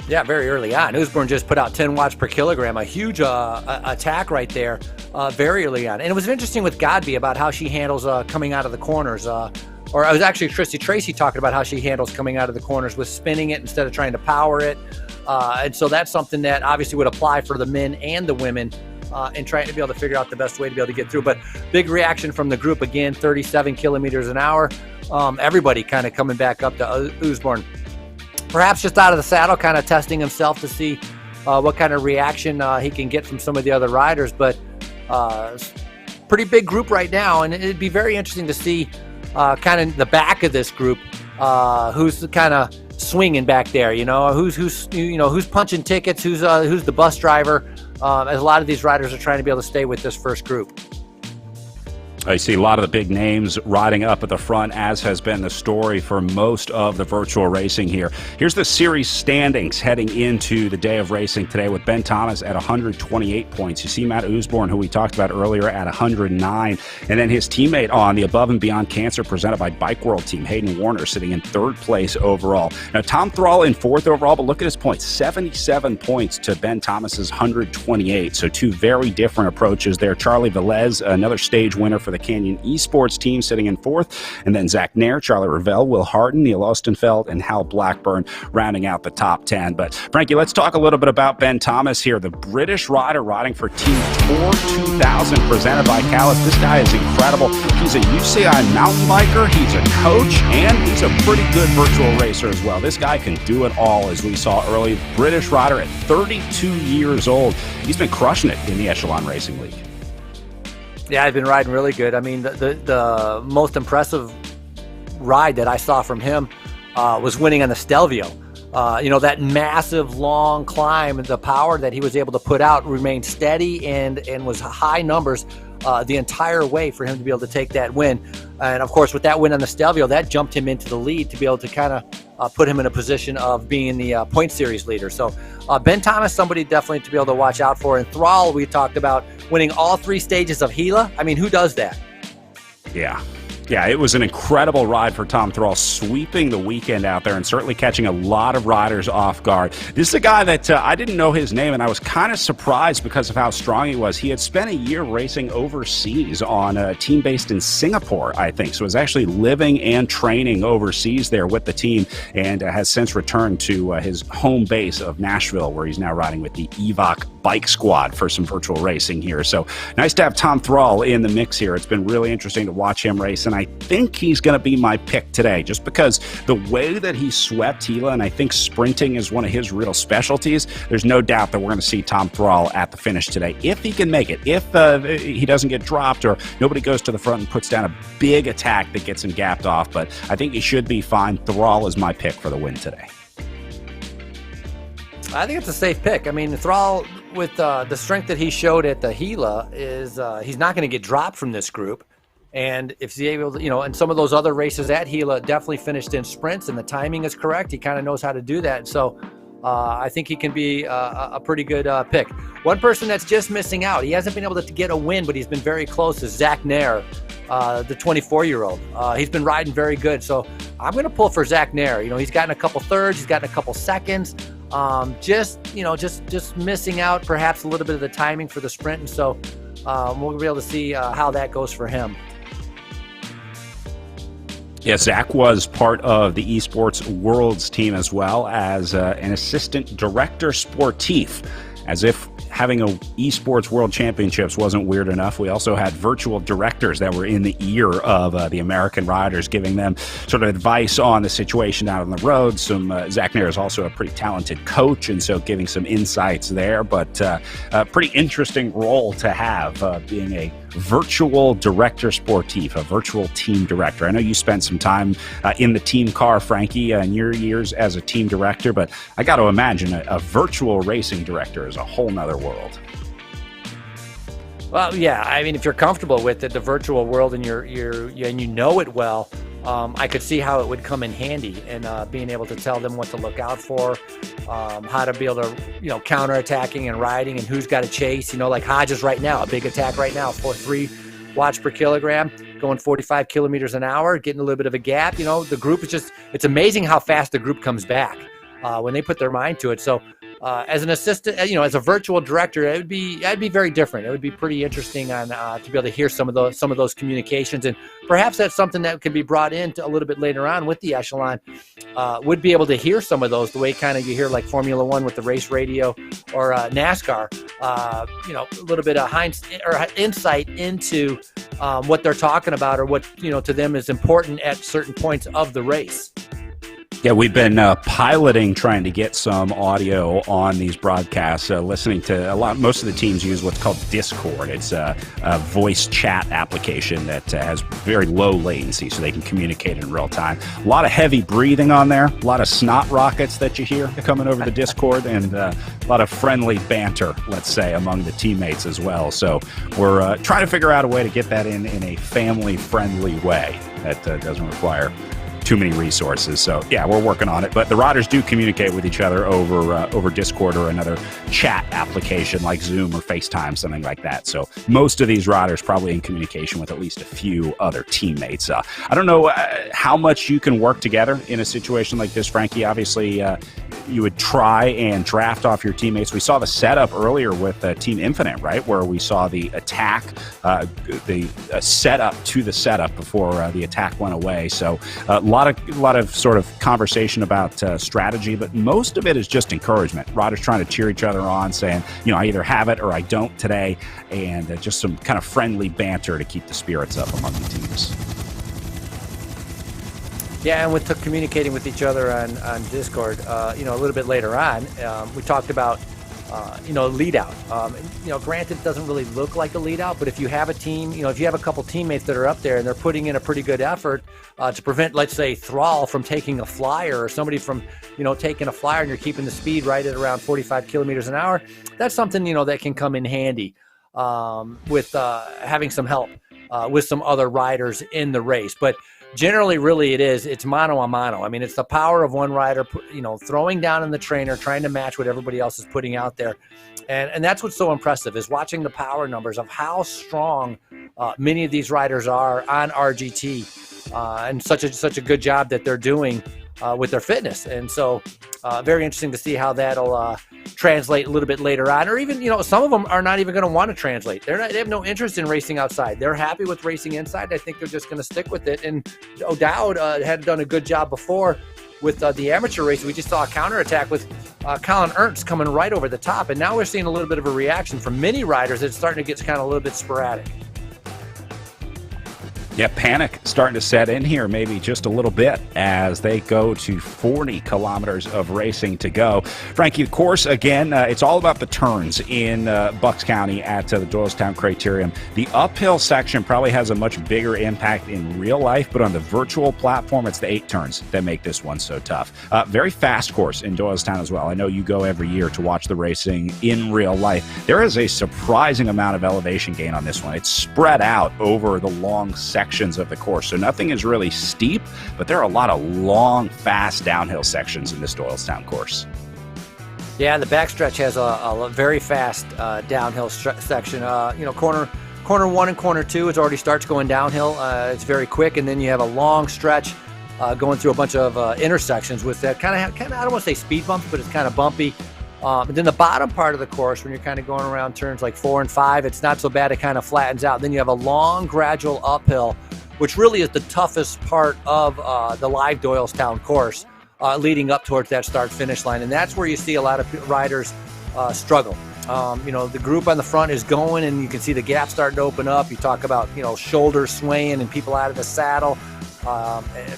Yeah, very early on. Usborne just put out 10 watts per kilogram, a huge attack right there very early on. And it was interesting with Godby about how she handles coming out of the corners. Or I was actually Christy Tracy talking about how she handles coming out of the corners with spinning it instead of trying to power it. And so that's something that obviously would apply for the men and the women and trying to be able to figure out the best way to be able to get through. But big reaction from the group again, 37 kilometers an hour. Everybody kind of coming back up to Usborne. Perhaps just out of the saddle, kind of testing himself to see what kind of reaction he can get from some of the other riders. But pretty big group right now, and it'd be very interesting to see kind of the back of this group, who's kind of swinging back there. Who's punching tickets, who's the bus driver. As a lot of these riders are trying to be able to stay with this first group. I see a lot of the big names riding up at the front, as has been the story for most of the virtual racing here. Here's the series standings heading into the day of racing today, with Ben Thomas at 128 points. You see Matt Usborne, who we talked about earlier, at 109. And then his teammate on the Above and Beyond Cancer presented by Bike World team, Hayden Warner, sitting in 3rd place overall. Now, Tom Thrall in 4th overall, but look at his points, 77 points to Ben Thomas's 128. So 2 very different approaches there. Charlie Velez, another stage winner for the Canyon Esports team, sitting in 4th, and then Zach Nair, Charlie Ravel, Will Harden, Neil Ostenfeld, and Hal Blackburn rounding out the top 10. But Frankie, let's talk a little bit about Ben Thomas here, the British rider riding for Team Tour 2000, presented by Callis. This guy is incredible. He's a UCI mountain biker, he's a coach, and he's a pretty good virtual racer as well. This guy can do it all, as we saw early. British rider at 32 years old. He's been crushing it in the Echelon Racing League. Yeah, I've been riding really good. I mean, the most impressive ride that I saw from him was winning on the Stelvio. That massive long climb and the power that he was able to put out remained steady and was high numbers the entire way for him to be able to take that win. And of course, with that win on the Stelvio, that jumped him into the lead to be able to kind of put him in a position of being the point series leader. So Ben Thomas, somebody definitely to be able to watch out for. And Thrall, we talked about winning all 3 stages of Gila. I mean, who does that? Yeah, it was an incredible ride for Tom Thrall, sweeping the weekend out there and certainly catching a lot of riders off guard. This is a guy that I didn't know his name, and I was kind of surprised because of how strong he was. He had spent a year racing overseas on a team based in Singapore, I think. So was actually living and training overseas there with the team, and has since returned to his home base of Nashville, where he's now riding with the EVOC Bike Squad for some virtual racing here. So nice to have Tom Thrall in the mix here. It's been really interesting to watch him race, and I think he's going to be my pick today, just because the way that he swept Gila, and I think sprinting is one of his real specialties. There's no doubt that we're going to see Tom Thrall at the finish today, if he can make it, if he doesn't get dropped or nobody goes to the front and puts down a big attack that gets him gapped off. But I think he should be fine. Thrall is my pick for the win today. I think it's a safe pick. I mean, Thrall, with the strength that he showed at the Gila, is he's not going to get dropped from this group. And if he's able to, and some of those other races at Gila definitely finished in sprints, and the timing is correct. He kind of knows how to do that. And so I think he can be a pretty good pick. One person that's just missing out, he hasn't been able to get a win, but he's been very close, is Zach Nair, the 24-year-old. He's been riding very good. So I'm going to pull for Zach Nair. He's gotten a couple thirds, he's gotten a couple seconds. Just missing out perhaps a little bit of the timing for the sprint. And so we'll be able to see how that goes for him. Yeah, Zach was part of the Esports Worlds team as well as an assistant director sportif, as if having a Esports World Championships wasn't weird enough. We also had virtual directors that were in the ear of the American riders, giving them sort of advice on the situation out on the road. Zach Nair is also a pretty talented coach, and so giving some insights there. But a pretty interesting role to have, being a virtual director sportif, a virtual team director. I know you spent some time in the team car, Frankie, in your years as a team director, but I got to imagine a virtual racing director is a whole nother world. Well, yeah. I mean, if you're comfortable with it, the virtual world, and you know it well, I could see how it would come in handy, and being able to tell them what to look out for, how to be able to, counterattacking and riding, and who's got to chase. Like Hodges right now, a big attack right now, 4.3 watts per kilogram, going 45 kilometers an hour, getting a little bit of a gap. The group is it's amazing how fast the group comes back when they put their mind to it. So as an assistant, as a virtual director, that'd be very different. It would be pretty interesting on to be able to hear some of those communications, and perhaps that's something that could be brought in a little bit later on with the Echelon. Would be able to hear some of those the way kind of you hear like Formula One with the race radio, or NASCAR. A little bit of insight into what they're talking about, or what to them is important at certain points of the race. Yeah, we've been piloting, trying to get some audio on these broadcasts, listening to most of the teams use what's called Discord. It's a voice chat application that has very low latency, so they can communicate in real time. A lot of heavy breathing on there, a lot of snot rockets that you hear coming over the Discord, and a lot of friendly banter, let's say, among the teammates as well. So we're trying to figure out a way to get that in a family-friendly way that doesn't require too many resources. So yeah, we're working on it, but the riders do communicate with each other over Discord or another chat application like Zoom or FaceTime, something like that. So most of these riders probably in communication with at least a few other teammates. I don't know how much you can work together in a situation like this, Frankie. Obviously, you would try and draft off your teammates. We saw the setup earlier with Team Infinite, right, where we saw the attack, the setup to the setup before the attack went away. So a lot of sort of conversation about strategy, but most of it is just encouragement. Riders trying to cheer each other on, saying, I either have it or I don't today, and just some kind of friendly banter to keep the spirits up among the teams. Yeah, and with communicating with each other on Discord, a little bit later on, we talked about, lead out. Granted, it doesn't really look like a lead out, but if you have a team, if you have a couple teammates that are up there and they're putting in a pretty good effort to prevent, let's say, Thrall from taking a flyer, or somebody from, taking a flyer, and you're keeping the speed right at around 45 kilometers an hour, that's something, that can come in handy with having some help with some other riders in the race. But generally, really, it's mano a mano. I mean, it's the power of one rider, throwing down in the trainer, trying to match what everybody else is putting out there. And that's what's so impressive, is watching the power numbers of how strong many of these riders are on RGT, and such a good job that they're doing with their fitness. And so very interesting to see how that'll translate a little bit later on, or even, some of them are not even going to want to translate. They have no interest in racing outside. They're happy with racing inside. I think they're just going to stick with it. And O'Dowd had done a good job before with the amateur race. We just saw a counterattack with Colin Ernst coming right over the top. And now we're seeing a little bit of a reaction from many riders. It's starting to get kind of a little bit sporadic. Yeah, panic starting to set in here, maybe just a little bit, as they go to 40 kilometers of racing to go. Frankie, of course, again, it's all about the turns in Bucks County at the Doylestown Criterium. The uphill section probably has a much bigger impact in real life, but on the virtual platform, it's the 8 turns that make this one so tough. Very fast course in Doylestown as well. I know you go every year to watch the racing in real life. There is a surprising amount of elevation gain on this one. It's spread out over the long sections of the course, so nothing is really steep, but there are a lot of long, fast downhill sections in this Doylestown course. Yeah, the backstretch has a very fast downhill section. Corner 1 and corner 2, it already starts going downhill. It's very quick, and then you have a long stretch going through a bunch of intersections with that kind of I don't want to say speed bumps, but it's kind of bumpy. And then the bottom part of the course, when you're kind of going around turns like 4 and 5, it's not so bad. It kind of flattens out. Then you have a long, gradual uphill which really is the toughest part of the live Doylestown course, leading up towards that start-finish line. And that's where you see a lot of riders struggle. The group on the front is going, and you can see the gap starting to open up. You talk about, shoulders swaying and people out of the saddle.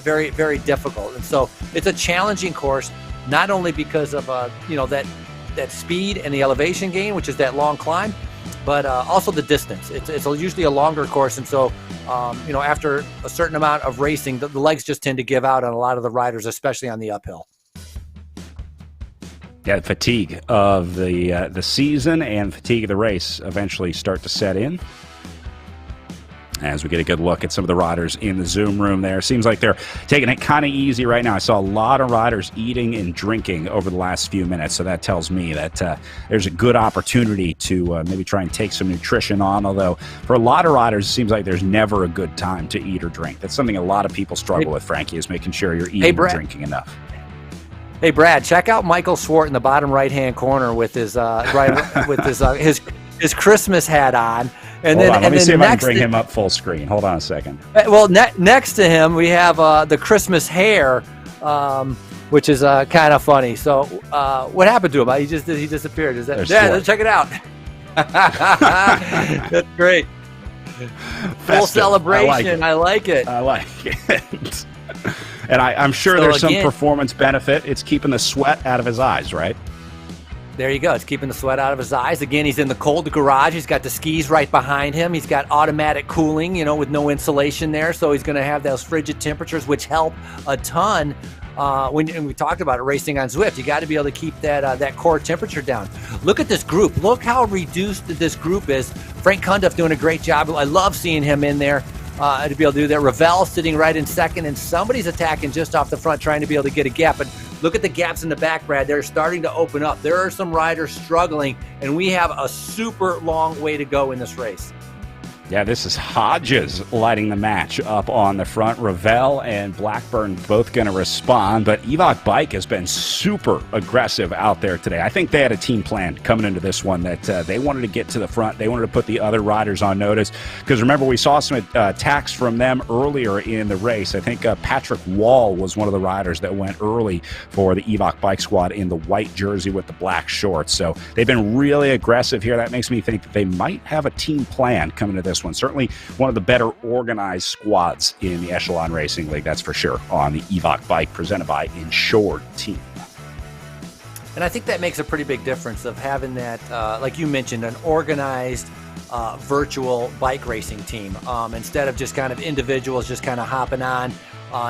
Very, very difficult. And so it's a challenging course, not only because of, that speed and the elevation gain, which is that long climb, but also the distance. It's usually a longer course. And so, after a certain amount of racing, the legs just tend to give out on a lot of the riders, especially on the uphill. Yeah, fatigue of the season and fatigue of the race eventually start to set in as we get a good look at some of the riders in the Zoom room there. Seems like they're taking it kind of easy right now. I saw a lot of riders eating and drinking over the last few minutes, so that tells me that there's a good opportunity to maybe try and take some nutrition on, although for a lot of riders, it seems like there's never a good time to eat or drink. That's something a lot of people struggle with, Frankie, is making sure you're eating and drinking enough. Hey, Brad, check out Michael Swart in the bottom right-hand corner with his his Christmas hat on. And Hold then, on, let me see if I can bring to, him up full screen. Hold on a second. Well, next to him, we have the Christmas hair, which is kind of funny. So what happened to him? He disappeared. Is that? Yeah, check it out. That's great. Full celebration. I like it. And I'm sure there's some performance benefit. It's keeping the sweat out of his eyes, right? There you go. It's keeping the sweat out of his eyes. Again, he's in the cold garage. He's got the skis right behind him. He's got automatic cooling, with no insulation there. So he's going to have those frigid temperatures, which help a ton. When we talked about it, racing on Zwift, you got to be able to keep that core temperature down. Look at this group. Look how reduced this group is. Frank Conduit doing a great job. I love seeing him in there. To be able to do that. Ravel sitting right in second, and somebody's attacking just off the front, trying to be able to get a gap. But look at the gaps in the back, Brad. They're starting to open up. There are some riders struggling, and we have a super long way to go in this race. Yeah, this is Hodges lighting the match up on the front. Ravel and Blackburn both going to respond, but Evoc Bike has been super aggressive out there today. I think they had a team plan coming into this one that they wanted to get to the front. They wanted to put the other riders on notice because remember, we saw some attacks from them earlier in the race. I think Patrick Wall was one of the riders that went early for the Evoc Bike squad in the white jersey with the black shorts. So they've been really aggressive here. That makes me think that they might have a team plan coming to this one. Certainly one of the better organized squads in the Echelon Racing League, that's for sure, on the Evoc Bike presented by Insured Team. And I think that makes a pretty big difference of having that, like you mentioned, an organized virtual bike racing team instead of just kind of individuals just kind of hopping on,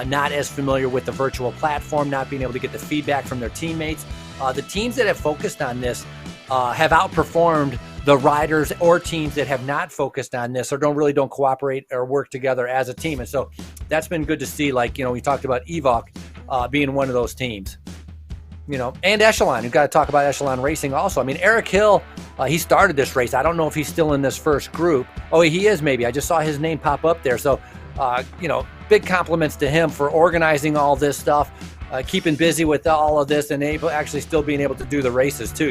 not as familiar with the virtual platform, not being able to get the feedback from their teammates. The teams that have focused on this have outperformed the riders or teams that have not focused on this or don't cooperate or work together as a team. And so that's been good to see. Like, we talked about Evoc being one of those teams, and Echelon. You've got to talk about Echelon Racing also. I mean, Eric Hill, he started this race. I don't know if he's still in this first group. Oh, he is maybe. I just saw his name pop up there. So, big compliments to him for organizing all this stuff, keeping busy with all of this and actually still being able to do the races too,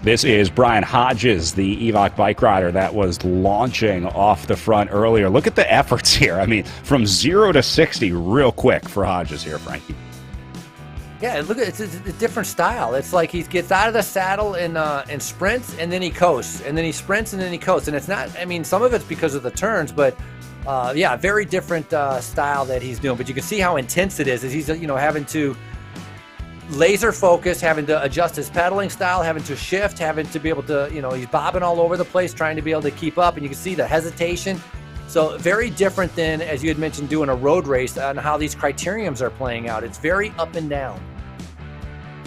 This is Brian Hodges, the Evoc bike rider that was launching off the front earlier. Look at the efforts here. I mean, from 0 to 60 real quick for Hodges here, Frankie. Yeah, look at it's a different style. It's like he gets out of the saddle and sprints, and then he coasts, and then he sprints, and then he coasts. And it's not, I mean, some of it's because of the turns, but very different style that he's doing. But you can see how intense it is as he's, having to laser focus, having to adjust his pedaling style, having to shift, having to be able to, he's bobbing all over the place, trying to be able to keep up. And you can see the hesitation. So very different than, as you had mentioned, doing a road race on how these criteriums are playing out. It's very up and down.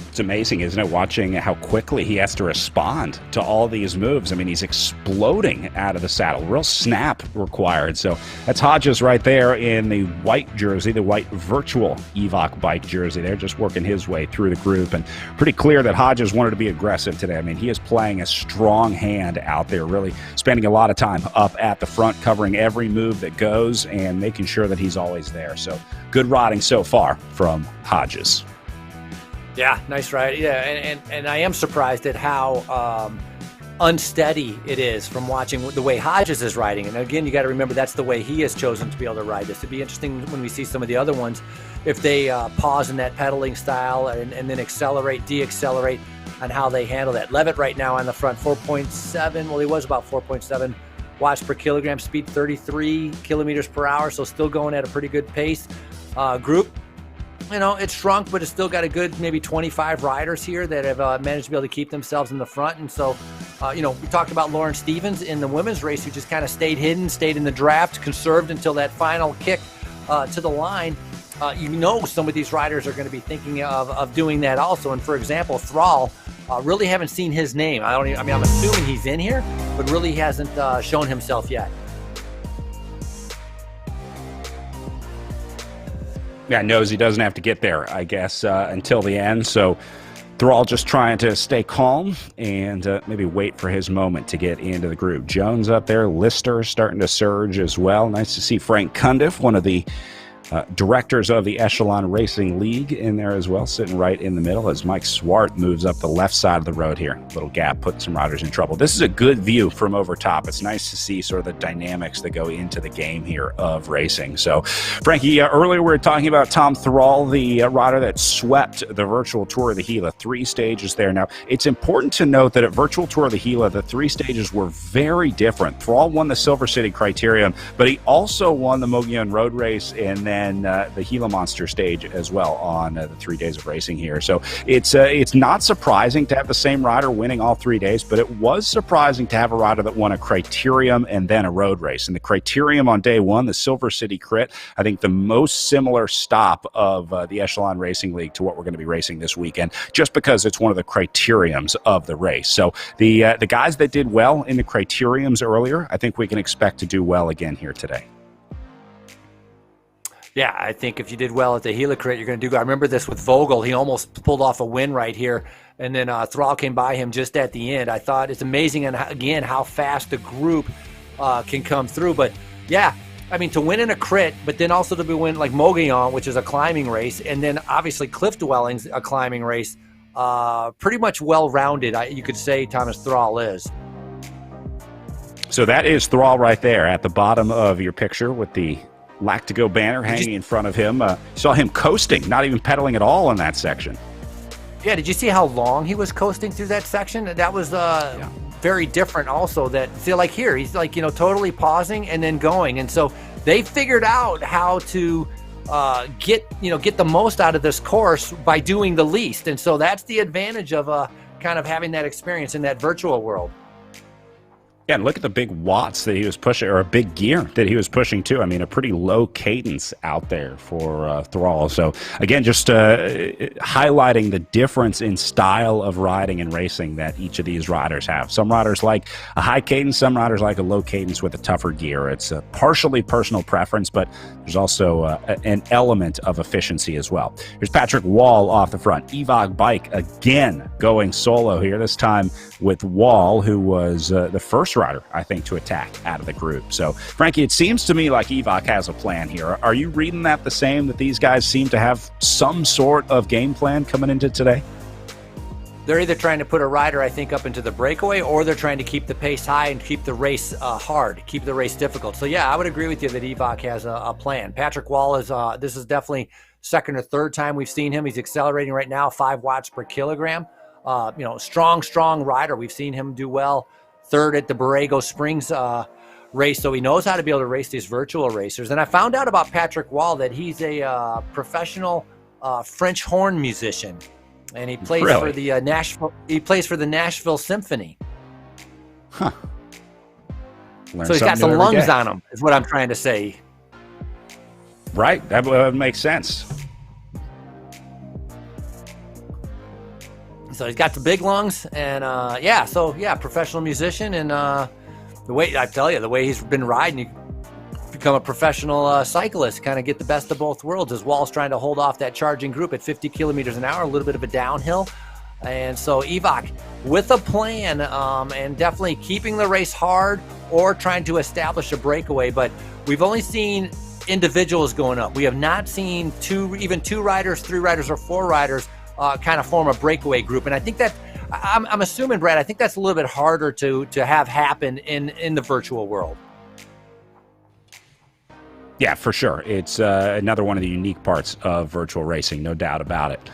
It's amazing, isn't it, watching how quickly he has to respond to all these moves. I mean, he's exploding out of the saddle. Real snap required. So that's Hodges right there in the white jersey, the white virtual Evoc bike jersey there, just working his way through the group. And pretty clear that Hodges wanted to be aggressive today. I mean, he is playing a strong hand out there, really spending a lot of time up at the front, covering every move that goes and making sure that he's always there. So good riding so far from Hodges. Yeah, nice ride. Yeah, and I am surprised at how unsteady it is from watching the way Hodges is riding. And again, you got to remember that's the way he has chosen to be able to ride this. It'd be interesting when we see some of the other ones, if they pause in that pedaling style and then accelerate, deaccelerate, on how they handle that. Levitt right now on the front, 4.7. Well, he was about 4.7 watts per kilogram, speed 33 kilometers per hour, so still going at a pretty good pace. Group, it's shrunk, but it's still got a good maybe 25 riders here that have managed to be able to keep themselves in the front. And so, we talked about Lauren Stevens in the women's race, who just kind of stayed hidden, stayed in the draft, conserved until that final kick to the line. Some of these riders are going to be thinking of doing that also. And for example, Thrall, really haven't seen his name. I'm assuming he's in here, but really hasn't shown himself yet. Yeah, knows he doesn't have to get there, I guess, until the end. So Thrall just trying to stay calm and maybe wait for his moment to get into the group. Jones up there, Lister starting to surge as well. Nice to see Frank Conduit, one of the directors of the Echelon Racing League, in there as well, sitting right in the middle as Mike Swart moves up the left side of the road here. Little gap, putting some riders in trouble. This is a good view from over top. It's nice to see sort of the dynamics that go into the game here of racing. So, Frankie, earlier we were talking about Tom Thrall, the rider that swept the Virtual Tour of the Gila. 3 stages there. Now, it's important to note that at Virtual Tour of the Gila, the 3 stages were very different. Thrall won the Silver City Criterium, but he also won the Mogollon Road Race and then the Gila Monster stage as well on the 3 days of racing here. So it's not surprising to have the same rider winning all 3 days, but it was surprising to have a rider that won a Criterium and then a road race. And the Criterium on day 1, the Silver City Crit, I think the most similar stop of the Echelon Racing League to what we're going to be racing this weekend, just because it's one of the criteriums of the race. So the guys that did well in the criteriums earlier, I think we can expect to do well again here today. Yeah, I think if you did well at the Gila Crit, you're going to do good. I remember this with Vogel. He almost pulled off a win right here, and then Thrall came by him just at the end. I thought it's amazing, and again, how fast the group can come through. But, yeah, to win in a crit, but then also to be win like Mogollon, which is a climbing race, and then obviously Cliff Dwelling's a climbing race, pretty much well-rounded, you could say Thomas Thrall is. So that is Thrall right there at the bottom of your picture with the Lactigo banner hanging in front of him. Saw him coasting, not even pedaling at all in that section. Yeah, did you see how long he was coasting through that section? That was very different also. Like here, he's totally pausing and then going. And so they figured out how to get the most out of this course by doing the least. And so that's the advantage of kind of having that experience in that virtual world. Yeah, and look at the big watts that he was pushing, or a big gear that he was pushing too. A pretty low cadence out there for Thrall. So again, just highlighting the difference in style of riding and racing that each of these riders have. Some riders like a high cadence, some riders like a low cadence with a tougher gear. It's a partially personal preference, but there's also an element of efficiency as well. Here's Patrick Wall off the front. Evog Bike again going solo here, this time with Wall, who was the first rider, I think, to attack out of the group. So, Frankie, it seems to me like Evok has a plan here. Are you reading that the same, that these guys seem to have some sort of game plan coming into today? They're either trying to put a rider, I think, up into the breakaway, or they're trying to keep the pace high and keep the race hard, keep the race difficult. So, yeah, I would agree with you that Evok has a plan. Patrick Wall is, this is definitely second or third time we've seen him. He's accelerating right now, 5 watts per kilogram. Strong rider. We've seen him do well. Third at the Borrego Springs race, so he knows how to be able to race these virtual racers. And I found out about Patrick Wall that he's a professional French horn musician, and he plays for the Nashville. He plays for the Nashville Symphony. Huh. So he's got some lungs on him, is what I'm trying to say. Right, that would make sense. So he's got the big lungs, and professional musician, and the way he's been riding, you become a professional cyclist, kind of get the best of both worlds, as Wall's trying to hold off that charging group at 50 kilometers an hour, a little bit of a downhill. And so Evok with a plan, and definitely keeping the race hard or trying to establish a breakaway. But we've only seen individuals going up. We have not seen 2 riders, 3 riders, or 4 riders kind of form a breakaway group. And I think that I'm assuming, Brad, I think that's a little bit harder to have happen in the virtual world. Yeah, for sure. It's another one of the unique parts of virtual racing, no doubt about it.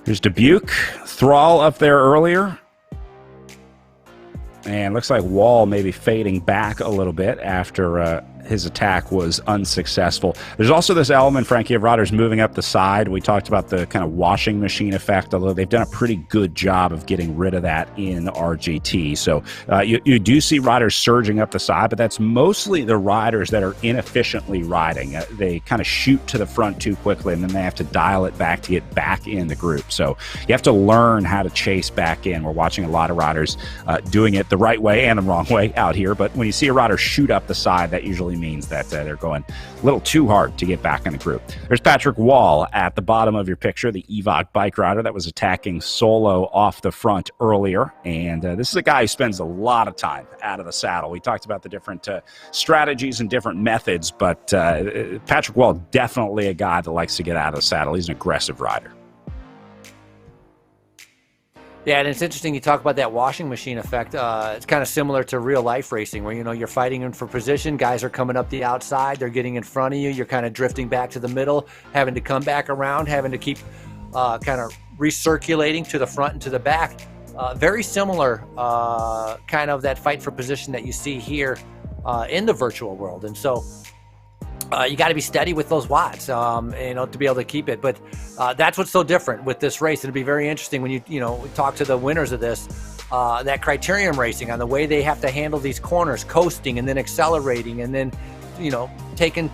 Here's Dubuque. Thrall up there earlier. And looks like Wall maybe fading back a little bit after his attack was unsuccessful. There's also this element, Frankie, of riders moving up the side. We talked about the kind of washing machine effect, although they've done a pretty good job of getting rid of that in RGT. So you do see riders surging up the side, but that's mostly the riders that are inefficiently riding. They kind of shoot to the front too quickly, and then they have to dial it back to get back in the group. So you have to learn how to chase back in. We're watching a lot of riders doing it the right way and the wrong way out here, but when you see a rider shoot up the side, that usually means that they're going a little too hard to get back in the group. There's Patrick Wall at the bottom of your picture, the Evoc bike rider that was attacking solo off the front earlier, and this is a guy who spends a lot of time out of the saddle. We talked about the different strategies and different methods, but Patrick Wall, definitely a guy that likes to get out of the saddle. He's an aggressive rider. Yeah, and it's interesting you talk about that washing machine effect. It's kind of similar to real life racing where, you're fighting in for position. Guys are coming up the outside. They're getting in front of you. You're kind of drifting back to the middle, having to come back around, having to keep kind of recirculating to the front and to the back. Very similar kind of that fight for position that you see here in the virtual world. And so you got to be steady with those watts, to be able to keep it. But that's what's so different with this race. It'll be very interesting when we talk to the winners of this, that criterium racing on the way they have to handle these corners, coasting and then accelerating and then, taking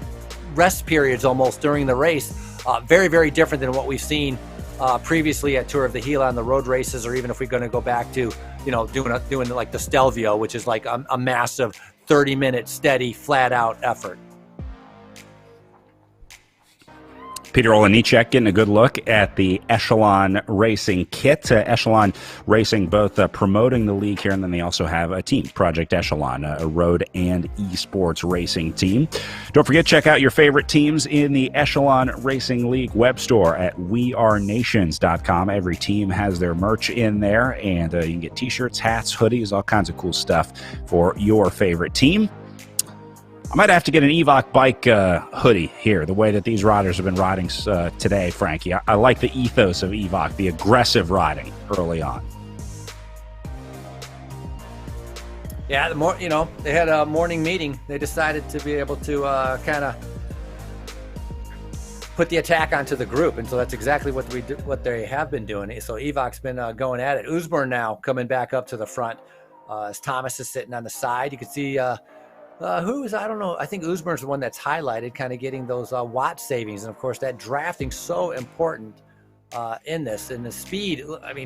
rest periods almost during the race. Very, very different than what we've seen previously at Tour of the Gila on the road races, or even if we're going to go back to, doing like the Stelvio, which is like a massive 30-minute steady, flat-out effort. Peter Olenichek getting a good look at the Echelon Racing kit. Echelon Racing both promoting the league here, and then they also have a team, Project Echelon, a road and esports racing team. Don't forget, check out your favorite teams in the Echelon Racing League web store at wearenations.com. Every team has their merch in there, and you can get t-shirts, hats, hoodies, all kinds of cool stuff for your favorite team. I might have to get an Evoc bike hoodie here, the way that these riders have been riding today, Frankie. I like the ethos of Evoc, the aggressive riding early on. Yeah, they had a morning meeting. They decided to be able to kind of put the attack onto the group, and so that's exactly what they have been doing. So Evoc's been going at it. Usborn now coming back up to the front as Thomas is sitting on the side. You can see I don't know, I think Usborn's the one that's highlighted, kind of getting those watt savings. And of course, that drafting so important in this. And the speed,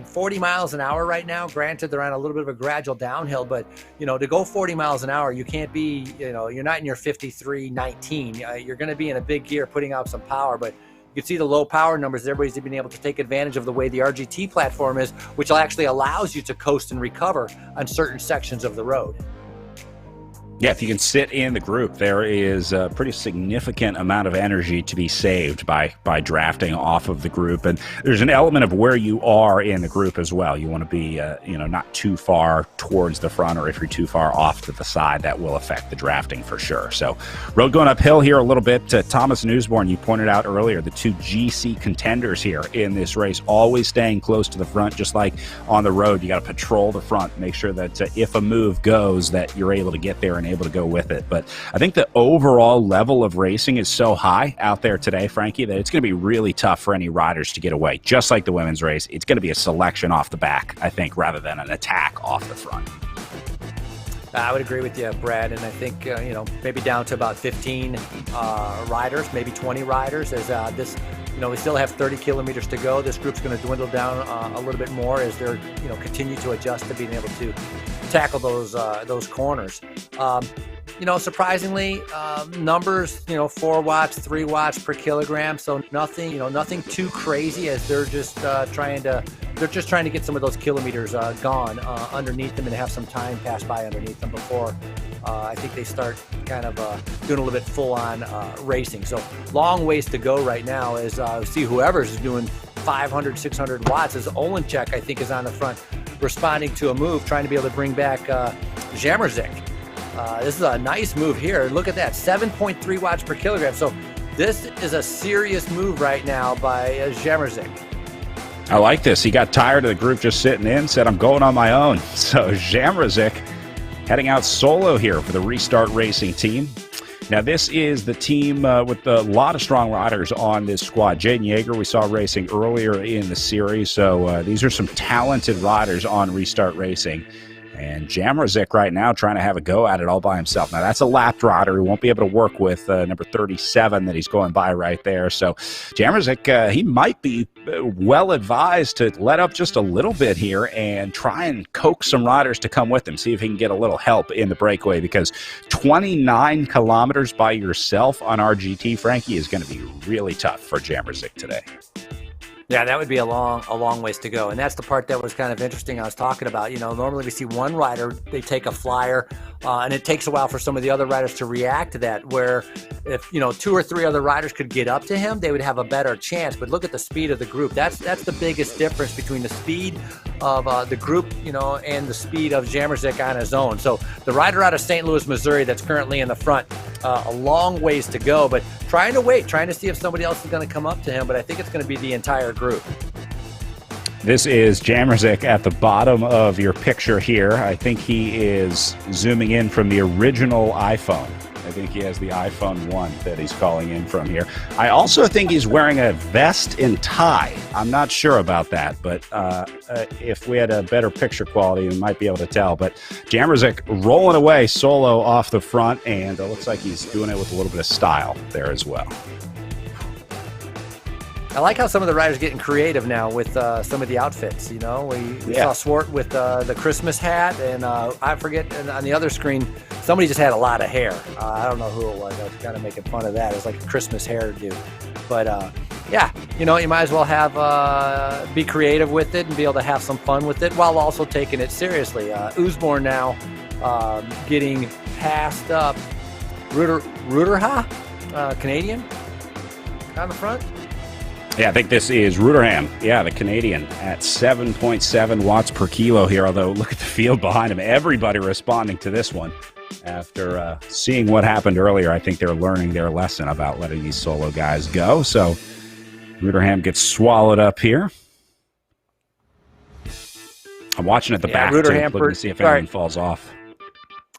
40 miles an hour right now, granted they're on a little bit of a gradual downhill, but to go 40 miles an hour, you can't be, you're not in your 53.19. You're going to be in a big gear putting out some power, but you can see the low power numbers. Everybody's been able to take advantage of the way the RGT platform is, which actually allows you to coast and recover on certain sections of the road. Yeah, if you can sit in the group, there is a pretty significant amount of energy to be saved by drafting off of the group. And there's an element of where you are in the group as well. You want to be, not too far towards the front, or if you're too far off to the side, that will affect the drafting for sure. So road going uphill here a little bit. Thomas and Usborn, you pointed out earlier, the two GC contenders here in this race, always staying close to the front, just like on the road. You got to patrol the front, make sure that if a move goes, that you're able to get there and able to go with it. But I think the overall level of racing is so high out there today, Frankie, that it's going to be really tough for any riders to get away. Just like the women's race, it's going to be a selection off the back, I think, rather than an attack off the front. I would agree with you, Brad, and I think maybe down to about 15 riders, maybe 20 riders, as this. We still have 30 kilometers to go. This group's going to dwindle down a little bit more as they're continue to adjust to being able to tackle those corners. Surprisingly, numbers 4 watts, 3 watts per kilogram, so nothing too crazy, as they're just trying to get some of those kilometers gone underneath them and have some time pass by underneath them before I think they start kind of doing a little bit full-on racing. So long ways to go right now as see whoever's doing 500, 600 watts as Olenchek, I think, is on the front, responding to a move, trying to be able to bring back Jamerzik. This is a nice move here. Look at that, 7.3 watts per kilogram. So this is a serious move right now by Jamerzik. I like this. He got tired of the group just sitting in, said, I'm going on my own. So Jamerzik heading out solo here for the Restart Racing team. Now, this is the team with a lot of strong riders on this squad. Jaden Yeager, we saw racing earlier in the series. So these are some talented riders on Restart Racing. And Jamerzik right now trying to have a go at it all by himself. Now, that's a lapped rider. He won't be able to work with number 37 that he's going by right there. So Jamerzik, he might be well advised to let up just a little bit here and try and coax some riders to come with him, see if he can get a little help in the breakaway, because 29 kilometers by yourself on RGT, Frankie, is going to be really tough for Jamerzik today. Yeah, that would be a long ways to go. And that's the part that was kind of interesting I was talking about. You know, normally we see one rider, they take a flyer, and it takes a while for some of the other riders to react to that, where if, you know, 2 or 3 other riders could get up to him, they would have a better chance. But look at the speed of the group. That's the biggest difference between the speed of the group, you know, and the speed of Jamerzik on his own. So the rider out of St. Louis, Missouri, that's currently in the front, a long ways to go, but trying to see if somebody else is going to come up to him. But I think it's going to be the entire group. This is Jamerzik at the bottom of your picture here. I think he is zooming in from the original iPhone. I think he has the iPhone 1 that he's calling in from here. I also think he's wearing a vest and tie. I'm not sure about that, but if we had a better picture quality, we might be able to tell. But Jamerzik rolling away solo off the front, and it looks like he's doing it with a little bit of style there as well. I like how some of the riders getting creative now with some of the outfits. You know, we saw Swart with the Christmas hat, and I forget, and on the other screen, somebody just had a lot of hair. I don't know who it was. I was kind of making fun of that. It was like a Christmas hairdo. But yeah, you know, you might as well have be creative with it and be able to have some fun with it while also taking it seriously. Usborne now getting passed up. Ruderha, Canadian, on the front. Yeah, I think this is Ruderham. Yeah, the Canadian at 7.7 watts per kilo here, although look at the field behind him. Everybody responding to this one. After seeing what happened earlier, I think they're learning their lesson about letting these solo guys go. So Ruderham gets swallowed up here. I'm watching at the back, too, looking to see if anyone falls off.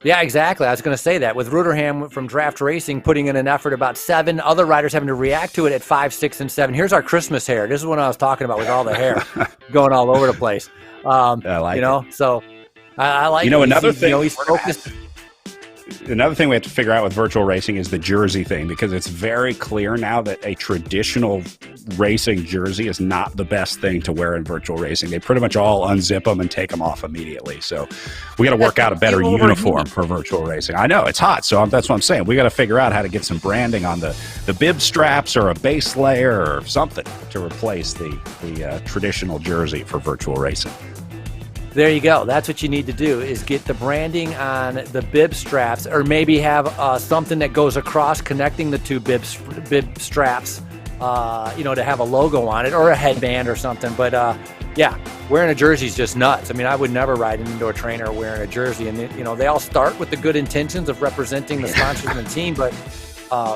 Yeah, exactly. I was going to say that. With Ruderham from Draft Racing putting in an effort, about 7 other riders having to react to it at 5, 6, and 7. Here's our Christmas hair. This is what I was talking about with all the hair going all over the place. I like it. So I like it. You know, another thing. You know, he's focused. Another thing we have to figure out with virtual racing is the jersey thing, because it's very clear now that a traditional racing jersey is not the best thing to wear in virtual racing. They pretty much all unzip them and take them off immediately. So we got to work out a better uniform for virtual racing. I know it's hot, so that's what I'm saying. We got to figure out how to get some branding on the bib straps or a base layer or something to replace the traditional jersey for virtual racing. There you go. That's what you need to do, is get the branding on the bib straps, or maybe have something that goes across connecting the 2 bib straps, you know, to have a logo on it, or a headband or something. But yeah, wearing a jersey is just nuts. I mean, I would never ride an indoor trainer wearing a jersey. And, you know, they all start with the good intentions of representing the sponsors and the team. But,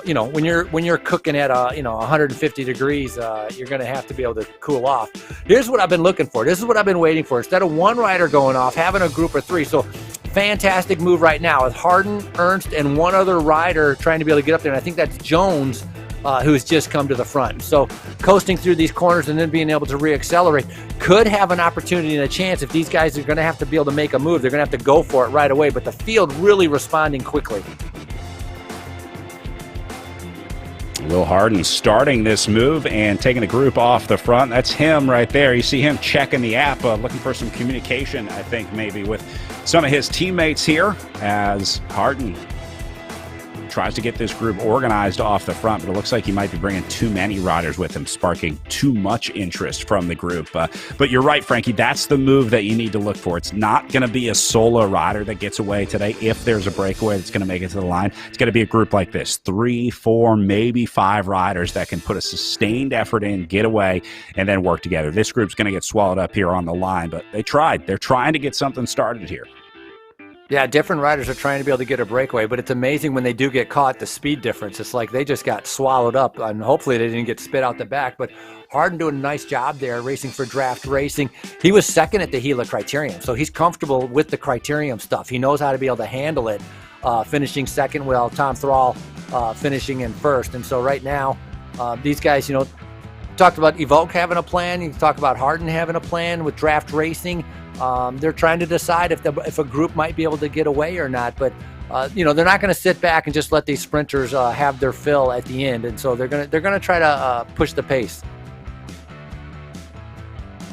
you know, when you're cooking at, 150 degrees, you're going to have to be able to cool off. Here's what I've been looking for. This is what I've been waiting for. Instead of one rider going off, having a group of 3. So fantastic move right now with Harden, Ernst, and one other rider trying to be able to get up there. And I think that's Jones, who's just come to the front. So coasting through these corners and then being able to reaccelerate could have an opportunity and a chance. If these guys are going to have to be able to make a move, they're going to have to go for it right away. But the field really responding quickly. Will Harden starting this move and taking the group off the front. That's him right there. You see him checking the app, looking for some communication, I think, maybe with some of his teammates here, as Harden tries to get this group organized off the front, but it looks like he might be bringing too many riders with him, sparking too much interest from the group. But you're right, Frankie, that's the move that you need to look for. It's not going to be a solo rider that gets away today. If there's a breakaway that's going to make it to the line, it's going to be a group like this, 3, 4, maybe 5 riders that can put a sustained effort in, get away, and then work together. This group's going to get swallowed up here on the line, but they tried. They're trying to get something started here. Yeah, different riders are trying to be able to get a breakaway, but it's amazing when they do get caught, the speed difference. It's like they just got swallowed up, and hopefully they didn't get spit out the back. But Hardin doing a nice job there, racing for Draft Racing. He was second at the Gila Criterium, so he's comfortable with the Criterium stuff. He knows how to be able to handle it, finishing second while Tom Thrall finishing in first. And so right now, these guys, talked about Evoke having a plan. You talk about Hardin having a plan with Draft Racing. They're trying to decide if a group might be able to get away or not. But they're not going to sit back and just let these sprinters have their fill at the end. And so they're going to try to push the pace.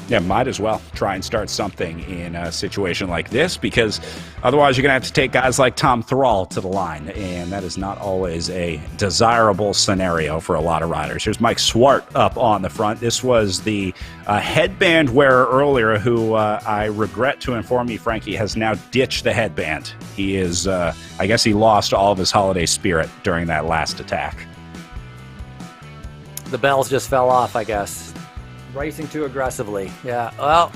Yeah, might as well try and start something in a situation like this, because otherwise you're going to have to take guys like Tom Thrall to the line, and that is not always a desirable scenario for a lot of riders. Here's Mike Swart up on the front. This was the headband wearer earlier who I regret to inform you, Frankie, has now ditched the headband. He is, I guess he lost all of his holiday spirit during that last attack. The bells just fell off, I guess. Racing too aggressively. Yeah, well,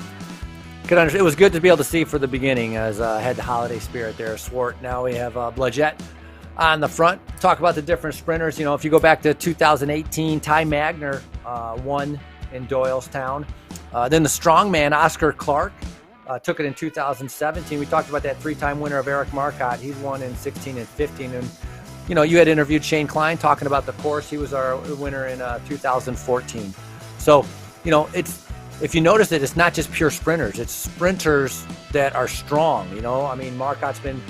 it was good to be able to see for the beginning as I had the holiday spirit there. Swart. Now we have Blodgett on the front. Talk about the different sprinters. If you go back to 2018, Ty Magner won in Doylestown. Then the strongman, Oscar Clark, took it in 2017. We talked about that 3-time winner of Eric Marcotte. He won in 16 and 15. And, you had interviewed Shane Klein talking about the course. He was our winner in 2014. So, if you notice it's not just pure sprinters. It's sprinters that are strong. Marcotte's been,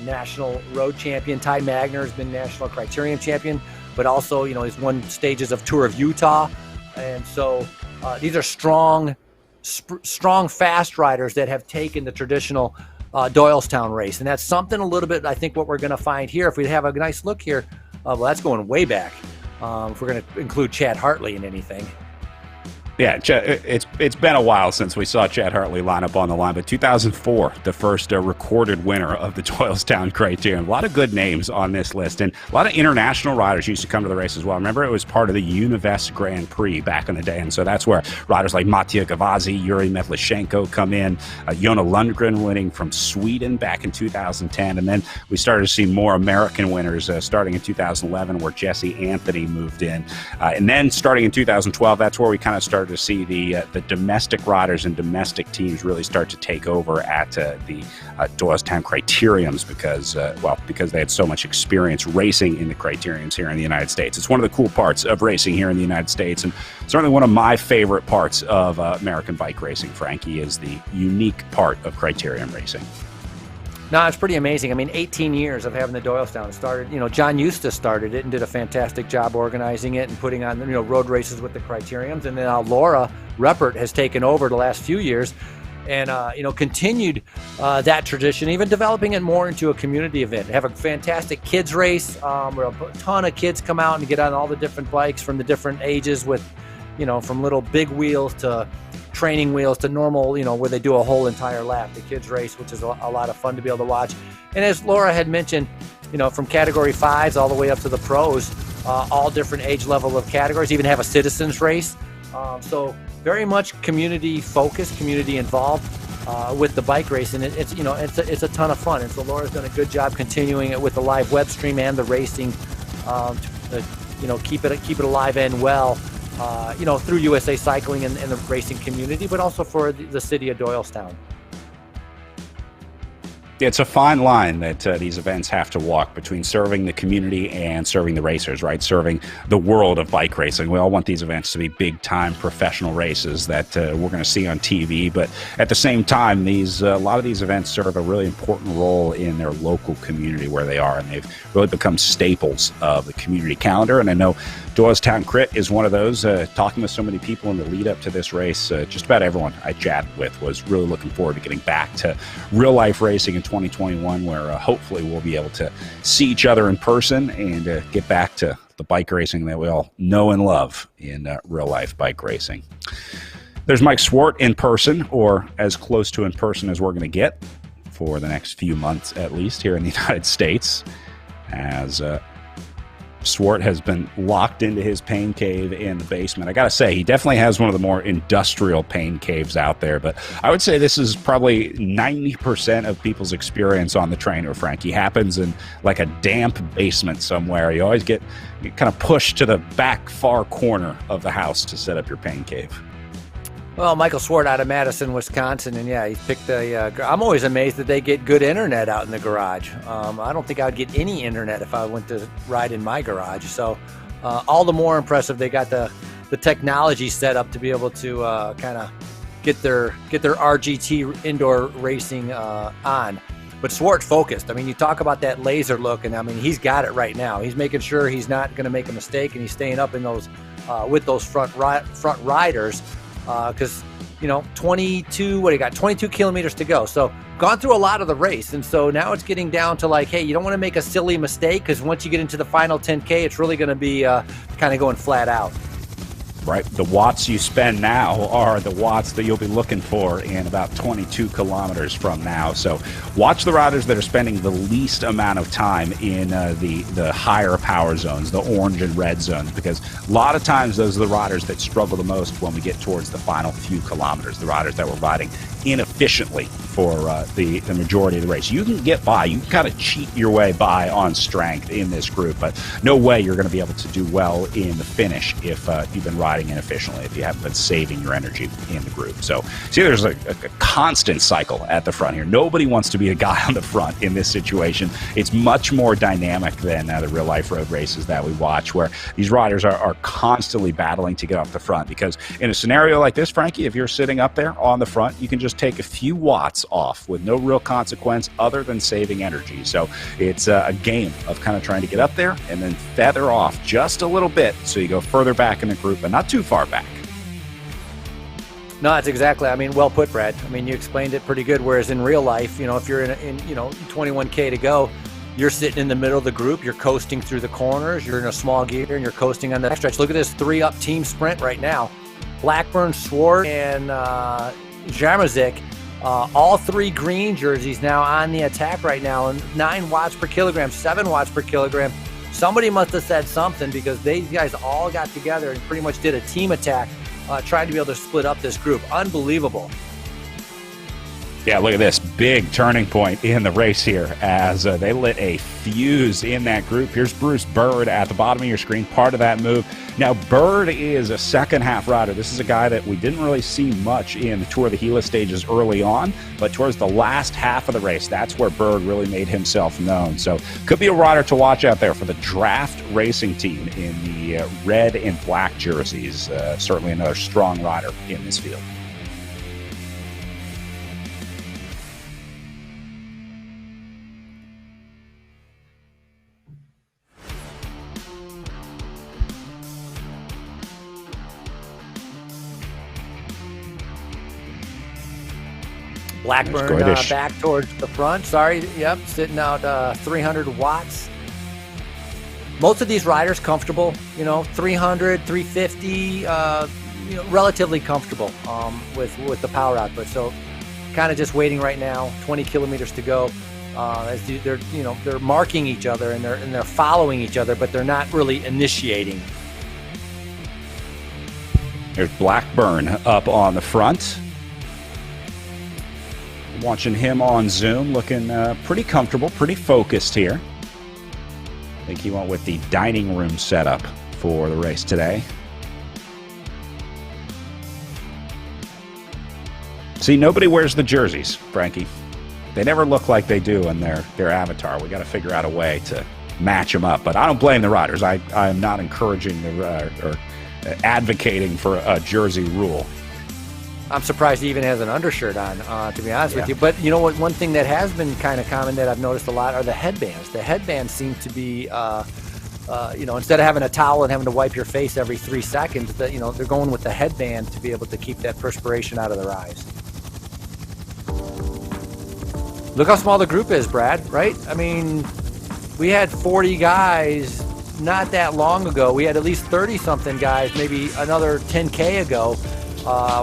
national road champion. Ty Magner has been national criterium champion, but also, he's won stages of Tour of Utah. And so these are strong, fast riders that have taken the traditional Doylestown race. And that's something a little bit, I think, what we're going to find here. If we have a nice look here, that's going way back. If we're going to include Chad Hartley in anything. Yeah, it's been a while since we saw Chad Hartley line up on the line, but 2004, the first recorded winner of the Doylestown Criterium. A lot of good names on this list, and a lot of international riders used to come to the race as well. Remember, it was part of the Univest Grand Prix back in the day, and so that's where riders like Mattia Gavazzi, Yuri Medlashenko come in, Jona Lundgren winning from Sweden back in 2010, and then we started to see more American winners starting in 2011, where Jesse Anthony moved in. And then starting in 2012, that's where we kind of started to see the domestic riders and domestic teams really start to take over at the Doylestown Criteriums because they had so much experience racing in the Criteriums here in the United States. It's one of the cool parts of racing here in the United States, and certainly one of my favorite parts of American bike racing, Frankie, is the unique part of Criterium racing. No, it's pretty amazing. 18 years of having the Doylestown. Started, John Eustace started it and did a fantastic job organizing it and putting on, road races with the Criteriums. And then Laura Ruppert has taken over the last few years and, continued that tradition, even developing it more into a community event. Have a fantastic kids race where a ton of kids come out and get on all the different bikes from the different ages with, from little big wheels to training wheels to normal, where they do a whole entire lap, the kids race, which is a lot of fun to be able to watch. And as Laura had mentioned, from category 5s all the way up to the pros, all different age level of categories, even have a citizens race. So very much community focused, community involved with the bike race. And it's a ton of fun. And so Laura's done a good job continuing it with the live web stream and the racing, keep it alive and well. Through USA Cycling and the racing community, but also for the city of Doylestown. It's a fine line that these events have to walk between serving the community and serving the racers, right? Serving the world of bike racing. We all want these events to be big-time professional races that we're going to see on TV, but at the same time, a lot of these events serve a really important role in their local community where they are, and they've really become staples of the community calendar. And I know Doylestown Crit is one of those. Talking with so many people in the lead up to this race, just about everyone I chatted with was really looking forward to getting back to real-life racing in 2021, where hopefully we'll be able to see each other in person and get back to the bike racing that we all know and love in real life bike racing. There's Mike Swart in person, or as close to in person as we're going to get for the next few months at least here in the United States, as Swart has been locked into his pain cave in the basement. I gotta say, he definitely has one of the more industrial pain caves out there, but I would say this is probably 90% of people's experience on the trainer, Frankie. Happens in like a damp basement somewhere. You always get kind of pushed to the back far corner of the house to set up your pain cave. Well, Michael Swart out of Madison, Wisconsin, and yeah, he picked I'm always amazed that they get good internet out in the garage. I don't think I'd get any internet if I went to ride in my garage. So, all the more impressive they got the technology set up to be able to kind of get their RGT indoor racing on. But Swart focused. I mean, you talk about that laser look, and I mean, he's got it right now. He's making sure he's not going to make a mistake, and he's staying up in those with those front riders. Because 22 kilometers to go, so gone through a lot of the race, and so now it's getting down to like, hey, you don't want to make a silly mistake, because once you get into the final 10K, it's really going to be kind of going flat out. Right, the watts you spend now are the watts that you'll be looking for in about 22 kilometers from now. So watch the riders that are spending the least amount of time in the higher power zones, the orange and red zones, because a lot of times those are the riders that struggle the most when we get towards the final few kilometers, the riders that were riding inefficiently for the majority of the race. You can get by, you can kind of cheat your way by on strength in this group, but no way you're going to be able to do well in the finish if you've been riding inefficiently, if you haven't been saving your energy in the group. So see, there's a constant cycle at the front here. Nobody wants to be a guy on the front in this situation. It's much more dynamic than the real life road races that we watch, where these riders are constantly battling to get off the front, because in a scenario like this, Frankie, if you're sitting up there on the front, you can just take a few watts off with no real consequence other than saving energy. So it's a game of kind of trying to get up there and then feather off just a little bit so you go further back in the group and not too far back. No, that's exactly. I mean, well put, Brad. I mean, you explained it pretty good. Whereas in real life, if you're in 21K to go, you're sitting in the middle of the group, you're coasting through the corners, you're in a small gear, and you're coasting on the stretch. Look at this 3-up team sprint right now. Blackburn, Swart, and Jarmazik, all 3 green jerseys now on the attack right now, and 9 watts per kilogram, 7 watts per kilogram. Somebody must have said something, because these guys all got together and pretty much did a team attack, trying to be able to split up this group. Unbelievable. Yeah, look at this big turning point in the race here as they lit a fuse in that group. Here's Bruce Bird at the bottom of your screen, part of that move. Now, Bird is a second half rider. This is a guy that we didn't really see much in the Tour of the Gila stages early on, but towards the last half of the race, that's where Bird really made himself known. So could be a rider to watch out there for the Draft Racing team in the red and black jerseys. Certainly another strong rider in this field. Blackburn back towards the front. Sitting out 300 watts. Most of these riders comfortable, 300, 350, relatively comfortable with the power output. So kind of just waiting right now, 20 kilometers to go. As they're marking each other and they're following each other, but they're not really initiating. There's Blackburn up on the front. Watching him on Zoom, looking pretty comfortable, pretty focused here. I think he went with the dining room setup for the race today. See, nobody wears the jerseys, Frankie. They never look like they do in their avatar. We got to figure out a way to match them up. But I don't blame the riders. I'm not encouraging or advocating for a jersey rule. I'm surprised he even has an undershirt on, to be honest with you. But you know what? One thing that has been kind of common that I've noticed a lot are the headbands. The headbands seem to be, instead of having a towel and having to wipe your face every 3 seconds, they're going with the headband to be able to keep that perspiration out of their eyes. Look how small the group is, Brad, right? I mean, we had 40 guys not that long ago. We had at least 30-something guys, maybe another 10K ago.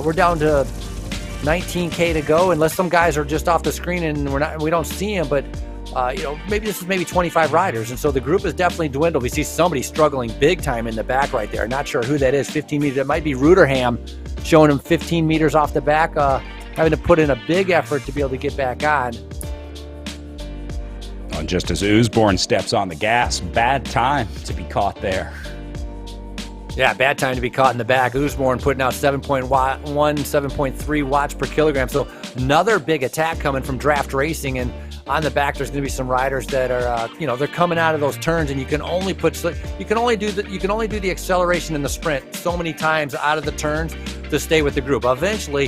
We're down to 19K to go, unless some guys are just off the screen and we don't see them. But maybe this is maybe 25 riders, and so the group has definitely dwindled. We see somebody struggling big time in the back right there. Not sure who that is. 15 meters. It might be Ruderham, showing him 15 meters off the back, having to put in a big effort to be able to get back on. And just as Usborne steps on the gas, bad time to be caught there. Yeah, bad time to be caught in the back. Usborne putting out 7.1, 7.3 watts per kilogram. So another big attack coming from Draft Racing. And on the back, there's going to be some riders that are, they're coming out of those turns, and you can only do the acceleration and the sprint so many times out of the turns to stay with the group. Eventually,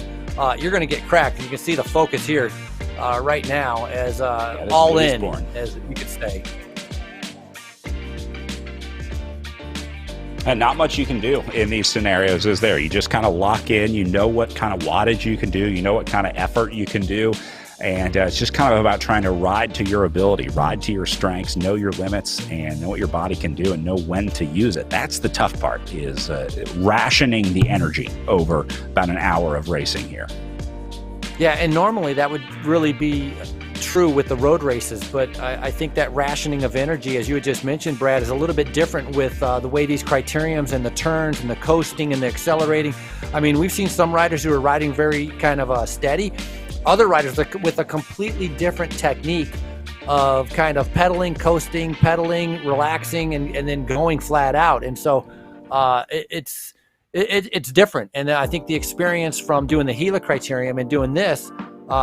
you're going to get cracked. You can see the focus here right now as all in, as you could say. And not much you can do in these scenarios, is there? You just kind of lock in. You know what kind of wattage you can do. You know what kind of effort you can do. And it's just kind of about trying to ride to your ability, ride to your strengths, know your limits, and know what your body can do and know when to use it. That's the tough part, is rationing the energy over about an hour of racing here. Yeah, and normally that would really be true with the road races, but I think that rationing of energy, as you had just mentioned, Brad, is a little bit different with the way these criteriums and the turns and the coasting and the accelerating. I mean, we've seen some riders who are riding very kind of steady, other riders with a completely different technique of kind of pedaling, coasting, pedaling, relaxing, and then going flat out. And so it's different. And I think the experience from doing the Gila criterium and doing this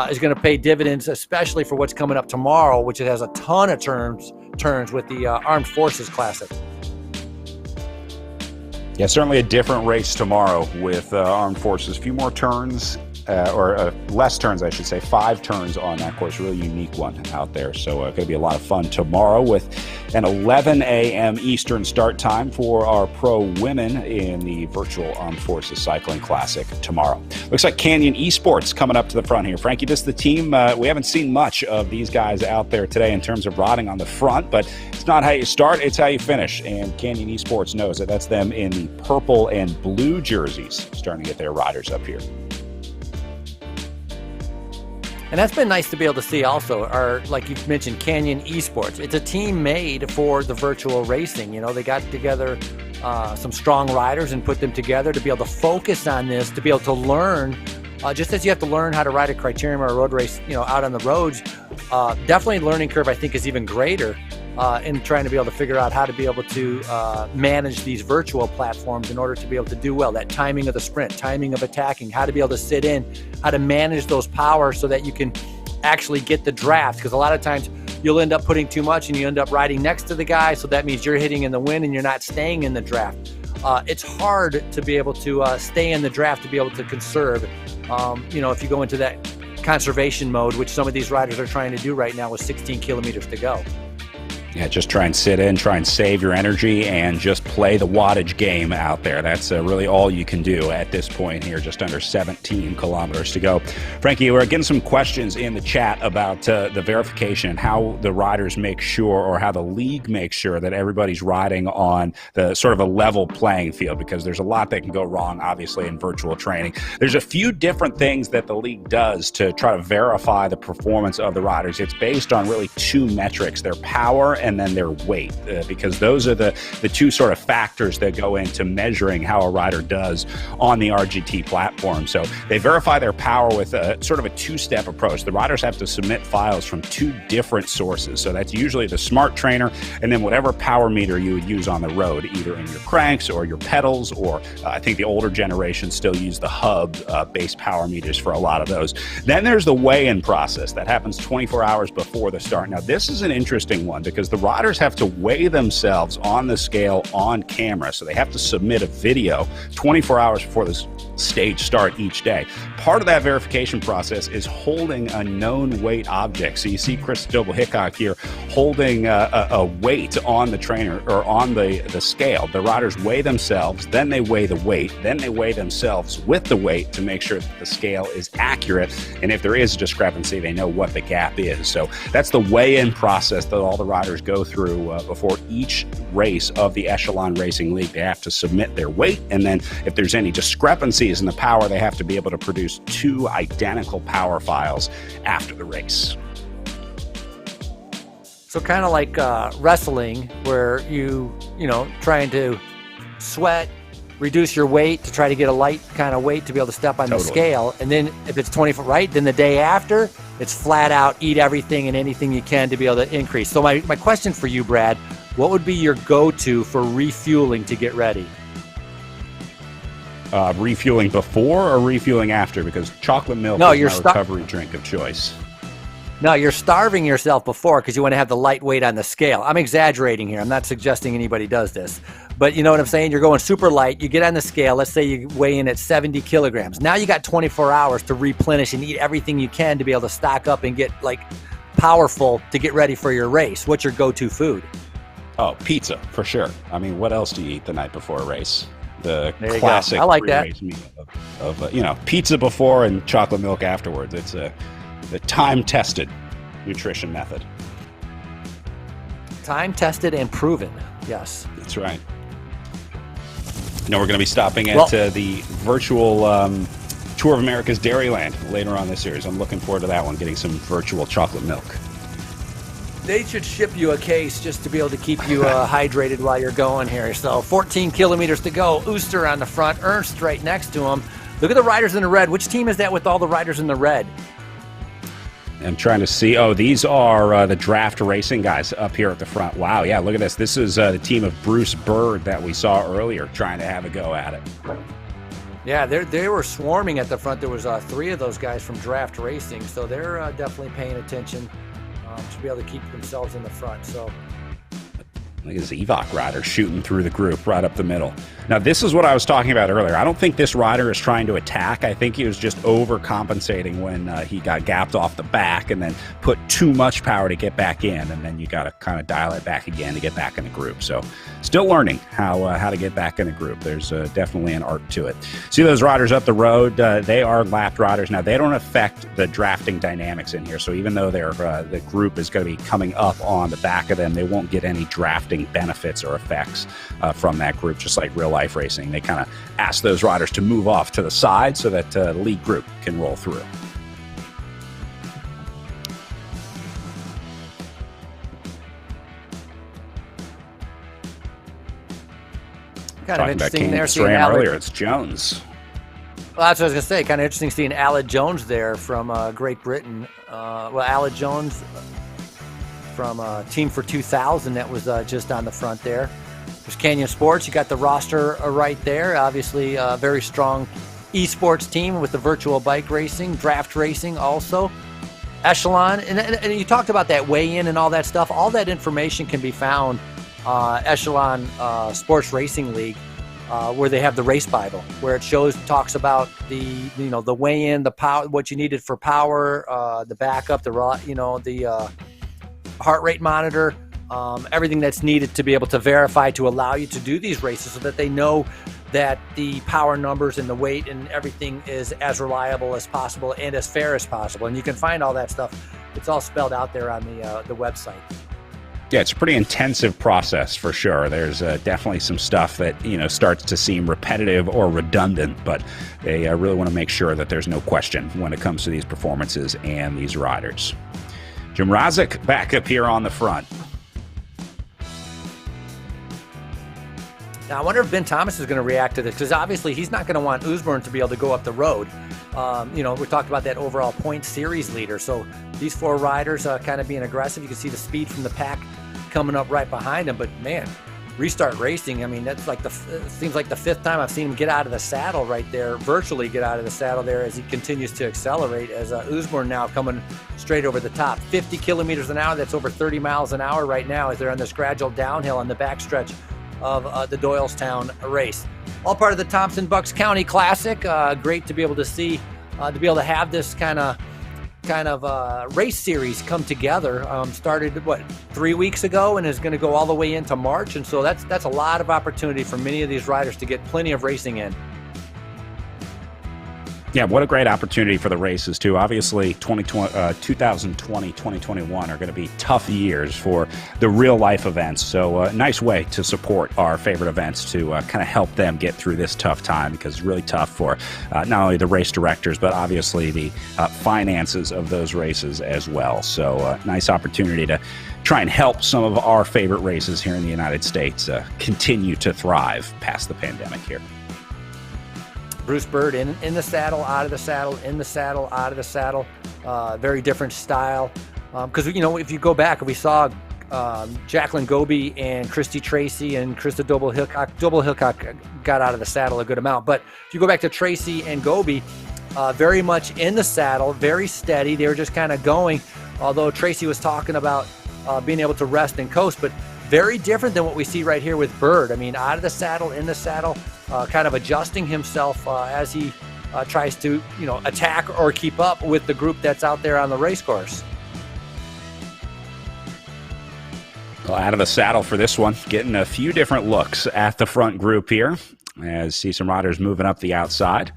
is going to pay dividends, especially for what's coming up tomorrow, which it has a ton of turns with the Armed Forces Classic. Yeah, certainly a different race tomorrow with Armed Forces. A few more turns, or less turns, I should say. 5 turns on that course. Really unique one out there. So going to be a lot of fun tomorrow with an 11 a.m. Eastern start time for our pro women in the virtual Armed Forces Cycling Classic tomorrow. Looks like Canyon Esports coming up to the front here. Frankie, this is the team. We haven't seen much of these guys out there today in terms of riding on the front, but it's not how you start, it's how you finish. And Canyon Esports knows it. That's them in the purple and blue jerseys starting to get their riders up here. And that's been nice to be able to see also, like you've mentioned, Canyon Esports. It's a team made for the virtual racing. They got together some strong riders and put them together to be able to focus on this, to be able to learn, just as you have to learn how to ride a criterium or a road race, out on the roads. Definitely learning curve, I think, is even greater in trying to be able to figure out how to be able to manage these virtual platforms in order to be able to do well. That timing of the sprint, timing of attacking, how to be able to sit in, how to manage those powers so that you can actually get the draft. Because a lot of times you'll end up putting too much and you end up riding next to the guy. So that means you're hitting in the wind and you're not staying in the draft. It's hard to be able to stay in the draft, to be able to conserve. If you go into that conservation mode, which some of these riders are trying to do right now with 16 kilometers to go. Yeah, just try and sit in, try and save your energy, and just play the wattage game out there. That's really all you can do at this point here, just under 17 kilometers to go. Frankie, we're getting some questions in the chat about the verification and how the riders make sure, or how the league makes sure that everybody's riding on the sort of a level playing field, because there's a lot that can go wrong, obviously, in virtual training. There's a few different things that the league does to try to verify the performance of the riders. It's based on really 2 metrics, their power and then their weight, because those are the 2 sort of factors that go into measuring how a rider does on the RGT platform. So they verify their power with a sort of a 2-step approach. The riders have to submit files from 2 different sources. So that's usually the Smart Trainer and then whatever power meter you would use on the road, either in your cranks or your pedals, or I think the older generations still use the hub based power meters for a lot of those. Then there's the weigh-in process that happens 24 hours before the start. Now, this is an interesting one because the riders have to weigh themselves on the scale on camera. So they have to submit a video 24 hours before the stage start each day. Part of that verification process is holding a known weight object. So you see Cristobal Hickok here holding a weight on the trainer or on the scale. The riders weigh themselves, then they weigh the weight, then they weigh themselves with the weight to make sure that the scale is accurate. And if there is a discrepancy, they know what the gap is. So that's the weigh-in process that all the riders go through before each race of the Echelon Racing League. They have to submit their weight, and then if there's any discrepancies in the power, they have to be able to produce 2 identical power files after the race. So kind of like wrestling, where you trying to sweat, reduce your weight to try to get a light kind of weight to be able to step on the scale. And then if it's 24, right, then the day after, it's flat out eat everything and anything you can to be able to increase. So my question for you, Brad, what would be your go-to for refueling to get ready? Refueling before or refueling after? Because chocolate milk is my recovery drink of choice. No, you're starving yourself before because you want to have the light weight on the scale. I'm exaggerating here. I'm not suggesting anybody does this. But you know what I'm saying? You're going super light. You get on the scale. Let's say you weigh in at 70 kilograms. Now you got 24 hours to replenish and eat everything you can to be able to stock up and get powerful to get ready for your race. What's your go-to food? Oh, pizza, for sure. I mean, what else do you eat the night before a race? The there classic I like that. Meal of pizza before and chocolate milk afterwards. It's the time-tested nutrition method. Time-tested and proven, yes. That's right. We're going to be stopping at the virtual Tour of America's Dairyland later on this series. I'm looking forward to that one, getting some virtual chocolate milk. They should ship you a case just to be able to keep you hydrated while you're going here. So 14 kilometers to go. Ooster on the front. Ernst right next to him. Look at the riders in the red. Which team is that with all the riders in the red? I'm trying to see. Oh, these are the draft racing guys up here at the front. Wow, yeah, look at this. This is the team of Bruce Bird that we saw earlier trying to have a go at it. Yeah, they were swarming at the front. There was 3 of those guys from draft racing, so they're definitely paying attention to be able to keep themselves in the front. So look at this Evok rider shooting through the group right up the middle. Now, this is what I was talking about earlier. I don't think this rider is trying to attack. I think he was just overcompensating when he got gapped off the back and then put too much power to get back in, and then you got to kind of dial it back again to get back in the group. So still learning how to get back in the group. There's definitely an art to it. See those riders up the road? They are lapped riders. Now, they don't affect the drafting dynamics in here. So even though the group is going to be coming up on the back of them, they won't get any drafting benefits or effects from that group, just like real life racing. They kind of ask those riders to move off to the side so that the lead group can roll through. Kind of interesting there seeing earlier. It's Jones. Well, that's what I was going to say. Kind of interesting seeing Aled Jones there from Great Britain. Aled Jones from Team for 2000 that was just on the front there. There's Canyon Sports. You got the roster right there. Obviously, a very strong esports team with the virtual bike racing, draft racing also. Echelon, and you talked about that weigh-in and all that stuff. All that information can be found Echelon Sports Racing League, where they have the race Bible, where it talks about the weigh-in, the power, what you needed for power, the backup, the heart rate monitor, everything that's needed to be able to verify to allow you to do these races, so that they know that the power numbers and the weight and everything is as reliable as possible and as fair as possible. And you can find all that stuff. It's all spelled out there on the website. Yeah, it's a pretty intensive process for sure. There's definitely some stuff that starts to seem repetitive or redundant, but they really want to make sure that there's no question when it comes to these performances and these riders. Jim Razik back up here on the front. Now, I wonder if Ben Thomas is going to react to this, because obviously he's not going to want Usborne to be able to go up the road. We talked about that overall point series leader. So these 4 riders kind of being aggressive. You can see the speed from the pack coming up right behind him. But, man, Restart Racing, I mean, that's like seems like the 5th time I've seen him get out of the saddle right there, virtually get out of the saddle there as he continues to accelerate, as Usborne now coming straight over the top. 50 kilometers an hour, that's over 30 miles an hour right now as they're on this gradual downhill on the backstretch of the Doylestown race. All part of the Thompson Bucks County Classic. Great to be able to see, to be able to have this kind of race series come together. Started 3 weeks ago and is going to go all the way into March, and so that's a lot of opportunity for many of these riders to get plenty of racing in. Yeah, what a great opportunity for the races, too. Obviously, 2020, 2021 are going to be tough years for the real-life events. So a nice way to support our favorite events to kind of help them get through this tough time, because it's really tough for not only the race directors, but obviously the finances of those races as well. So nice opportunity to try and help some of our favorite races here in the United States continue to thrive past the pandemic here. Bruce Bird in the saddle, out of the saddle, in the saddle, out of the saddle. Very different style. Because, if you go back, we saw Jacqueline Goby and Christy Tracy and Krista Doble-Hillcock. Doble-Hillcock got out of the saddle a good amount. But if you go back to Tracy and Goby, very much in the saddle, very steady. They were just kind of going, although Tracy was talking about being able to rest and coast, but very different than what we see right here with Bird. I mean, out of the saddle, in the saddle, kind of adjusting himself as he tries to, attack or keep up with the group that's out there on the race course. Well, out of the saddle for this one, getting a few different looks at the front group here, as see some riders moving up the outside.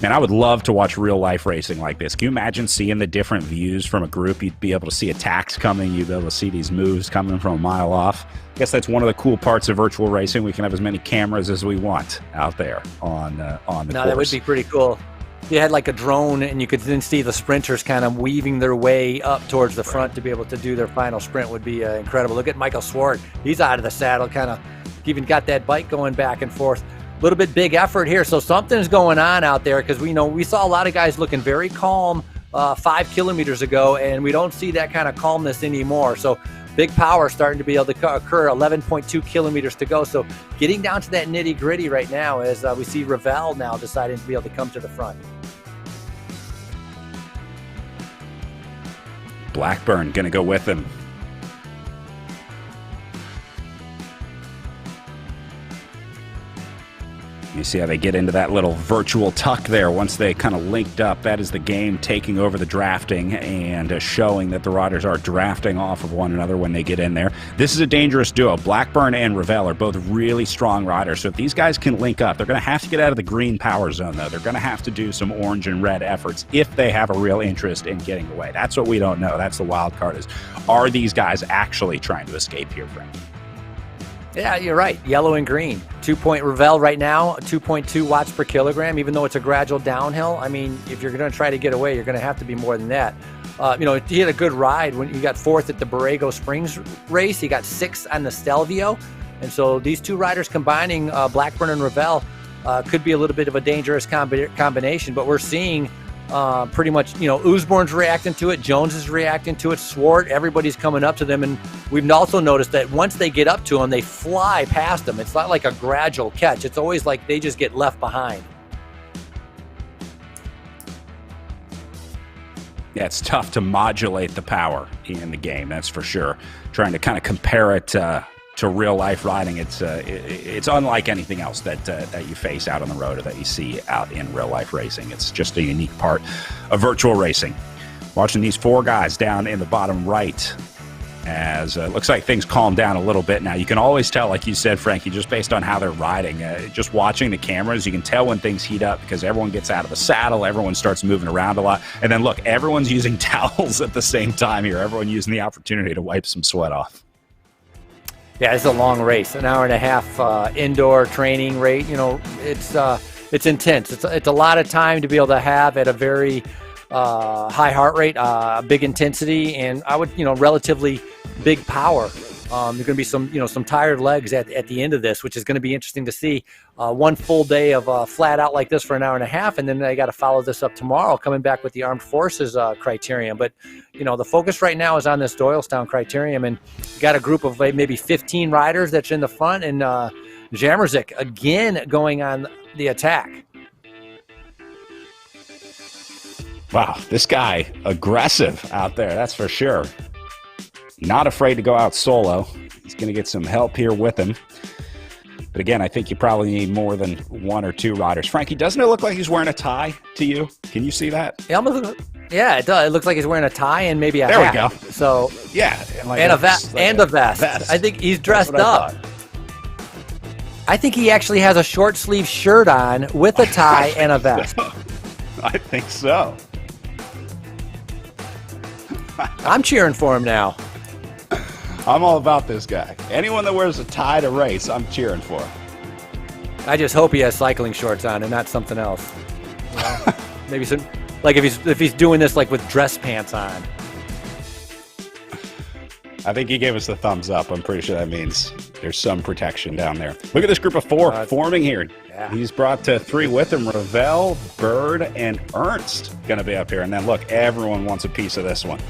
Man, I would love to watch real-life racing like this. Can you imagine seeing the different views from a group? You'd be able to see attacks coming. You'd be able to see these moves coming from a mile off. I guess that's one of the cool parts of virtual racing. We can have as many cameras as we want out there on the course. That would be pretty cool. You had like a drone, and you could then see the sprinters kind of weaving their way up towards the front to be able to do their final sprint. Would be incredible. Look at Michael Swart. He's out of the saddle, kind of even got that bike going back and forth. A little bit big effort here, so something's going on out there, because we saw a lot of guys looking very calm 5 kilometers ago, and we don't see that kind of calmness anymore. So big power starting to be able to occur. 11.2 kilometers to go, so getting down to that nitty gritty right now as we see Ravel now deciding to be able to come to the front. Blackburn going to go with him. You see how they get into that little virtual tuck there once they kind of linked up. That is the game taking over the drafting and showing that the riders are drafting off of one another when they get in there. This is a dangerous duo. Blackburn and Ravel are both really strong riders. So if these guys can link up, they're going to have to get out of the green power zone, though. They're going to have to do some orange and red efforts if they have a real interest in getting away. That's what we don't know. That's the wild card, is are these guys actually trying to escape here, Frank? Yeah, you're right. Yellow and green. 2-point Ravel right now, 2.2 watts per kilogram, even though it's a gradual downhill. I mean, if you're going to try to get away, you're going to have to be more than that. He had a good ride when he got 4th at the Borrego Springs race. He got 6th on the Stelvio. And so these two riders combining, Blackburn and Ravel, could be a little bit of a dangerous combination. But we're seeing pretty much, Usborne's reacting to it, Jones is reacting to it, Swart, everybody's coming up to them, and we've also noticed that once they get up to them, they fly past them. It's not like a gradual catch. It's always like they just get left behind. Yeah, it's tough to modulate the power in the game, that's for sure. Trying to kind of compare it to real life riding, it's unlike anything else that you face out on the road or that you see out in real life racing. It's just a unique part of virtual racing. Watching these 4 guys down in the bottom right, as it looks like things calm down a little bit now. You can always tell, like you said, Frankie, just based on how they're riding, just watching the cameras, you can tell when things heat up, because everyone gets out of the saddle, everyone starts moving around a lot, and then look, everyone's using towels at the same time here, everyone using the opportunity to wipe some sweat off. Yeah, it's a long race, an hour and a half indoor training rate. It's intense. It's a lot of time to be able to have at a very high heart rate, big intensity, and I would, relatively big power. There's going to be some tired legs at the end of this, which is going to be interesting to see. One full day of flat out like this for an hour and a half, and then they got to follow this up tomorrow, coming back with the Armed Forces criterium. But the focus right now is on this Doylestown criterium, and you got a group of maybe 15 riders that's in the front, and Jamerzik again going on the attack. Wow, this guy aggressive out there, that's for sure. Not afraid to go out solo. He's going to get some help here with him. But again, I think you probably need more than one or two riders. Frankie, doesn't it look like he's wearing a tie to you? Can you see that? Yeah, it does. It looks like he's wearing a tie and maybe a hat. There we go. So yeah, and a vest. I think he's dressed up. I think he actually has a short sleeve shirt on with a tie and a vest. I think so. I'm cheering for him now. I'm all about this guy. Anyone that wears a tie to race, I'm cheering for. I just hope he has cycling shorts on and not something else. Maybe some, like if he's doing this like with dress pants on. I think he gave us the thumbs up. I'm pretty sure that means there's some protection down there. Look at this group of four forming here. Yeah. He's brought 3 with him. Ravel, Bird, and Ernst going to be up here. And then look, everyone wants a piece of this one.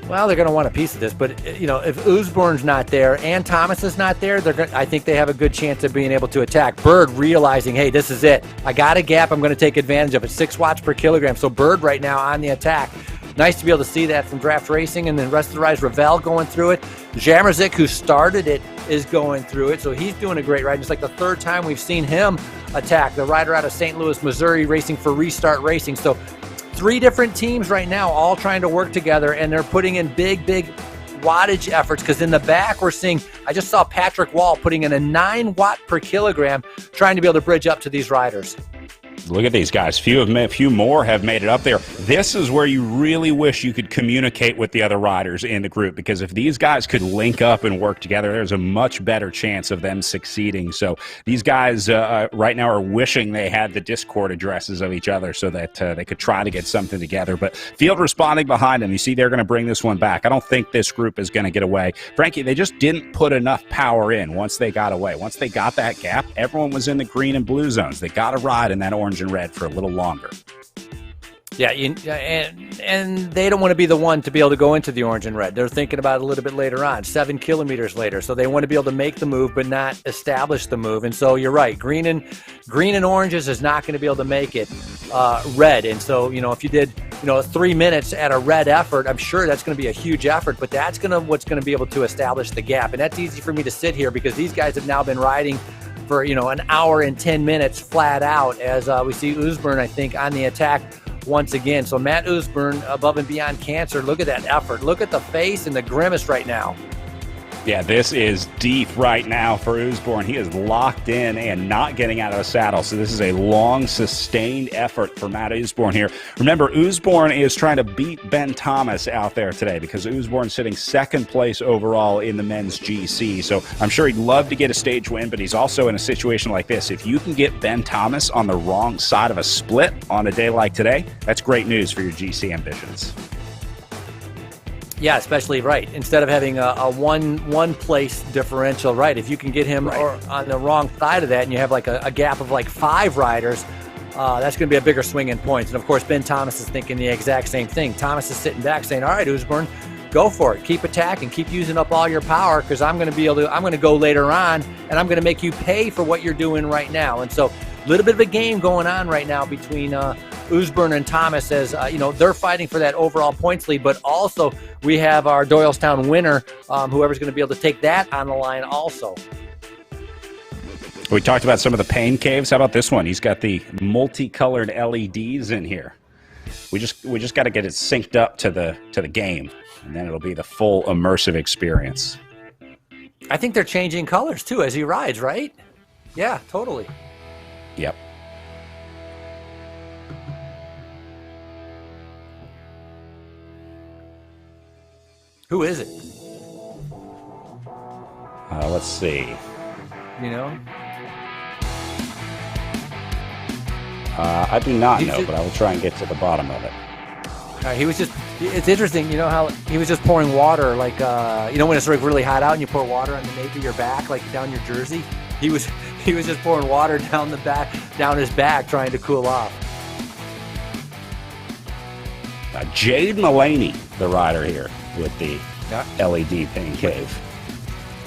Well, they're going to want a piece of this, but if Usborn's not there and Thomas is not there, I think they have a good chance of being able to attack. Bird realizing, hey, this is it. I got a gap. I'm going to take advantage of it. 6 watts per kilogram. So Bird right now on the attack. Nice to be able to see that from Draft Racing, and then rest of the rise, Ravel going through it. Jamerzik, who started it, is going through it, so he's doing a great ride. It's like the 3rd time we've seen him attack. The rider out of St. Louis, Missouri, racing for Restart Racing. So 3 different teams right now all trying to work together, and they're putting in big wattage efforts, because in the back we're seeing, I just saw Patrick Wall putting in a 9 watt per kilogram trying to be able to bridge up to these riders. Look at these guys. Few more have made it up there. This is where you really wish you could communicate with the other riders in the group, because if these guys could link up and work together, there's a much better chance of them succeeding. So these guys right now are wishing they had the Discord addresses of each other so that they could try to get something together. But Field responding behind them. You see they're going to bring this one back. I don't think this group is going to get away. Frankie, they just didn't put enough power in once they got away. Once they got that gap, everyone was in the green and blue zones. They got to ride in that orange and red for a little longer. Yeah, and they don't want to be the one to be able to go into the orange and red. They're thinking about it a little bit later on, 7 kilometers later. So they want to be able to make the move, but not establish the move. And so you're right, green and oranges is not going to be able to make it red. And so if you did 3 minutes at a red effort, I'm sure that's going to be a huge effort. But that's what's going to be able to establish the gap. And that's easy for me to sit here because these guys have now been riding for an hour and 10 minutes flat out, as we see Usborn, I think, on the attack once again. So Matt Usborn, above and beyond cancer. Look at that effort. Look at the face and the grimace right now. Yeah, this is deep right now for Usborn. He is locked in and not getting out of the saddle. So this is a long, sustained effort for Matt Usborn here. Remember, Usborn is trying to beat Ben Thomas out there today because Usborn's sitting 2nd place overall in the men's GC. So I'm sure he'd love to get a stage win, but he's also in a situation like this. If you can get Ben Thomas on the wrong side of a split on a day like today, that's great news for your GC ambitions. Yeah, especially right. Instead of having a one place differential, right? If you can get him on the wrong side of that, and you have like a gap of like 5 riders, that's going to be a bigger swing in points. And of course, Ben Thomas is thinking the exact same thing. Thomas is sitting back saying, "All right, Usborn, go for it. Keep attacking. Keep using up all your power, because I'm going to go later on, and I'm going to make you pay for what you're doing right now." And so, a little bit of a game going on right now between Usborn and Thomas, as they're fighting for that overall points lead, but also we have our Doylestown winner, whoever's going to be able to take that on the line also. We talked about some of the pain caves. How about this one? He's got the multicolored LEDs in here. We just got to get it synced up to the game, and then it'll be the full immersive experience. I think they're changing colors too as he rides, right? Yeah, totally. Yep. Who is it? Let's see. I do not know, but I will try and get to the bottom of it. All He was just, it's interesting, you know, how he was just pouring water, like, you know, when it's like really hot out and you pour water on the nape of your back, like down your jersey. He was just pouring water down his back, trying to cool off. Jade Mullaney, the rider here with the LED pain cave.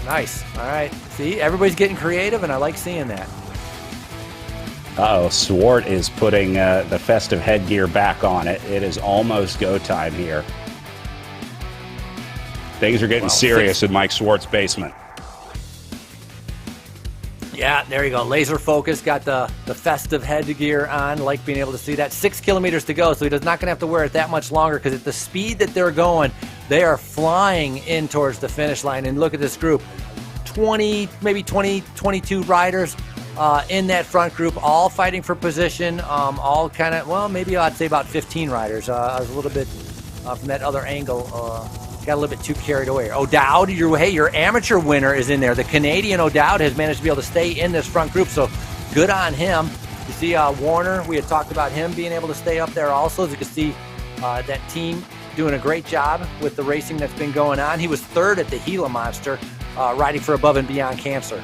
Nice. All right. See, everybody's getting creative, and I like seeing that. Uh-oh, Swart is putting the festive headgear back on it. It is almost go time here. Things are getting serious in Mike Swart's basement. Yeah, there you go. Laser focus, got the festive headgear on. Like being able to see that. 6 kilometers to go, so he's not going to have to wear it that much longer, because at the speed that they're going, they are flying in towards the finish line. And look at this group. 22 riders in that front group, all fighting for position, all kind of, well, maybe I'd say about 15 riders. I was a little bit from that other angle, got a little bit too carried away. O'Dowd, your amateur winner is in there. The Canadian O'Dowd has managed to be able to stay in this front group, so good on him. You see Warner, we had talked about him being able to stay up there also. As you can see, that team doing a great job with the racing that's been going on. He was third at the Gila Monster, riding for Above and Beyond Cancer.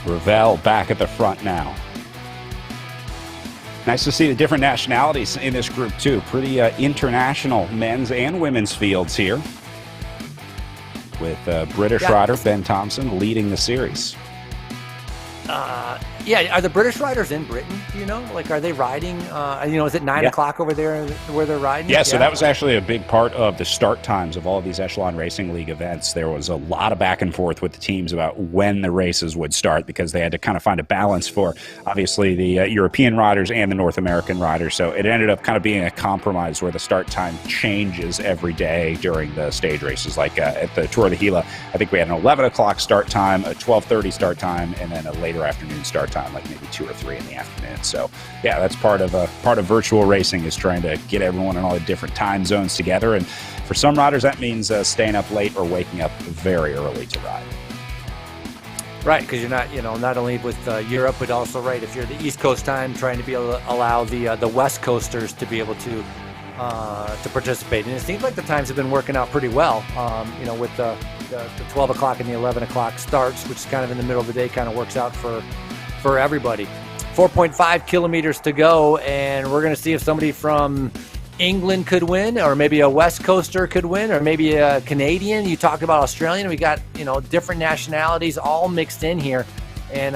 Ravel back at the front now. Nice to see the different nationalities in this group, too. Pretty international men's and women's fields here, with British rider Ben Thompson leading the series. Yeah, are the British riders in Britain? Do you know? Like, are they riding? Is it 9 o'clock over there where they're riding? Yeah, so that was actually a big part of the start times of all of these Echelon Racing League events. There was a lot of back and forth with the teams about when the races would start, because they had to kind of find a balance for, obviously, the European riders and the North American riders. So it ended up kind of being a compromise where the start time changes every day during the stage races. Like at the Tour of the Gila, I think we had an 11 o'clock start time, a 12:30 start time, and then a later afternoon start time, like maybe 2 or 3 in the afternoon. So yeah, that's part of virtual racing, is trying to get everyone in all the different time zones together. And for some riders, that means staying up late or waking up very early to ride. Right, because you're not, not only with Europe, but also, right, if you're the East Coast time, trying to be able to allow the West Coasters to be able to participate. And it seems like the times have been working out pretty well, with the 12 o'clock and the 11 o'clock starts, which is kind of in the middle of the day, kind of works out for everybody. 4.5 kilometers to go, and we're going to see if somebody from England could win, or maybe a West Coaster could win, or maybe a Canadian. You talked about Australian. We got, different nationalities all mixed in here. And,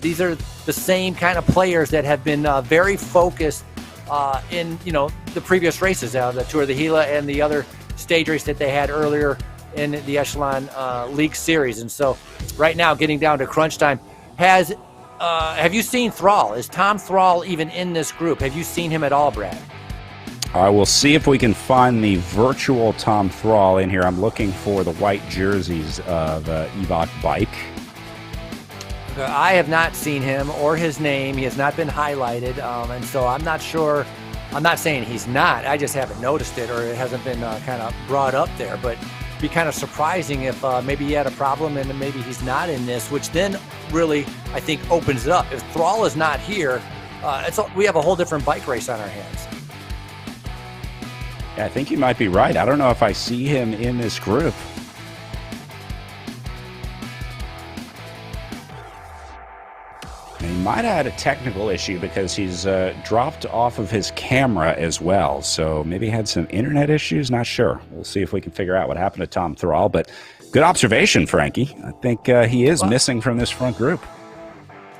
these are the same kind of players that have been very focused in, the previous races, the Tour of the Gila and the other stage race that they had earlier in the Echelon League series. And so right now, getting down to crunch time, have you seen Thrall? Is Tom Thrall even in this group? Have you seen him at all, Brad? I will see if we can find the virtual Tom Thrall in here. I'm looking for the white jerseys of Ebok Bike. I have not seen him or his name. He has not been highlighted, and so I'm not sure. I'm not saying he's not. I just haven't noticed it, or it hasn't been kind of brought up there. But it'd be kind of surprising if maybe he had a problem and maybe he's not in this, which then really, I think, opens it up. If Thrall is not here, we have a whole different bike race on our hands. Yeah, I think you might be right. I don't know if I see him in this group. And he might have had a technical issue, because he's dropped off of his camera as well. So maybe he had some internet issues. Not sure. We'll see if we can figure out what happened to Tom Thrall. But good observation, Frankie. I think he is missing from this front group.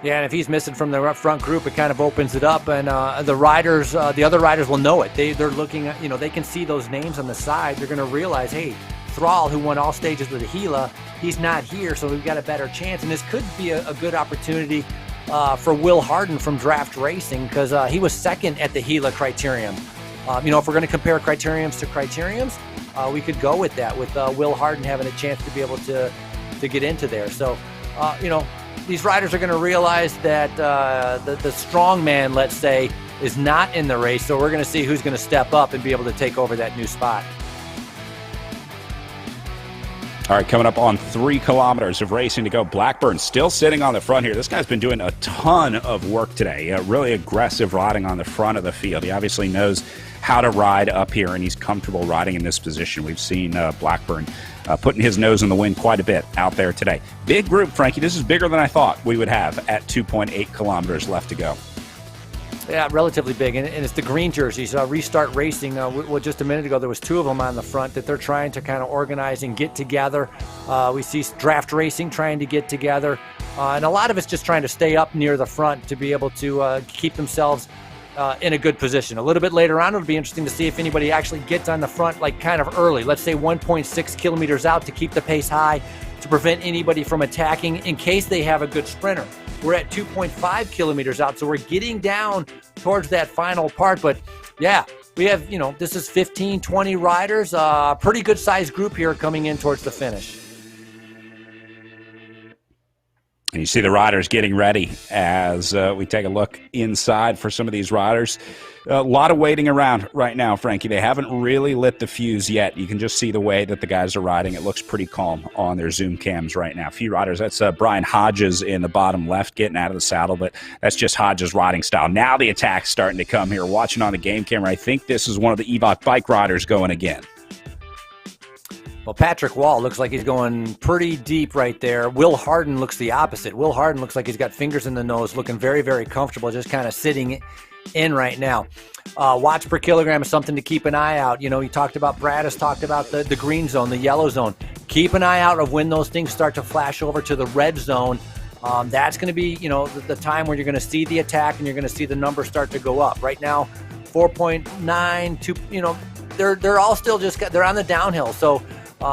Yeah, and if he's missing from the front group, it kind of opens it up, and the riders, the other riders will know it. They're looking at, they can see those names on the side. They're going to realize, hey, Thrall, who won all stages with the Gila, he's not here, so we've got a better chance. And this could be a good opportunity for Will Harden from Draft Racing, because he was second at the Gila criterium. If we're going to compare criteriums to criteriums, we could go with that, with Will Harden having a chance to be able to get into there. So, these riders are going to realize that the strong man, let's say, is not in the race. So we're going to see who's going to step up and be able to take over that new spot. All right, coming up on 3 kilometers of racing to go. Blackburn still sitting on the front here. This guy's been doing a ton of work today. Really aggressive riding on the front of the field. He obviously knows how to ride up here, and he's comfortable riding in this position. We've seen Blackburn putting his nose in the wind quite a bit out there today. Big group, Frankie. This is bigger than I thought we would have at 2.8 kilometers left to go. Yeah, relatively big, and it's the green jerseys. Restart Racing, just a minute ago, there was 2 of them on the front that they're trying to kind of organize and get together. We see Draft Racing trying to get together, and a lot of it's just trying to stay up near the front to be able to keep themselves in a good position. A little bit later on, it'll be interesting to see if anybody actually gets on the front like kind of early, let's say 1.6 kilometers out, to keep the pace high, to prevent anybody from attacking in case they have a good sprinter. We're at 2.5 kilometers out, so we're getting down towards that final part. But yeah, we have, this is 15, 20 riders, pretty good sized group here coming in towards the finish. And you see the riders getting ready as we take a look inside for some of these riders. A lot of waiting around right now, Frankie. They haven't really lit the fuse yet. You can just see the way that the guys are riding. It looks pretty calm on their Zoom cams right now. A few riders. That's Brian Hodges in the bottom left getting out of the saddle, but that's just Hodges' riding style. Now the attack's starting to come here. Watching on the game camera, I think this is one of the EVOC bike riders going again. Well, Patrick Wall looks like he's going pretty deep right there. Will Harden looks the opposite. Will Harden looks like he's got fingers in the nose, looking very, very comfortable, just kind of sitting in right now. Watts per kilogram is something to keep an eye out. You talked about, Brad has talked about the green zone, the yellow zone. Keep an eye out of when those things start to flash over to the red zone. That's going to be, the time where you're going to see the attack and you're going to see the numbers start to go up. Right now, 4.9, 2, they're all still they're on the downhill. So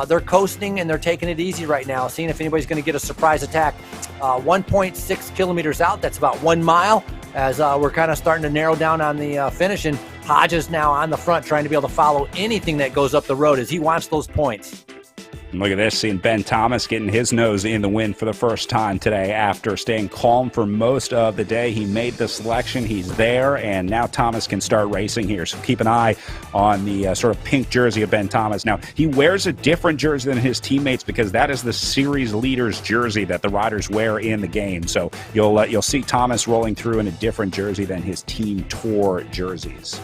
they're coasting and they're taking it easy right now, seeing if anybody's going to get a surprise attack. 1.6 kilometers out, that's about 1 mile, as we're kind of starting to narrow down on the finish. And Hodges now on the front trying to be able to follow anything that goes up the road as he wants those points. And look at this, seeing Ben Thomas getting his nose in the wind for the first time today after staying calm for most of the day. He made the selection, he's there, and now Thomas can start racing here. So keep an eye on the sort of pink jersey of Ben Thomas. Now, he wears a different jersey than his teammates because that is the series leader's jersey that the riders wear in the game. So you'll see Thomas rolling through in a different jersey than his team tour jerseys.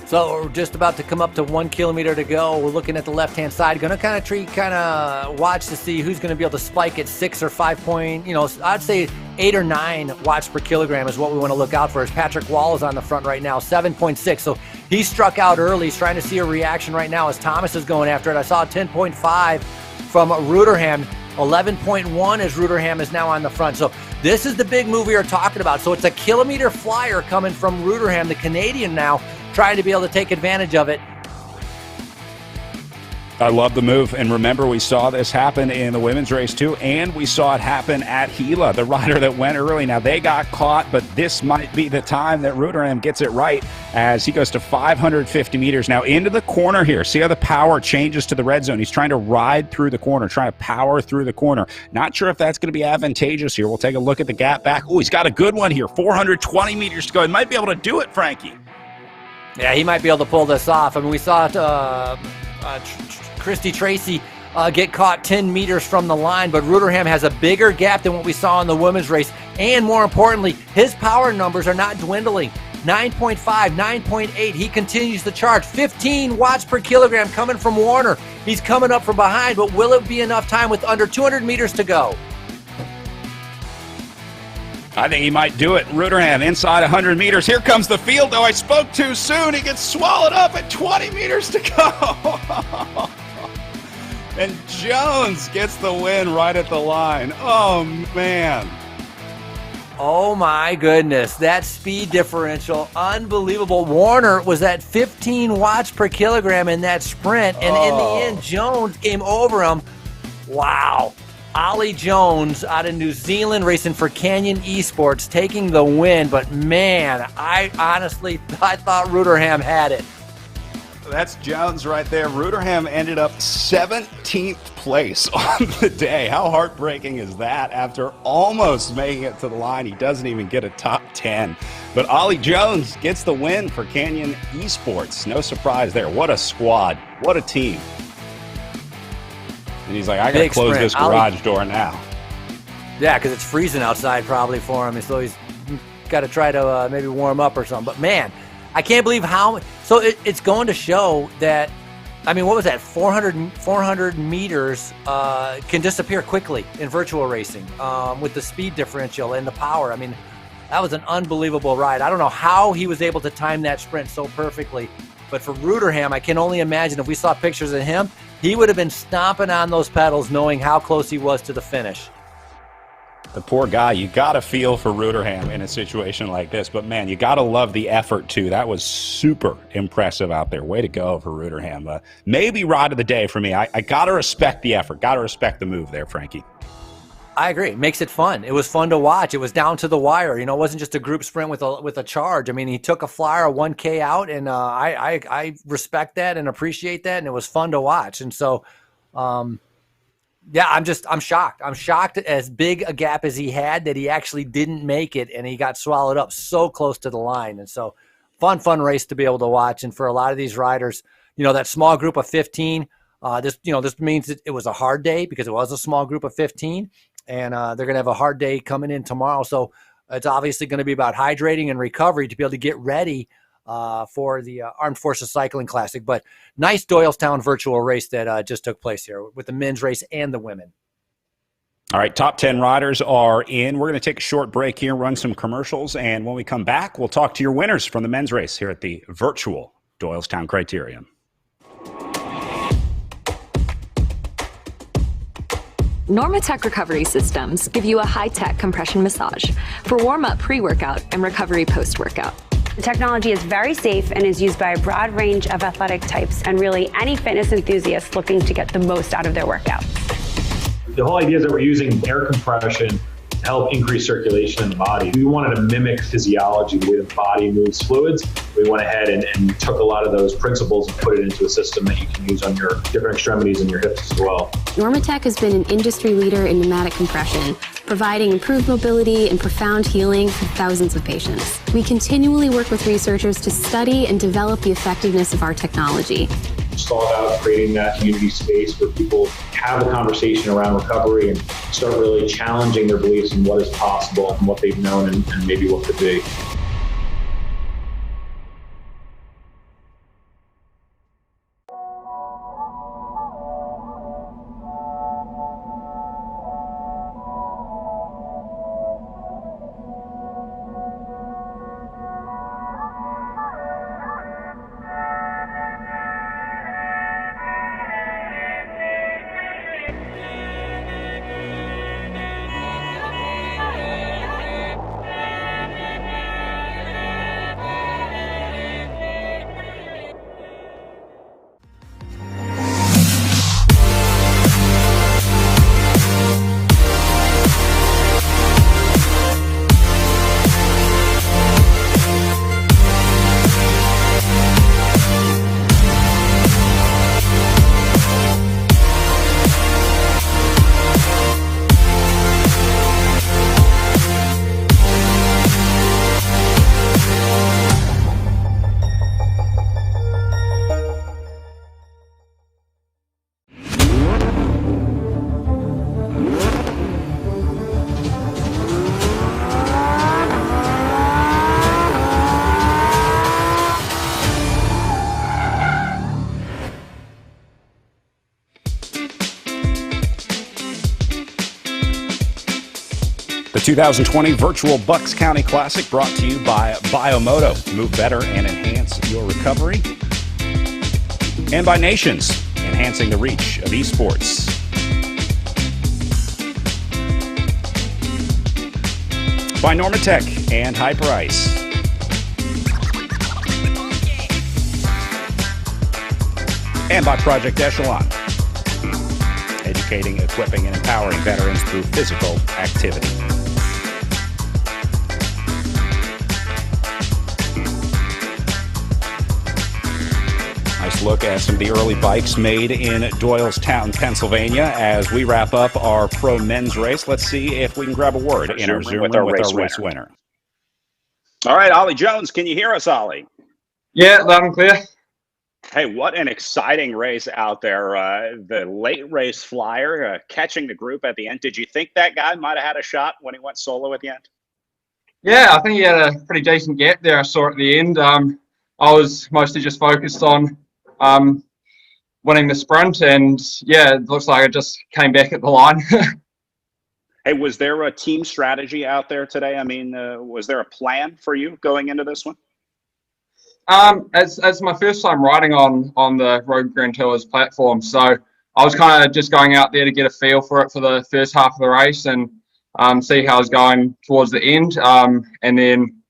So we're just about to come up to 1 kilometer to go. We're looking at the left-hand side. Going to kind of watch to see who's going to be able to spike at 6 or 5 point. I'd say 8 or 9 watts per kilogram is what we want to look out for. As Patrick Wall is on the front right now, 7.6. So he struck out early. He's trying to see a reaction right now as Thomas is going after it. I saw 10.5 from Ruderham. 11.1 as Ruderham is now on the front. So this is the big move we are talking about. So it's a kilometer flyer coming from Ruderham, the Canadian now, trying to be able to take advantage of it. I love the move, and remember, we saw this happen in the women's race too, and we saw it happen at Gila, the rider that went early. Now, they got caught, but this might be the time that Ruderham gets it right as he goes to 550 meters. Now, into the corner here. See how the power changes to the red zone. He's trying to ride through the corner, trying to power through the corner. Not sure if that's going to be advantageous here. We'll take a look at the gap back. Oh, he's got a good one here. 420 meters to go. He might be able to do it, Frankie. Yeah, he might be able to pull this off. I mean, we saw it, Christy Tracy get caught 10 meters from the line, but Ruderham has a bigger gap than what we saw in the women's race. And more importantly, his power numbers are not dwindling. 9.5, 9.8, he continues to charge. 15 watts per kilogram coming from Warner. He's coming up from behind, but will it be enough time with under 200 meters to go? I think he might do it. Ruderham inside 100 meters. Here comes the field, though. I spoke too soon. He gets swallowed up at 20 meters to go. And Jones gets the win right at the line. Oh, man. Oh, my goodness. That speed differential, unbelievable. Warner was at 15 watts per kilogram in that sprint, and in the end, Jones came over him. Wow. Ollie Jones out of New Zealand racing for Canyon Esports taking the win, but man, I thought Ruderham had it. That's Jones right there. Ruderham ended up 17th place on the day. How heartbreaking is that? After almost making it to the line, he doesn't even get a top 10. But Ollie Jones gets the win for Canyon Esports. No surprise there. What a squad. What a team. And he's like, I got to close this garage door now. Yeah, because it's freezing outside probably for him. So he's got to try to maybe warm up or something. But, man, I can't believe how – so it's going to show that – I mean, what was that? 400 meters can disappear quickly in virtual racing with the speed differential and the power. I mean, that was an unbelievable ride. I don't know how he was able to time that sprint so perfectly. But for Ruderham, I can only imagine if we saw pictures of him, he would have been stomping on those pedals knowing how close he was to the finish. The poor guy, you got to feel for Ruderham in a situation like this. But, man, you got to love the effort, too. That was super impressive out there. Way to go for Ruderham. Maybe ride of the day for me. I got to respect the effort. Got to respect the move there, Frankie. I agree. It makes it fun. It was fun to watch. It was down to the wire. You know, it wasn't just a group sprint with a charge. I mean, he took a flyer, a 1K out, and I respect that and appreciate that, and it was fun to watch. And so, yeah, I'm shocked. I'm shocked as big a gap as he had that he actually didn't make it, and he got swallowed up so close to the line. And so, fun race to be able to watch. And for a lot of these riders, you know, that small group of 15, this means that it was a hard day because it was a small group of 15. And they're going to have a hard day coming in tomorrow. So it's obviously going to be about hydrating and recovery to be able to get ready for the Armed Forces Cycling Classic. But nice Doylestown virtual race that just took place here with the men's race and the women. All right, top 10 riders are in. We're going to take a short break here, run some commercials. And when we come back, we'll talk to your winners from the men's race here at the virtual Doylestown Criterium. Normatec recovery systems give you a high-tech compression massage for warm-up pre-workout and recovery post-workout. The technology is very safe and is used by a broad range of athletic types and really any fitness enthusiast looking to get the most out of their workout. The whole idea is that we're using air compression to help increase circulation in the body. We wanted to mimic physiology, the way the body moves fluids. We went ahead and took a lot of those principles and put it into a system that you can use on your different extremities and your hips as well. Normatec has been an industry leader in pneumatic compression, providing improved mobility and profound healing for thousands of patients. We continually work with researchers to study and develop the effectiveness of our technology. It's all about creating that community space where people have a conversation around recovery and start really challenging their beliefs in what is possible and what they've known and maybe what could be. The 2020 Virtual Bucks County Classic brought to you by Biomoto. Move better and enhance your recovery. And by Nations, enhancing the reach of esports. By Normatec and Hyperice. And by Project Echelon. Educating, equipping, and empowering veterans through physical activity. Nice look at some of the early bikes made in Doylestown, Pennsylvania. As we wrap up our pro men's race, let's see if we can grab a word in our Zoom with our race winner. All right, Ollie Jones, can you hear us, Ollie? Yeah, loud and clear. Hey, what an exciting race out there. The late race flyer catching the group at the end. Did you think that guy might have had a shot when he went solo at the end? Yeah, I think he had a pretty decent gap there. I saw at the end. I was mostly just focused on winning the sprint, and yeah, it looks like I just came back at the line. Hey, was there a team strategy out there today? I mean, was there a plan for you going into this one? It's my first time riding on the Road Grand Tours platform, so I was kind of just going out there to get a feel for it for the first half of the race and see how I was going towards the end. And then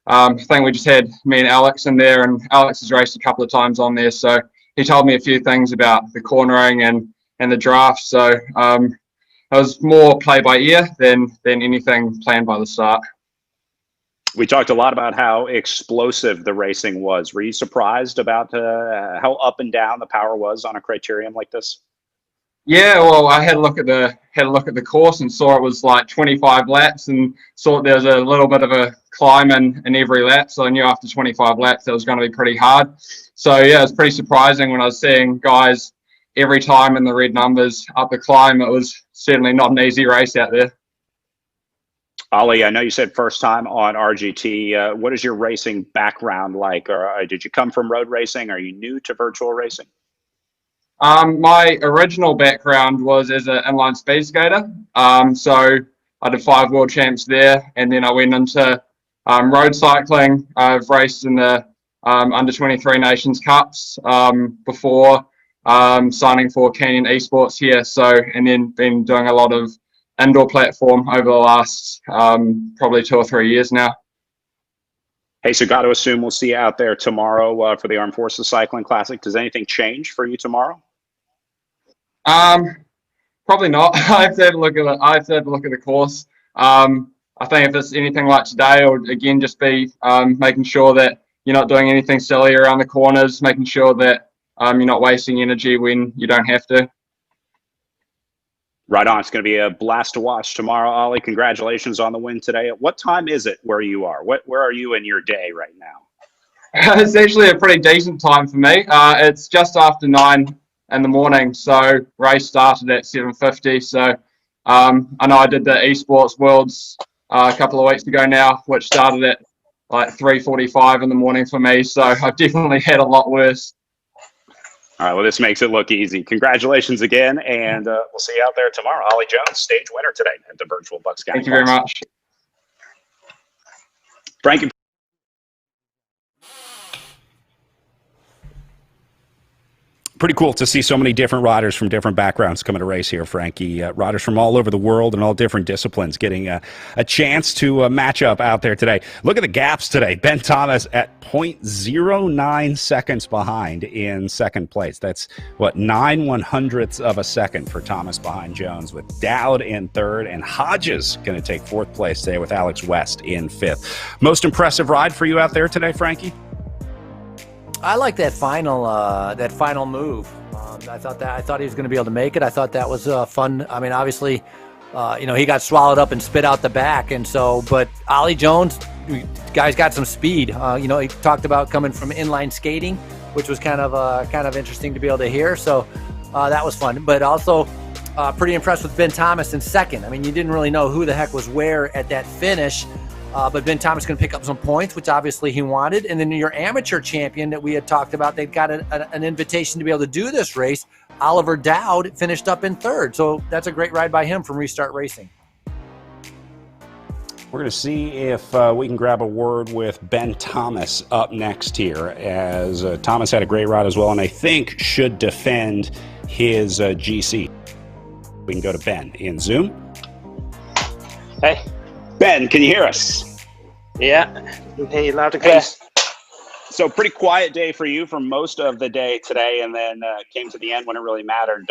I think we just had me and Alex in there, and Alex has raced a couple of times on there, so he told me a few things about the cornering and the draft. So it was more play by ear than anything planned by the start. We talked a lot about how explosive the racing was. Were you surprised about how up and down the power was on a criterium like this? Yeah, well, I had a look at the course and saw it was like 25 laps, and saw there was a little bit of a climb in every lap. So I knew after 25 laps that was going to be pretty hard. So yeah, it was pretty surprising when I was seeing guys every time in the red numbers up the climb. It was certainly not an easy race out there. Ollie, I know you said first time on RGT. What is your racing background like? Or did you come from road racing? Are you new to virtual racing? My original background was as an inline speed skater. So I did 5 world champs there, and then I went into road cycling. I've raced in the under 23 Nations Cups before signing for Canyon Esports here. So, and then been doing a lot of indoor platform over the last probably 2 or 3 years now. Hey, so got to assume we'll see you out there tomorrow for the Armed Forces Cycling Classic. Does anything change for you tomorrow? Probably not. I have to have a look at it. I have to have a look at the course. I think if it's anything like today, it would again just be making sure that you're not doing anything silly around the corners, making sure that you're not wasting energy when you don't have to. Right on. It's going to be a blast to watch tomorrow, Ollie. Congratulations on the win today. What time is it where you are? Where are you in your day right now? It's actually a pretty decent time for me. It's just after 9 in the morning, so race started at 7:50. So I know I did the Esports Worlds a couple of weeks ago now, which started at like 3:45 in the morning for me. So I've definitely had a lot worse. All right, well, this makes it look easy. Congratulations again, and we'll see you out there tomorrow. Ollie Jones, stage winner today at the virtual Bucks County. Thank you very much. Frankie. Pretty cool to see so many different riders from different backgrounds coming to race here, Frankie. Riders from all over the world and all different disciplines getting a chance to match up out there today. Look at the gaps today. Ben Thomas at 0.09 seconds behind in second place. That's, what, 9/100ths of a second for Thomas behind Jones, with Dowd in third, and Hodges going to take fourth place today with Alex West in fifth. Most impressive ride for you out there today, Frankie? I like that final move. I thought he was going to be able to make it. I thought that was fun. I mean, obviously, he got swallowed up and spit out the back, and so. But Ollie Jones, guy's got some speed. He talked about coming from inline skating, which was kind of interesting to be able to hear. So that was fun. But also pretty impressed with Ben Thomas in second. I mean, you didn't really know who the heck was where at that finish. But Ben Thomas going to pick up some points, which obviously he wanted. And then your amateur champion that we had talked about, they've got an invitation to be able to do this race. Oliver Dowd finished up in third. So that's a great ride by him from Restart Racing. We're going to see if we can grab a word with Ben Thomas up next here, as Thomas had a great ride as well, and I think should defend his GC. We can go to Ben in Zoom. Hey. Ben, can you hear us? Yeah, I can hear you loud and clear. So pretty quiet day for you for most of the day today, and then came to the end when it really mattered.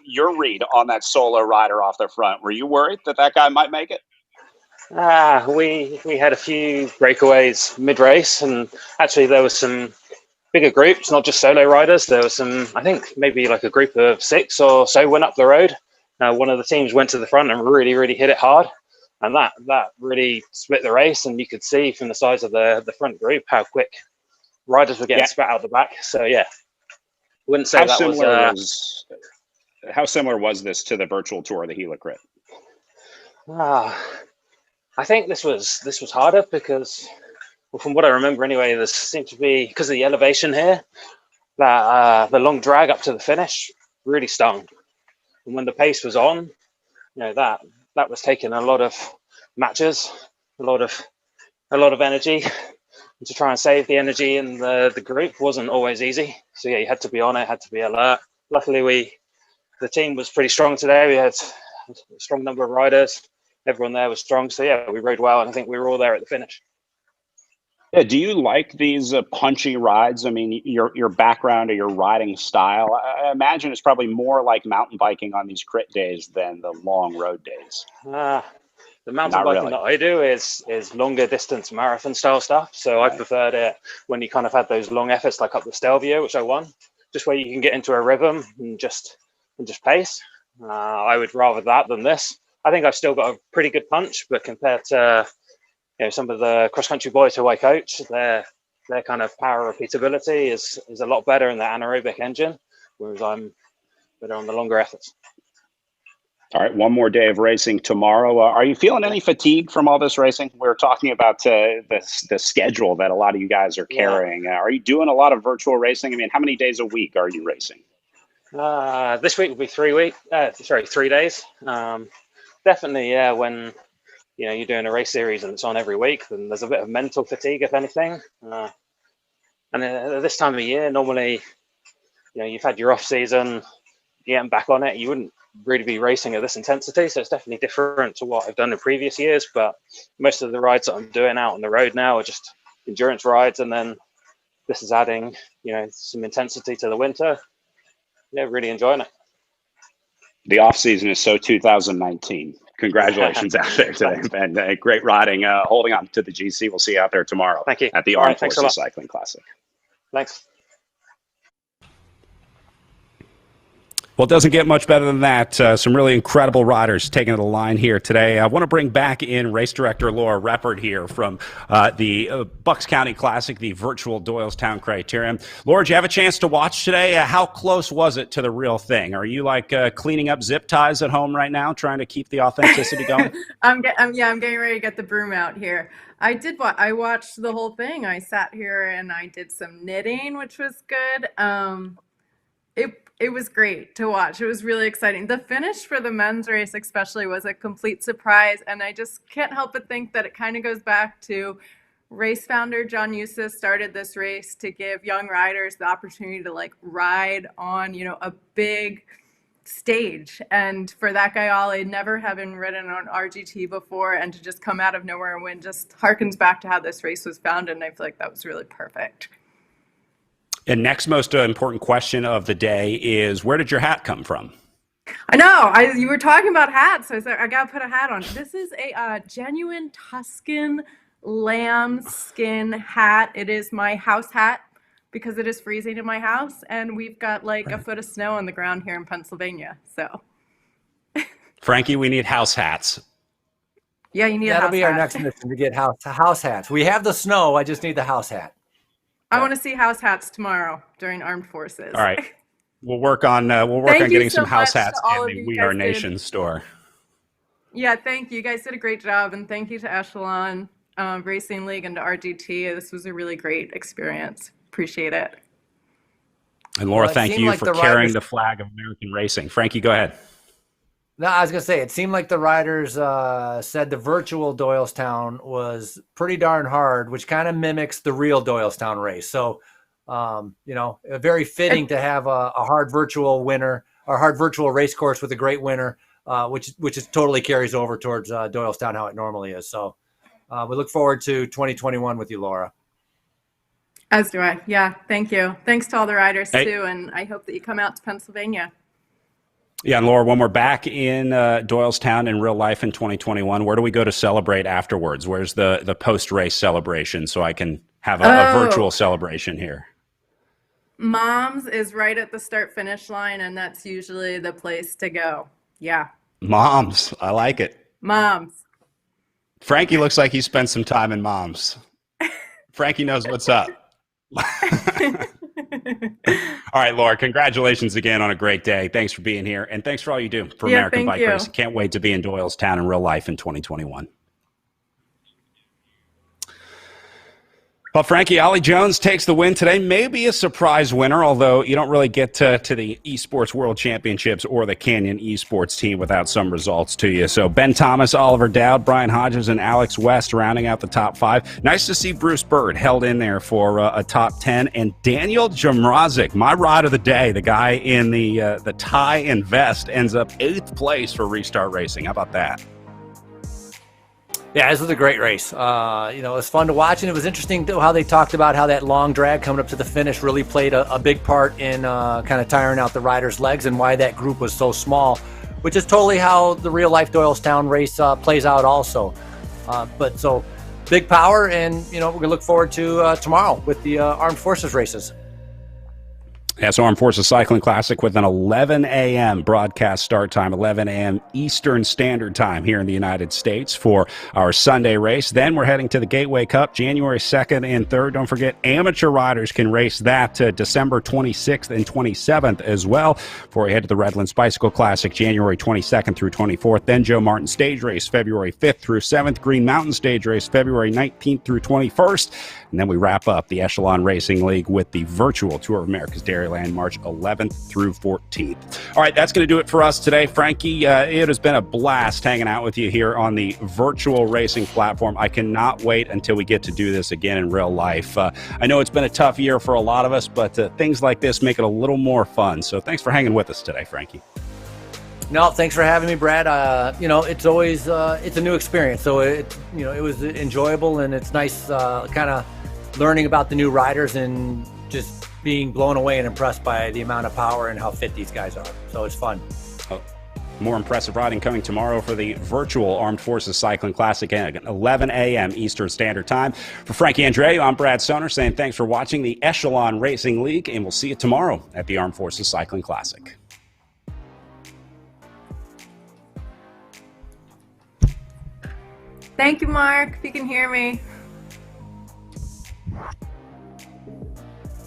Your read on that solo rider off the front, were you worried that guy might make it? We had a few breakaways mid-race, and actually there was some bigger groups, not just solo riders. There was some, I think maybe like a group of 6 or so went up the road. One of the teams went to the front and really, really hit it hard. And that really split the race, and you could see from the size of the front group how quick riders were getting spat out the back. So yeah. Wouldn't say that was. How similar was this to the virtual tour of the Gila Crit? I think this was harder because, well, from what I remember anyway, there seemed to be, because of the elevation here, that the long drag up to the finish really stung. And when the pace was on, that was taking a lot of matches, a lot of energy. And to try and save the energy in the group wasn't always easy. So yeah, you had to be on it, had to be alert. Luckily, the team was pretty strong today. We had a strong number of riders. Everyone there was strong. So yeah, we rode well, and I think we were all there at the finish. Yeah, do you like these punchy rides? I mean, your background or your riding style, I imagine it's probably more like mountain biking on these crit days than the long road days. The mountain biking that I do is longer distance marathon style stuff. So I preferred it when you kind of had those long efforts, like up the Stelvio, which I won, just where you can get into a rhythm and just pace. I would rather that than this. I think I've still got a pretty good punch, but compared to some of the cross country boys who I coach, their kind of power repeatability is a lot better in the anaerobic engine, whereas I'm better on the longer efforts. All right, one more day of racing tomorrow. Are you feeling any fatigue from all this racing? We were talking about the schedule that a lot of you guys are carrying. Are you doing a lot of virtual racing? I mean, how many days a week are you racing? This week will be 3 days. Definitely, yeah. When you're doing a race series and it's on every week, then there's a bit of mental fatigue, if anything. And at this time of year, normally, you've had your off season, you're getting back on it. You wouldn't really be racing at this intensity, so it's definitely different to what I've done in previous years. But most of the rides that I'm doing out on the road now are just endurance rides, and then this is adding, some intensity to the winter. Yeah, really enjoying it. The off season is so 2019. Congratulations out there today, and great riding. Holding on to the GC. We'll see you out there tomorrow. Thank you. At the Armed Forces Cycling Classic. Thanks. Well, it doesn't get much better than that. Some really incredible riders taking the line here today. I want to bring back in race director Laura Reppert here from the Bucks County Classic, the virtual Doylestown Criterium. Laura, did you have a chance to watch today? How close was it to the real thing? Are you cleaning up zip ties at home right now, trying to keep the authenticity going? I'm getting ready to get the broom out here. I watched the whole thing. I sat here and I did some knitting, which was good. It was great to watch. It was really exciting. The finish for the men's race especially was a complete surprise, and I just can't help but think that it kind of goes back to race founder John Eustace started this race to give young riders the opportunity to ride on, a big stage. And for that guy, Ollie, never having ridden on RGT before, and to just come out of nowhere and win just harkens back to how this race was founded, and I feel like that was really perfect. And next most important question of the day is, where did your hat come from? I know. You were talking about hats, so I said I gotta put a hat on. This is a genuine Tuscan lamb skin hat. It is my house hat because it is freezing in my house, and we've got a foot of snow on the ground here in Pennsylvania. So, Frankie, we need house hats. Yeah, you need a house hat. That'll be our next mission, to get house hats. We have the snow. I just need the house hat. I want to see house hats tomorrow during Armed Forces. All right. We'll work on getting some house hats in the We Are Nation store. Yeah, thank you. You guys did a great job, and thank you to Echelon Racing League and to RGT. This was a really great experience. Appreciate it. And Laura, thank you for carrying the flag of American racing. Frankie, go ahead. No, I was going to say, it seemed like the riders said the virtual Doylestown was pretty darn hard, which kind of mimics the real Doylestown race. So, very fitting to have a hard virtual winner, or hard virtual race course with a great winner, which totally carries over towards Doylestown how it normally is. So we look forward to 2021 with you, Laura. As do I. Yeah, thank you. Thanks to all the riders, too, and I hope that you come out to Pennsylvania. Yeah, and Laura, when we're back in Doylestown in real life in 2021, where do we go to celebrate afterwards? Where's the post-race celebration so I can have a virtual celebration here? Mom's is right at the start-finish line, and that's usually the place to go. Yeah. Mom's. I like it. Mom's. Frankie looks like he spent some time in Mom's. Frankie knows what's up. All right, Laura, congratulations again on a great day. Thanks for being here, and thanks for all you do for American Bike Racing. Can't wait to be in Doylestown in real life in 2021. Well, Frankie, Ollie Jones takes the win today. Maybe a surprise winner, although you don't really get to the Esports World Championships or the Canyon Esports team without some results to you. So Ben Thomas, Oliver Dowd, Brian Hodges, and Alex West rounding out the top 5. Nice to see Bruce Bird held in there for a top 10. And Daniel Jamrazik, my ride of the day, the guy in the tie and vest, ends up 8th place for Restart Racing. How about that? Yeah, this was a great race. It was fun to watch, and it was interesting how they talked about how that long drag coming up to the finish really played a big part in kind of tiring out the riders' legs and why that group was so small, which is totally how the real-life Doylestown race plays out also. But so big power, and, we're going to look forward to tomorrow with the Armed Forces races. Yeah, so Armed Forces Cycling Classic with an 11 a.m. broadcast start time, 11 a.m. Eastern Standard Time here in the United States for our Sunday race. Then we're heading to the Gateway Cup, January 2nd and 3rd. Don't forget, amateur riders can race that December 26th and 27th as well. Before we head to the Redlands Bicycle Classic, January 22nd through 24th. Then Joe Martin Stage Race, February 5th through 7th. Green Mountain Stage Race, February 19th through 21st. And then we wrap up the Echelon Racing League with the virtual Tour of America's Dairyland, March 11th through 14th. All right, that's going to do it for us today. Frankie, it has been a blast hanging out with you here on the virtual racing platform. I cannot wait until we get to do this again in real life. I know it's been a tough year for a lot of us, but things like this make it a little more fun. So thanks for hanging with us today, Frankie. No, thanks for having me, Brad. It's always it's a new experience, so it was enjoyable, and it's nice kind of learning about the new riders and just being blown away and impressed by the amount of power and how fit these guys are. So it's fun. More impressive riding coming tomorrow for the virtual Armed Forces Cycling Classic at 11 a.m. Eastern Standard Time. For Frankie Andreu, I'm Brad Soner saying thanks for watching the Echelon Racing League, and we'll see you tomorrow at the Armed Forces Cycling Classic. Thank you, Mark, if you can hear me.